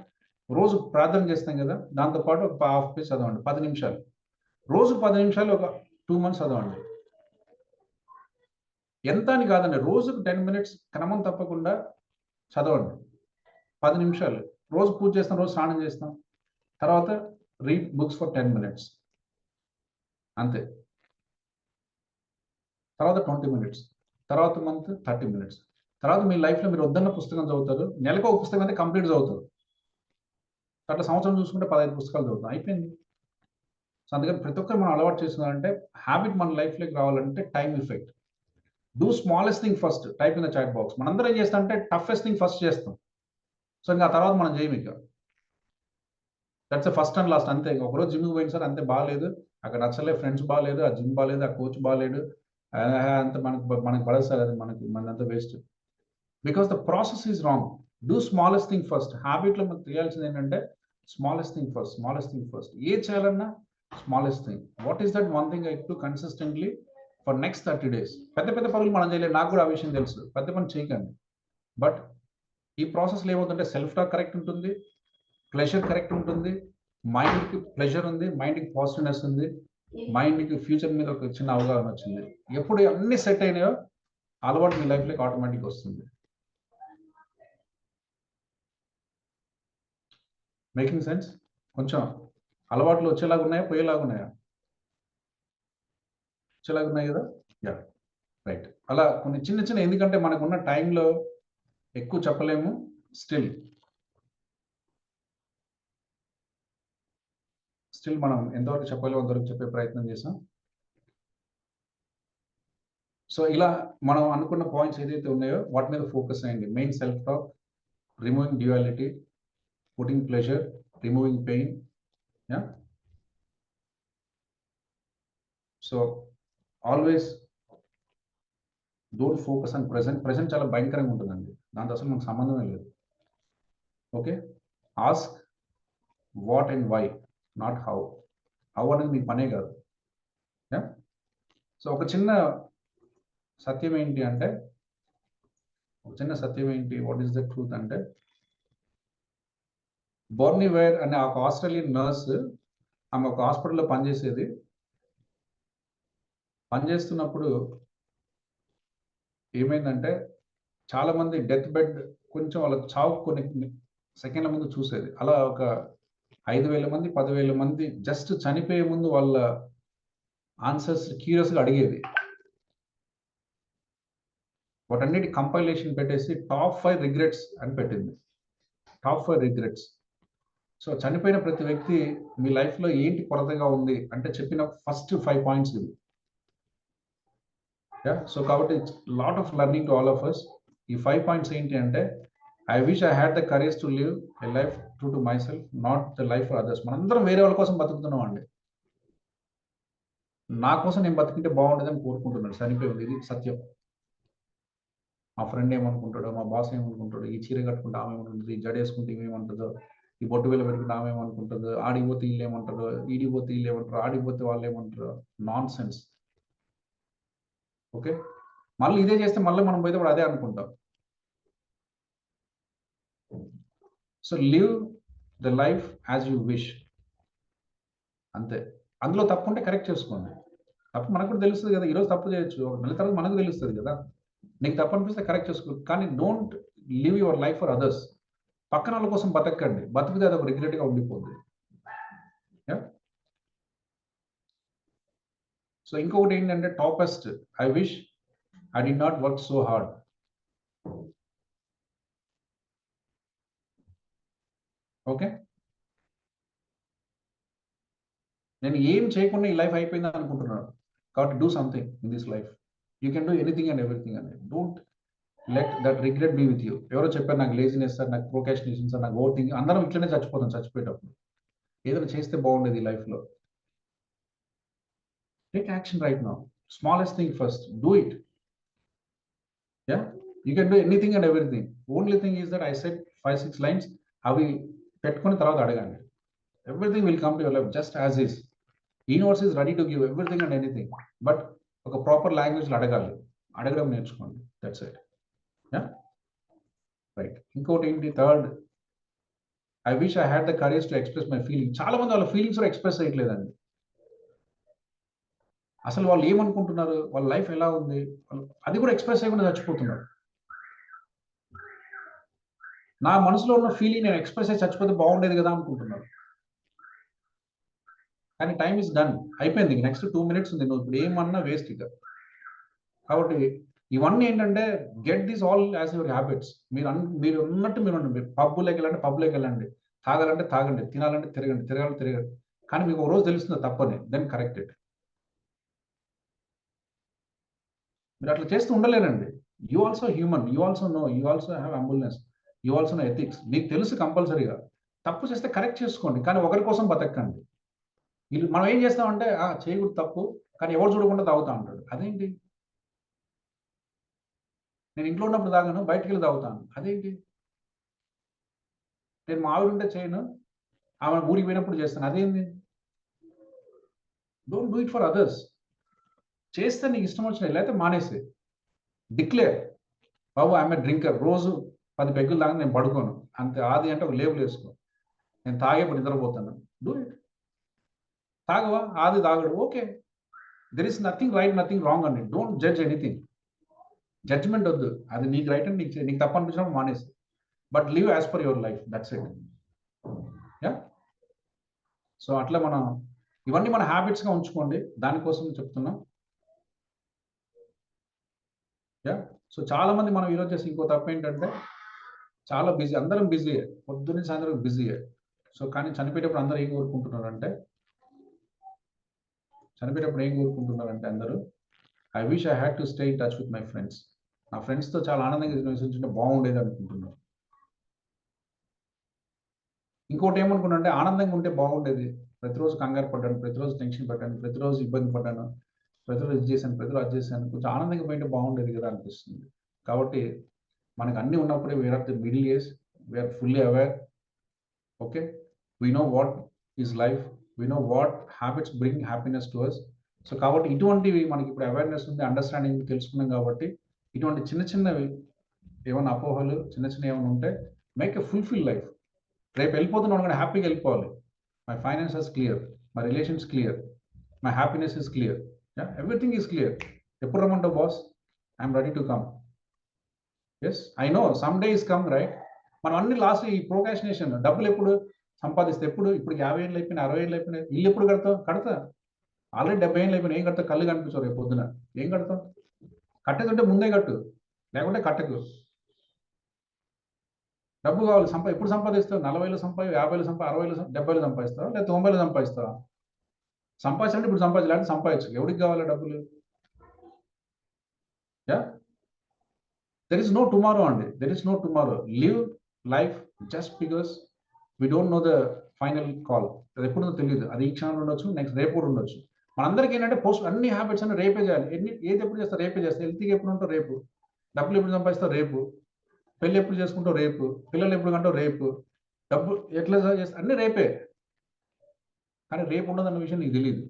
రోజు ప్రార్థన చేస్తాం కదా, దాంతోపాటు ఒక 1/2 పేజ్ చదవండి, 10 నిమిషాలు. రోజు 10 నిమిషాలు ఒక 2 months చదవండి. ఎంత అని కాదండి, రోజుకు 10 minutes క్రమం తప్పకుండా చదవండి. 10 నిమిషాలు రోజు పూజ చేస్తాం, రోజు స్నానం చేస్తాం, తర్వాత రీడ్ బుక్స్ ఫర్ 10 minutes అంతే. తర్వాత 20 minutes, తర్వాత మంత్ 30 minutes. తర్వాత మీ లైఫ్లో మీరు వద్దన్న పుస్తకం చదువుతారు. నెలకు ఒక పుస్తకం అయితే కంప్లీట్ చదువుతారు. అట్లా సంవత్సరం చూసుకుంటే 15 పుస్తకాలు చదువుతాం, అయిపోయింది. సో అందుకని ప్రతి ఒక్కరు మనం అలవాటు చేస్తున్నారంటే హ్యాబిట్ మన లైఫ్లోకి రావాలంటే time effect. Do smallest thing first, type in the chat box. మనందరం ఏం చేస్తాం అంటే టఫెస్ట్ థింగ్ ఫస్ట్ చేస్తాం. సో ఇంకా ఆ తర్వాత మనం చేయము ఇక. దట్స్ ఫస్ట్ అండ్ లాస్ట్, అంతే. ఒకరోజు జిమ్కి పోయిన సార్ అంతే, బాగాలేదు, అక్కడ నచ్చలే, ఫ్రెండ్స్ బాగాలేదు, ఆ జిమ్ బాగాలేదు, ఆ కోచ్ బాగాలేడు, అంత మనకు పడదు సార్, అది మనంతా waste. Because the process is wrong. Do smallest thing first. హ్యాబిట్లో మనకు తెలియాల్సింది ఏంటంటే స్మాలెస్ట్ థింగ్ ఫస్ట్. ఏ చేయాలన్నా smallest thing. What is that one thing I do consistently for next 30 days? పెద్ద పనులు మనం చేయలేదు, నాకు కూడా ఆ విషయం తెలుసు. పెద్ద పని చేయకండి. బట్ ఈ ప్రాసెస్లో ఏమవుతుంటే సెల్ఫ్ టాక్ కరెక్ట్ ఉంటుంది, ప్లెజర్ కరెక్ట్ ఉంటుంది, మైండ్కి ప్లెజర్ ఉంది, మైండ్కి పాజిటివ్నెస్ ఉంది, మైండ్కి ఫ్యూచర్ మీద ఒక చిన్న అవగాహన వచ్చింది. ఎప్పుడు అన్ని సెట్ అయినాయో అలవాటు మీ లైఫ్లోకి ఆటోమేటిక్ వస్తుంది. Making sense? కొంచెం అలవాట్లు వచ్చేలాగా ఉన్నాయా, పోయేలాగా ఉన్నాయా? వచ్చేలాగా ఉన్నాయి కదా. Yeah, right. అలా కొన్ని చిన్న ఎందుకంటే మనకున్న టైంలో ఎక్కువ చెప్పలేము. స్టిల్ మనం ఎంతవరకు చెప్పాలో అంతవరకు చెప్పే ప్రయత్నం చేసాం. సో ఇలా మనం అనుకున్న పాయింట్స్ ఏదైతే ఉన్నాయో వాటి మీద ఫోకస్ అయ్యండి. Main self talk, removing duality, putting pleasure, removing pain. Yeah, so always don't focus on present చాలా భయంకరంగా ఉంటుందండి, దాంతో అసలు మనకు సంబంధమే లేదు. Okay, ask what and why, not how. How అనేది మీ పనే కాదు. యా, సో ఒక చిన్న సత్యం ఏంటి, వాట్ ఈస్ ద ట్రూత్ అంటే, బోర్నీ వేర్ అనే ఒక ఆస్ట్రేలియన్ నర్స్, ఆమె ఒక హాస్పిటల్లో పనిచేస్తున్నప్పుడు ఏమైందంటే, చాలా మంది డెత్ బెడ్ కొంచెం వాళ్ళ చావు కొన్ని సెకండ్ల ముందు చూసేది. అలా ఒక 5,000 మంది 10,000 మంది జస్ట్ చనిపోయే ముందు వాళ్ళ ఆన్సర్స్ క్యూరియస్గా అడిగేది. వాటన్నిటి కంపైలేషన్ పెట్టేసి టాప్ 5 రిగ్రెట్స్ అని పెట్టింది. Top 5 regrets. సో చనిపోయిన ప్రతి వ్యక్తి మీ లైఫ్లో ఏంటి కొరతగా ఉంది అంటే చెప్పిన ఫస్ట్ 5 పాయింట్స్ ఇవి. సో కాబట్టి lot of learning to all of us. ఈ 5 పాయింట్స్ ఏంటి అంటే, I wish I had the courage to live a life true to my self, not the life for others. మనందరం వేరే వాళ్ళ కోసం బతుకుతున్నాం అండి. నా కోసం నేను బతికింటే బాగుండేదని కోరుకుంటున్నాను, చనిపోయింది. ఇది సత్యం. మా ఫ్రెండ్ ఏమనుకుంటాడో, మా బాస్ ఏమనుకుంటాడో, ఈ చీర కట్టుకుంటే ఆమె ఏమనుకుంటుంది, ఈ జడ వేసుకుంటే ఏమేమంటుందో, ఈ బొట్టు వేలు పెట్టుకుంటే ఆమె ఏమనుకుంటుందో, ఆడిపోతే వీళ్ళు ఏమంటారో, ఈడిపోతే వీళ్ళు ఏమంటారో, ఆడిపోతే వాళ్ళు ఏమంటారో. Non sense. ఓకే, మళ్ళీ ఇదే చేస్తే మళ్ళీ మనం పోతే కూడా అదే అనుకుంటాం. So live the life as you wish, అంతే. అందులో తప్పు ఉంటే కరెక్ట్ చేసుకోండి. తప్పు మనకు కూడా తెలుస్తుంది కదా, ఈరోజు తప్పు చేయొచ్చు, ఒక నెల తర్వాత మనకు తెలుస్తుంది కదా. నీకు తప్పు అనిపిస్తే కరెక్ట్ చేసుకో, కానీ don't live your life for others. పక్కన వాళ్ళ కోసం బతకండి, బతికితే అది ఒక రిగ్రెట్గా ఉండిపోద్ది. సో ఇంకొకటి ఏంటంటే toppest, I wish I'd not work so hard. Okay, నేను ఏం చేయకుండా ఈ లైఫ్ అయిపోయింది అనుకుంటున్నాను, కాబట్టి do something in this life. You can do anything and everything అండి. Don't let that regret be with you. ఎవరో చెప్పారు నాకు లేజినెస్ సార్, నాకు ప్రోకాస్టినేషన్ సార్, నాకు ఓవర్ థింకింగ్. అందరం ఇట్లనే చచ్చిపోతాం చచ్చిపోయేటప్పుడు. ఏదైనా చేస్తే బాగుండేది ఈ లైఫ్లో. Take action right now. Smallest thing first, do it. Yeah, you can do anything and everything. Only thing is that I said 5-6 lines, అవి పెట్టుకుని తర్వాత అడగండి. Everything will come to your life just as is. Universe is ready to give everything and anything, but ఒక proper లాంగ్వేజ్లో అడగాలి. అడగడం నేర్చుకోండి. That's it. Yeah, right. ఇంకోటి ఏంటి, third, I wish I had the courage to express my feeling. చాలా మంది వాళ్ళ ఫీలింగ్స్ కూడా ఎక్స్ప్రెస్ చేయట్లేదండి. అసలు వాళ్ళు ఏమనుకుంటున్నారు, వాళ్ళ లైఫ్ ఎలా ఉంది, అది కూడా ఎక్స్ప్రెస్ చేయకుండా చచ్చిపోతున్నారు. నా మనసులో ఉన్న ఫీలింగ్ నేను ఎక్స్ప్రెస్ అయ్యి చచ్చిపోతే బాగుండేది కదా అనుకుంటున్నారు. కానీ టైమ్ ఇస్ డన్, అయిపోయింది. నెక్స్ట్ 2 minutes ఉంది, నువ్వు ఇప్పుడు ఏమన్నా వేస్ట్ ఇక. కాబట్టి ఇవన్నీ ఏంటంటే get this all as your habits. మీరు ఉన్నట్టు మీరు ఉండండి. పబ్లోకి వెళ్ళండి, తాగాలంటే తాగండి, తినాలంటే తిరగండి. కానీ మీకు ఒక రోజు తెలుస్తుంది తప్పని, దెన్ కరెక్ట్ ఇట్. మీరు అట్లా చేస్తూ ఉండలేరండి. You also human, you also know, you also have humbleness, you also know ethics. మీకు తెలుసు కంపల్సరీగా. తప్పు చేస్తే కరెక్ట్ చేసుకోండి, కానీ ఒకరి కోసం బతకండి. వీళ్ళు మనం ఏం చేస్తామంటే చేయకూడదు తప్పు, కానీ ఎవరు చూడకుండా తాగుతా ఉంటాడు. అదేంటి? నేను ఇంట్లో ఉన్నప్పుడు తాగాను, బయటికి వెళ్ళి తాగుతాను. అదేంటి? నేను మా ఆవిడ ఉంటే చేయను, ఆమె ఊరికి పోయినప్పుడు చేస్తాను. అదేంటి? Don't do it for others. చేస్తే నీకు ఇష్టం వచ్చిన, లేకపోతే మానేసి డిక్లేర్, బాబు ఐఎమ్ డ్రింకర్, రోజు 10 పెగ్గులు తాగా నేను పడుకోను అంతే. ఆది అంటే ఒక లేబుల్ వేసుకో, నేను తాగేప్పుడు నిద్రపోతాను. Do it. తాగవా? ఆది తాగడు, okay. There is nothing right, nothing wrong అండి. Don't judge anything. జడ్జ్మెంట్ వద్దు. అది నీకు రైట్ అని నీకు తప్పు అనిపించినప్పుడు మానేసి, but live as per your life, that's it. Yeah. So అట్లా మనం ఇవన్నీ మన హ్యాబిట్స్గా ఉంచుకోండి, దానికోసం చెప్తున్నాం. యా. సో చాలా మంది మనం ఈరోజు చేసి ఇంకో తప్పు ఏంటంటే, చాలా బిజీ, అందరం బిజీయే, పొద్దున్న సాయంత్రం బిజీయే. సో కానీ చనిపోయేటప్పుడు అందరూ ఏం కోరుకుంటున్నారంటే అందరూ, I wish I had to stay in touch with my friends. నా ఫ్రెండ్స్తో చాలా ఆనందంగా నివసించుంటే బాగుండేది అనుకుంటున్నాను. ఇంకోటి ఏమనుకున్నానంటే, ఆనందంగా ఉంటే బాగుండేది, ప్రతిరోజు కంగారు పడ్డాను, ప్రతిరోజు టెన్షన్ పడ్డాను, ప్రతిరోజు ఇబ్బంది పడ్డాను, ప్రతిరోజు ఇది చేశాను, ప్రతిరోజు అది చేశాను, కొంచెం ఆనందంగా పోయింటే బాగుండేది కదా అనిపిస్తుంది. కాబట్టి మనకు అన్నీ ఉన్నప్పుడే where of the middle age, we are fully aware. Okay, we know what is life, we know what habits bring happiness to us. So కాబట్టి ఇటువంటివి మనకి ఇప్పుడు అవేర్నెస్ ఉంది, అండర్స్టాండింగ్ తెలుసుకున్నాం. కాబట్టి ఇటువంటి చిన్న చిన్నవి ఏమైనా అపోహలు, చిన్న చిన్న ఏమైనా ఉంటే, మేక్ ఎ ఫుల్ఫిల్ లైఫ్. రేపు వెళ్ళిపోతున్నాను కానీ హ్యాపీగా వెళ్ళిపోవాలి. My finances clear, my relations clear, my happiness is clear, everything is clear. ఎప్పుడు రమ్మంటావు boss? I'm ready to come. Yes, I know some day is come, right? మనం అన్ని లాస్ట్ ఈ ప్రోకాషనేషన్, డబ్బులు ఎప్పుడు సంపాదిస్తే ఎప్పుడు? ఇప్పుడు 50 ఏళ్ళు అయిపోయినాయి, 60 ఏళ్ళు అయిపోయినాయి. ఇల్లు ఎప్పుడు కడతావు? కడతా. ఆల్రెడీ 70 ఏళ్ళు అయిపోయినాయి. ఏం కడతావు? కళ్ళు కనిపించవు రేపు పొద్దున. ఏం కడతావు? కట్టేదంటే ముందే కట్టు, లేకుంటే కట్టకు. డబ్బు కావాలి, ఎప్పుడు సంపాదిస్తావు? 40 సంపాది, 50 సంపాది, 60 70 సంపాదిస్తావా, లేదా 90 సంపాదిస్తావా? సంపాదించాలంటే ఇప్పుడు సంపాదించాలి, అంటే సంపాదించు. ఎవరికి కావాలి డబ్బులు? Yeah, there is no tomorrow అండి, there is no tomorrow. Live life just because we don't know the final call. అది ఎప్పుడో తెలియదు, అది ఈ క్షణంలో ఉండొచ్చు, నెక్స్ట్ రేపు కూడా ఉండొచ్చు. మనందరికీ ఏంటంటే అన్ని హ్యాబిట్స్ అన్ని రేపే చేయాలి. ఏది ఎప్పుడు చేస్తా? రేపే చేస్తా. హెల్త్గా ఎప్పుడు ఉంటావు? రేపు. డబ్బులు ఎప్పుడు సంపాదిస్తావు? రేపు. పెళ్ళి ఎప్పుడు చేసుకుంటావు? రేపు. పిల్లలు ఎప్పుడు కంటావు? రేపు. డబ్బు ఎట్లా చేస్తా? అన్ని రేపే. కానీ రేపు ఉండదన్న విషయం నీకు తెలియదు.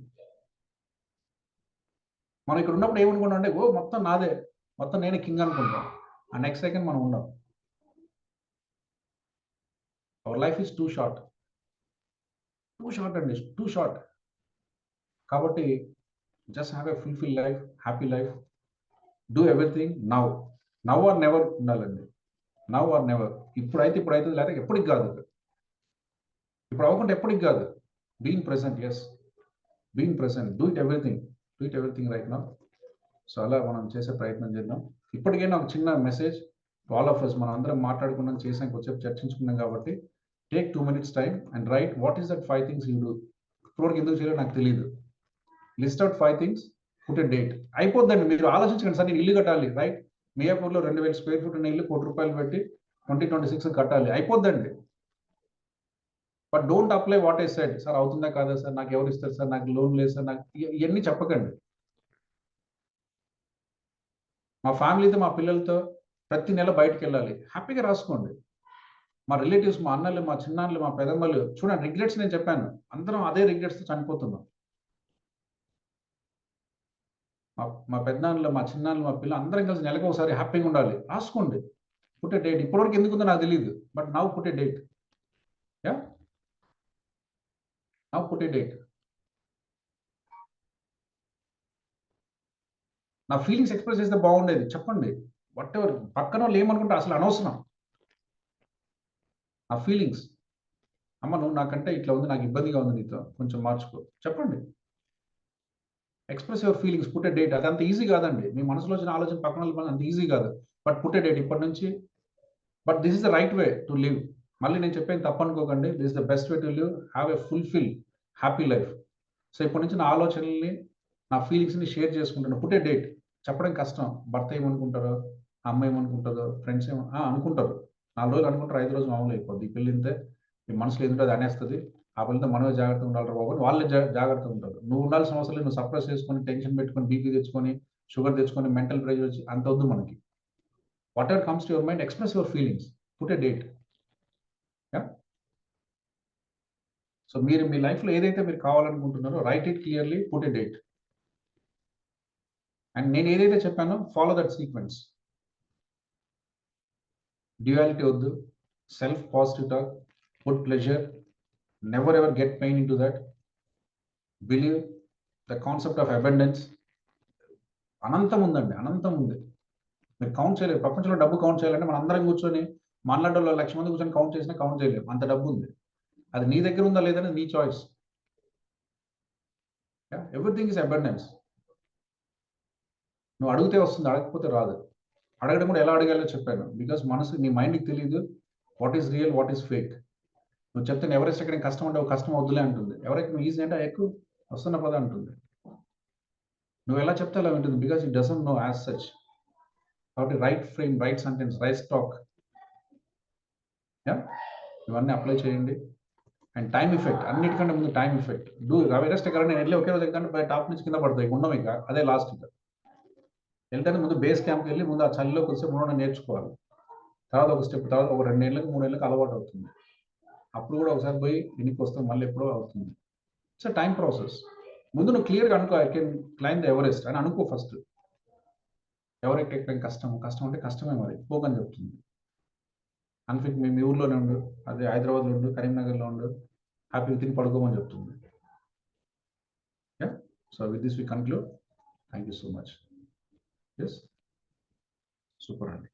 మనం ఇక్కడ ఉన్నప్పుడు ఏమనుకుంటాం అంటే, మొత్తం నాదే, మొత్తం నేనే కింగ్ అనుకుంటాం. ఆ నెక్స్ట్ సెకండ్ మనం ఉండం. Our life is too short అండి, టూ షార్ట్. కాబట్టి just have a fulfil life, happy life. Do everything now or never ఉండాలండి. Now or never. ఇప్పుడైతే లేదా ఎప్పటికి కాదు. ఇప్పుడు అవ్వకుండా ఎప్పటికి కాదు. Being present, yes, being present. Do it everything right now. So అలా మనం చేసే ప్రయత్నం చేద్దాం. ఇప్పటికైనా ఒక చిన్న message to all of us. మనం అందరం మాట్లాడుకున్నాం, చేసాం, కొంచెం చర్చించుకున్నాం. కాబట్టి take 2 minutes time and write what is that 5 things you do. ఇప్పటివరకు ఎందుకు చేయలేదు నాకు తెలియదు. List out 5 things, put a date. అయిపోద్దండి. మీరు ఆలోచించండి, సార్ నేను ఇల్లు కట్టాలి, రైట్? మియాపూర్లో 2000 square feet ఉన్న ఇల్లు ₹1 కోటి పెట్టి 2026 కట్టాలి. అయిపోద్దండి. But don't apply what I said. Sir అవుతుందా కాదా సార్, నాకు ఎవరు ఇస్తారు సార్, నాకు లోన్ లేదు సార్, నాకు ఇవన్నీ చెప్పకండి. మా ఫ్యామిలీతో, మా పిల్లలతో ప్రతి నెల బయటకు వెళ్ళాలి, హ్యాపీగా రాసుకోండి. మా రిలేటివ్స్, మా అన్నలు, మా చిన్నాన్నలు, మా పెదమ్మలు, చూడండి రిగ్రెట్స్ నేను చెప్పాను, అందరం అదే రిగ్రెట్స్తో చనిపోతున్నాం. మా పెద్దనాన్నలు, మా చిన్నాన్నలు, మా పిల్లలు అందరం కలిసి నెలకు ఒకసారి హ్యాపీగా ఉండాలి. రాసుకోండి, పుట్ ఎ డేట్. ఇప్పటివరకు ఎందుకుందో నాకు తెలియదు, but now put a date. Yeah, now put a date. నా ఫీలింగ్స్ ఎక్స్ప్రెస్ చేస్తే బాగుండేది చెప్పండి. వాట్ ఎవర్ పక్కన వాళ్ళు ఏమనుకుంటే అసలు అనవసరం. నా ఫీలింగ్స్, అమ్మ నువ్వు నాకంటే ఇట్లా ఉంది, నాకు ఇబ్బందిగా ఉంది, నీతో కొంచెం మార్చుకో, చెప్పండి. Express your feelings, put a date. అది అంత ఈజీ కాదండి. మీ మనసులో వచ్చిన ఆలోచన పక్కన వాళ్ళ అంత ఈజీ కాదు, బట్ పుట్ ఎ డేట్ ఇప్పటి నుంచి. But this is the right way to live. మళ్ళీ నేను చెప్పేది తప్పు అనుకోకండి. This is the best way to live, have a fulfil happy life. So ఇప్పటి నుంచి నా ఆలోచనల్ని, నా ఫీలింగ్స్ని షేర్ చేసుకుంటాను. Put a date. చెప్పడం కష్టం. భర్త ఏమనుకుంటారో, అమ్మ ఏమనుకుంటారో, ఫ్రెండ్స్ అనుకుంటారు. 4 రోజులు అనుకుంటారు, 5 రోజులు మామూలు అయిపోద్ది. ఈ పిల్ల ఇంతే, మీ మనసులో ఎందుకు అది అనేస్తుంది, ఆ పిల్లతో మనమే జాగ్రత్తగా ఉండాలి బాబు అని వాళ్ళే జాగ్రత్తగా ఉంటారు. నువ్వు ఉండాల్సిన అవసరం లేదు. నువ్వు సప్రెస్ చేసుకొని, టెన్షన్ పెట్టుకొని, బీపీ తెచ్చుకొని, షుగర్ తెచ్చుకొని, మెంటల్ ప్రెషర్ వచ్చి అంత వద్దు మనకి. Whatever comes to your mind, express your feelings, put a date. So మీరు మీ లైఫ్లో ఏదైతే మీరు కావాలనుకుంటున్నారో write it clearly, put a date. And నేను ఏదైతే చెప్పానో ఫాలో దట్ సీక్వెన్స్. డ్యూయాలిటీ వద్దు, self positive talk, put pleasure, never ever get pain into that, believe the concept of abundance. అనంతం ఉందండి, అనంతం ఉంది. మీరు కౌంట్ చేయలేరు. ప్రపంచంలో డబ్బు కౌంట్ చేయాలంటే మనం అందరం కూర్చొని మాట్లాడడంలో 1,00,000 మంది కూర్చొని కౌంట్ చేసినా కౌంట్ చేయలేము, అంత డబ్బు ఉంది. అది నీ దగ్గర ఉందా లేదని నీ చాయిస్. Everything is abundance. నువ్వు అడిగితే వస్తుంది, అడగకపోతే రాదు. అడగడం కూడా ఎలా అడగాలో చెప్పాను. బికాస్ మనసు, నీ మైండ్కి తెలియదు what is real, what is fake. నువ్వు చెప్తే ఎవరెస్ట్ ఎక్కడ కష్టం అంటే కష్టం వద్దులే అంటుంది. ఎవరైతే నువ్వు ఈజీ అంటే ఎక్కువ వస్తున్న పద అంటుంది. నువ్వు ఎలా చెప్తే అలా ఉంటుంది. Because it doesn't know as such. కాబట్టి right frame, right sentence, right talk, ఇవన్నీ అప్లై చేయండి. అండ్ టైం ఎఫెక్ట్, అన్నిటికంటే ముందు టైం ఎఫెక్ట్. ఎవరెస్ట్ ఎక్కడ నేను వెళ్ళి ఒకే రోజు ఎక్కడంటే టాప్ నుంచి కింద పడతాయి, ఉండవు ఇక, అదే లాస్ట్. ఇక వెళ్తే ముందు బేస్ క్యాంప్కి వెళ్ళి ముందు ఆ చలిలో కొంచెం ఉండడం నేర్చుకోవాలి. తర్వాత ఒక స్టెప్, తర్వాత ఒక 2 ఏళ్ళకి 3 ఏళ్ళకి అలవాటు అవుతుంది. అప్పుడు కూడా ఒకసారి పోయి వెనక్కి వస్తాం, మళ్ళీ ఎప్పుడో అవుతుంది. It's time process. ముందు నువ్వు క్లియర్గా అనుకో, I can claim the Everest అని అనుకో ఫస్ట్. ఎవరెస్ట్ ఎక్కడం కష్టం, కష్టం అంటే కష్టమే మరి, పోకని చెప్తుంది. అన్ఫిట్ మీ ఊర్లోనే ఉండు, అదే హైదరాబాద్లో ఉండు, కరీంనగర్లో ఉండు, హ్యాపీగా తిని పడుకోమని చెప్తుంది. So with this we conclude. Thank you so much. Yes, super అండి.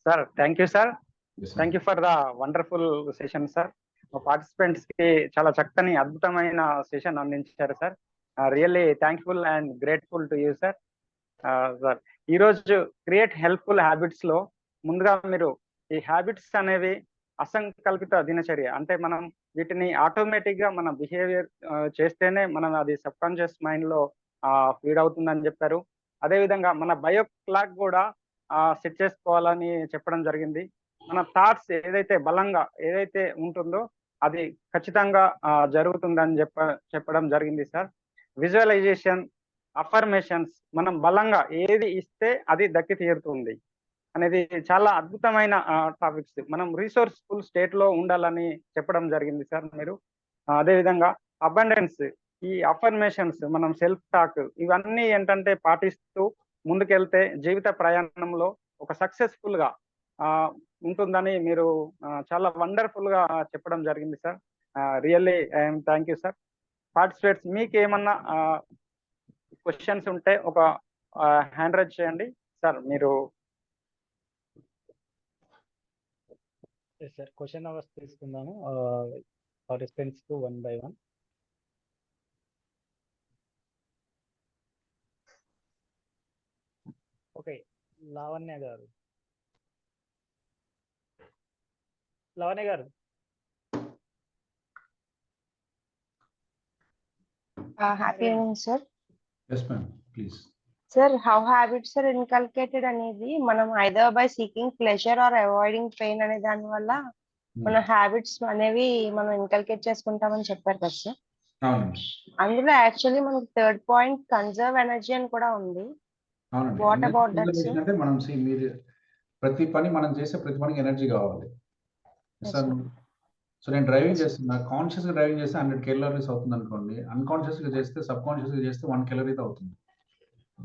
Sir thank you sir. Thank you for the wonderful session sir. Participants కి చాలా చక్కని అద్భుతమైన సెషన్ అందించారు sir. Really thankful and grateful to you sir. Sir ఈరోజు create helpful habits లో ముందుగా మీరు ఈ హ్యాబిట్స్ అనేవి అసంకల్పిత దినచర్య, అంటే మనం వీటిని ఆటోమేటిక్ గా మన బిహేవియర్ చేస్తేనే మనం అది సబ్ కాన్షియస్ మైండ్ లో ఫీడ్ అవుతుందని చెప్పారు. అదేవిధంగా మన బయో క్లాక్ కూడా సెట్ చేసుకోవాలని చెప్పడం జరిగింది. మన థాట్స్ ఏదైతే బలంగా ఏదైతే ఉంటుందో అది ఖచ్చితంగా జరుగుతుందని చెప్పడం జరిగింది సార్. విజువలైజేషన్, అఫర్మేషన్స్, మనం బలంగా ఏది ఇస్తే అది దక్కి తీరుతుంది అనేది చాలా అద్భుతమైన టాపిక్స్. మనం రిసోర్స్ఫుల్ స్టేట్ లో ఉండాలని చెప్పడం జరిగింది సార్ మీరు. అదేవిధంగా అబండెన్స్, ఈ అఫర్మేషన్స్, మనం సెల్ఫ్ టాక్, ఇవన్నీ ఏంటంటే పాటిస్తూ ముందుకెళ్తే జీవిత ప్రయాణంలో ఒక సక్సెస్ఫుల్ గా ఉంటుందని మీరు చాలా వండర్ఫుల్ గా చెప్పడం జరిగింది sir. Really I'm thank you sir. Participants మీకు ఏమన్నా క్వశ్చన్స్ ఉంటే ఒక హ్యాండ్ రైజ్ చేయండి సార్. మీరు సార్ క్వశ్చన్ అవర్స్ తీసుకుందాము పార్టిసిపెంట్స్ కు 1 by 1. Okay, Lavanya garu. Happy evening sir. Yes ma'am, please. Sir, how habits are inculcated అనేది మనం either by seeking pleasure or avoiding pain అనే దాని వల్ల మన హ్యాబిట్స్ అనేవి మనం ఇన్కల్కేట్ చేసుకుంటామని చెప్పారు కదా సార్. అందులో యాక్చువల్లీ మనకి 3rd పాయింట్ కన్జర్వ్ ఎనర్జీ అని కూడా ఉంది. What about that sir? అంటే మనం మీరు ప్రతి పని మనం చేసే ప్రతి పనికి ఎనర్జీ కావాలి సార్. సో నేను డ్రైవింగ్ చేస్తున్నా, కాన్షియస్ గా డ్రైవింగ్ చేస్తే 100 calories అవుతుంది అనుకోండి, అన్కాన్షియస్ గా చేస్తే, సబ్ కాన్షియస్ గా చేస్తే 1 calorie అవుతుంది.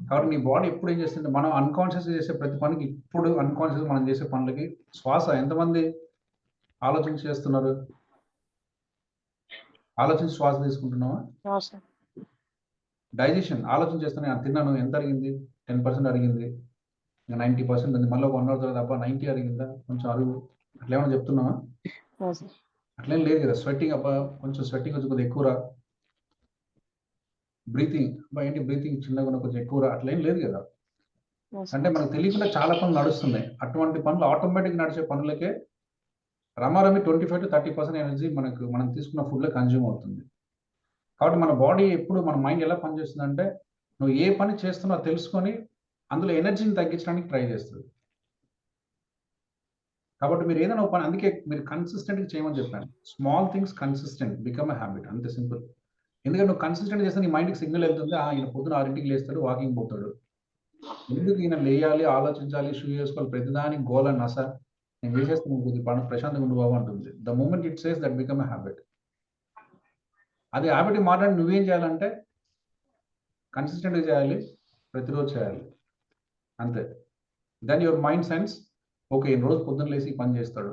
కాబట్టి నీ బాడీ ఎప్పుడు ఏం చేస్తుంది, మనం అన్కాన్షియస్ గా చేసే ప్రతి పనికి, ఇప్పుడు అన్కాన్షియస్ మనం చేసే పనులకి శ్వాస ఎంతమంది ఆలోచించి చేస్తున్నారు? ఆలోచించి శ్వాస తీసుకుంటున్నావా? డైజెషన్ ఆలోచన చేస్తున్నా, తిన్నాను ఎంత అరిగింది, 10% అరిగింది, ఇంకా 90% ఉంది, మళ్ళీ 1 hour తర్వాత 90 అరిగిందా, కొంచెం అరుగు, అట్లా ఏమైనా చెప్తున్నావా? అట్లేం లేదు కదా. స్వెట్టింగ్ కొంచెం స్వెట్టింగ్ కొంచెం కొద్దిగా ఎక్కువరా, బ్రీతింగ్ ఏంటి బ్రీతింగ్ చిన్నగా కొంచెం ఎక్కువరా, అట్లేం లేదు కదా. అంటే మనకు తెలియకుండా చాలా పనులు నడుస్తున్నాయి. అటువంటి పనులు ఆటోమేటిక్ నడిచే పనులకే రమారమి 25 to 30% ఎనర్జీ మనం తీసుకున్న ఫుడ్లో కన్జ్యూమ్ అవుతుంది. కాబట్టి మన బాడీ ఎప్పుడు, మన మైండ్ ఎలా పనిచేస్తుందంటే, నువ్వు ఏ పని చేస్తున్నావు తెలుసుకొని అందులో ఎనర్జీని తగ్గించడానికి ట్రై చేస్తుంది. కాబట్టి మీరు ఏదైనా ఒక పని, అందుకే మీరు కన్సిస్టెంట్గా చేయమని చెప్పాను. Small things consistent become a habit, అంతే సింపుల్. ఎందుకంటే నువ్వు కన్సిస్టెంట్ చేస్తే నీ మైండ్కి సిగ్నల్ వెళ్తుంది, ఈయన పొద్దున 6ంటికి లేస్తాడు, వాకింగ్ పోతాడు, ఎందుకు ఈయన లేయాలి, ఆలోచించాలి, షూ వేసుకోవాలి, ప్రతిదానికి గోల నస, నేను చేసేస్తాను కొద్ది పని, ప్రశాంతంగా ఉండు బాబు అంటుంది. The moment it says that become a habit. అది హ్యాబిట్ మాట్లాడి నువ్వేం చేయాలంటే కన్సిస్టెంట్గా చేయాలి, ప్రతిరోజు చేయాలి, అంతే. Then your mind sense okay, ఈ రోజు పొద్దున్న లేసి ఈ పని చేస్తాడు,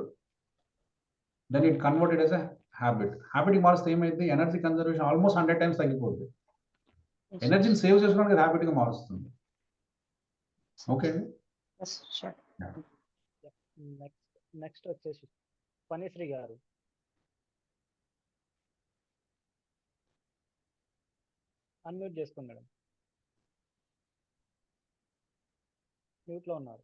then it converted as a habit. Habit మారిస్తే ఏమైతే ఎనర్జీ కన్జర్వేషన్ ఆల్మోస్ట్ 100 times తగ్గిపోతుంది. ఎనర్జీని సేవ్ చేసుకోవడానికి హ్యాబిట్గా మారుస్తుంది. ఓకే అండి. నెక్స్ట్ వచ్చేసి పనిశ్రీ గారు. అన్మ్యూట్ చేసుకోండి మేడం, మ్యూట్లో ఉన్నారు.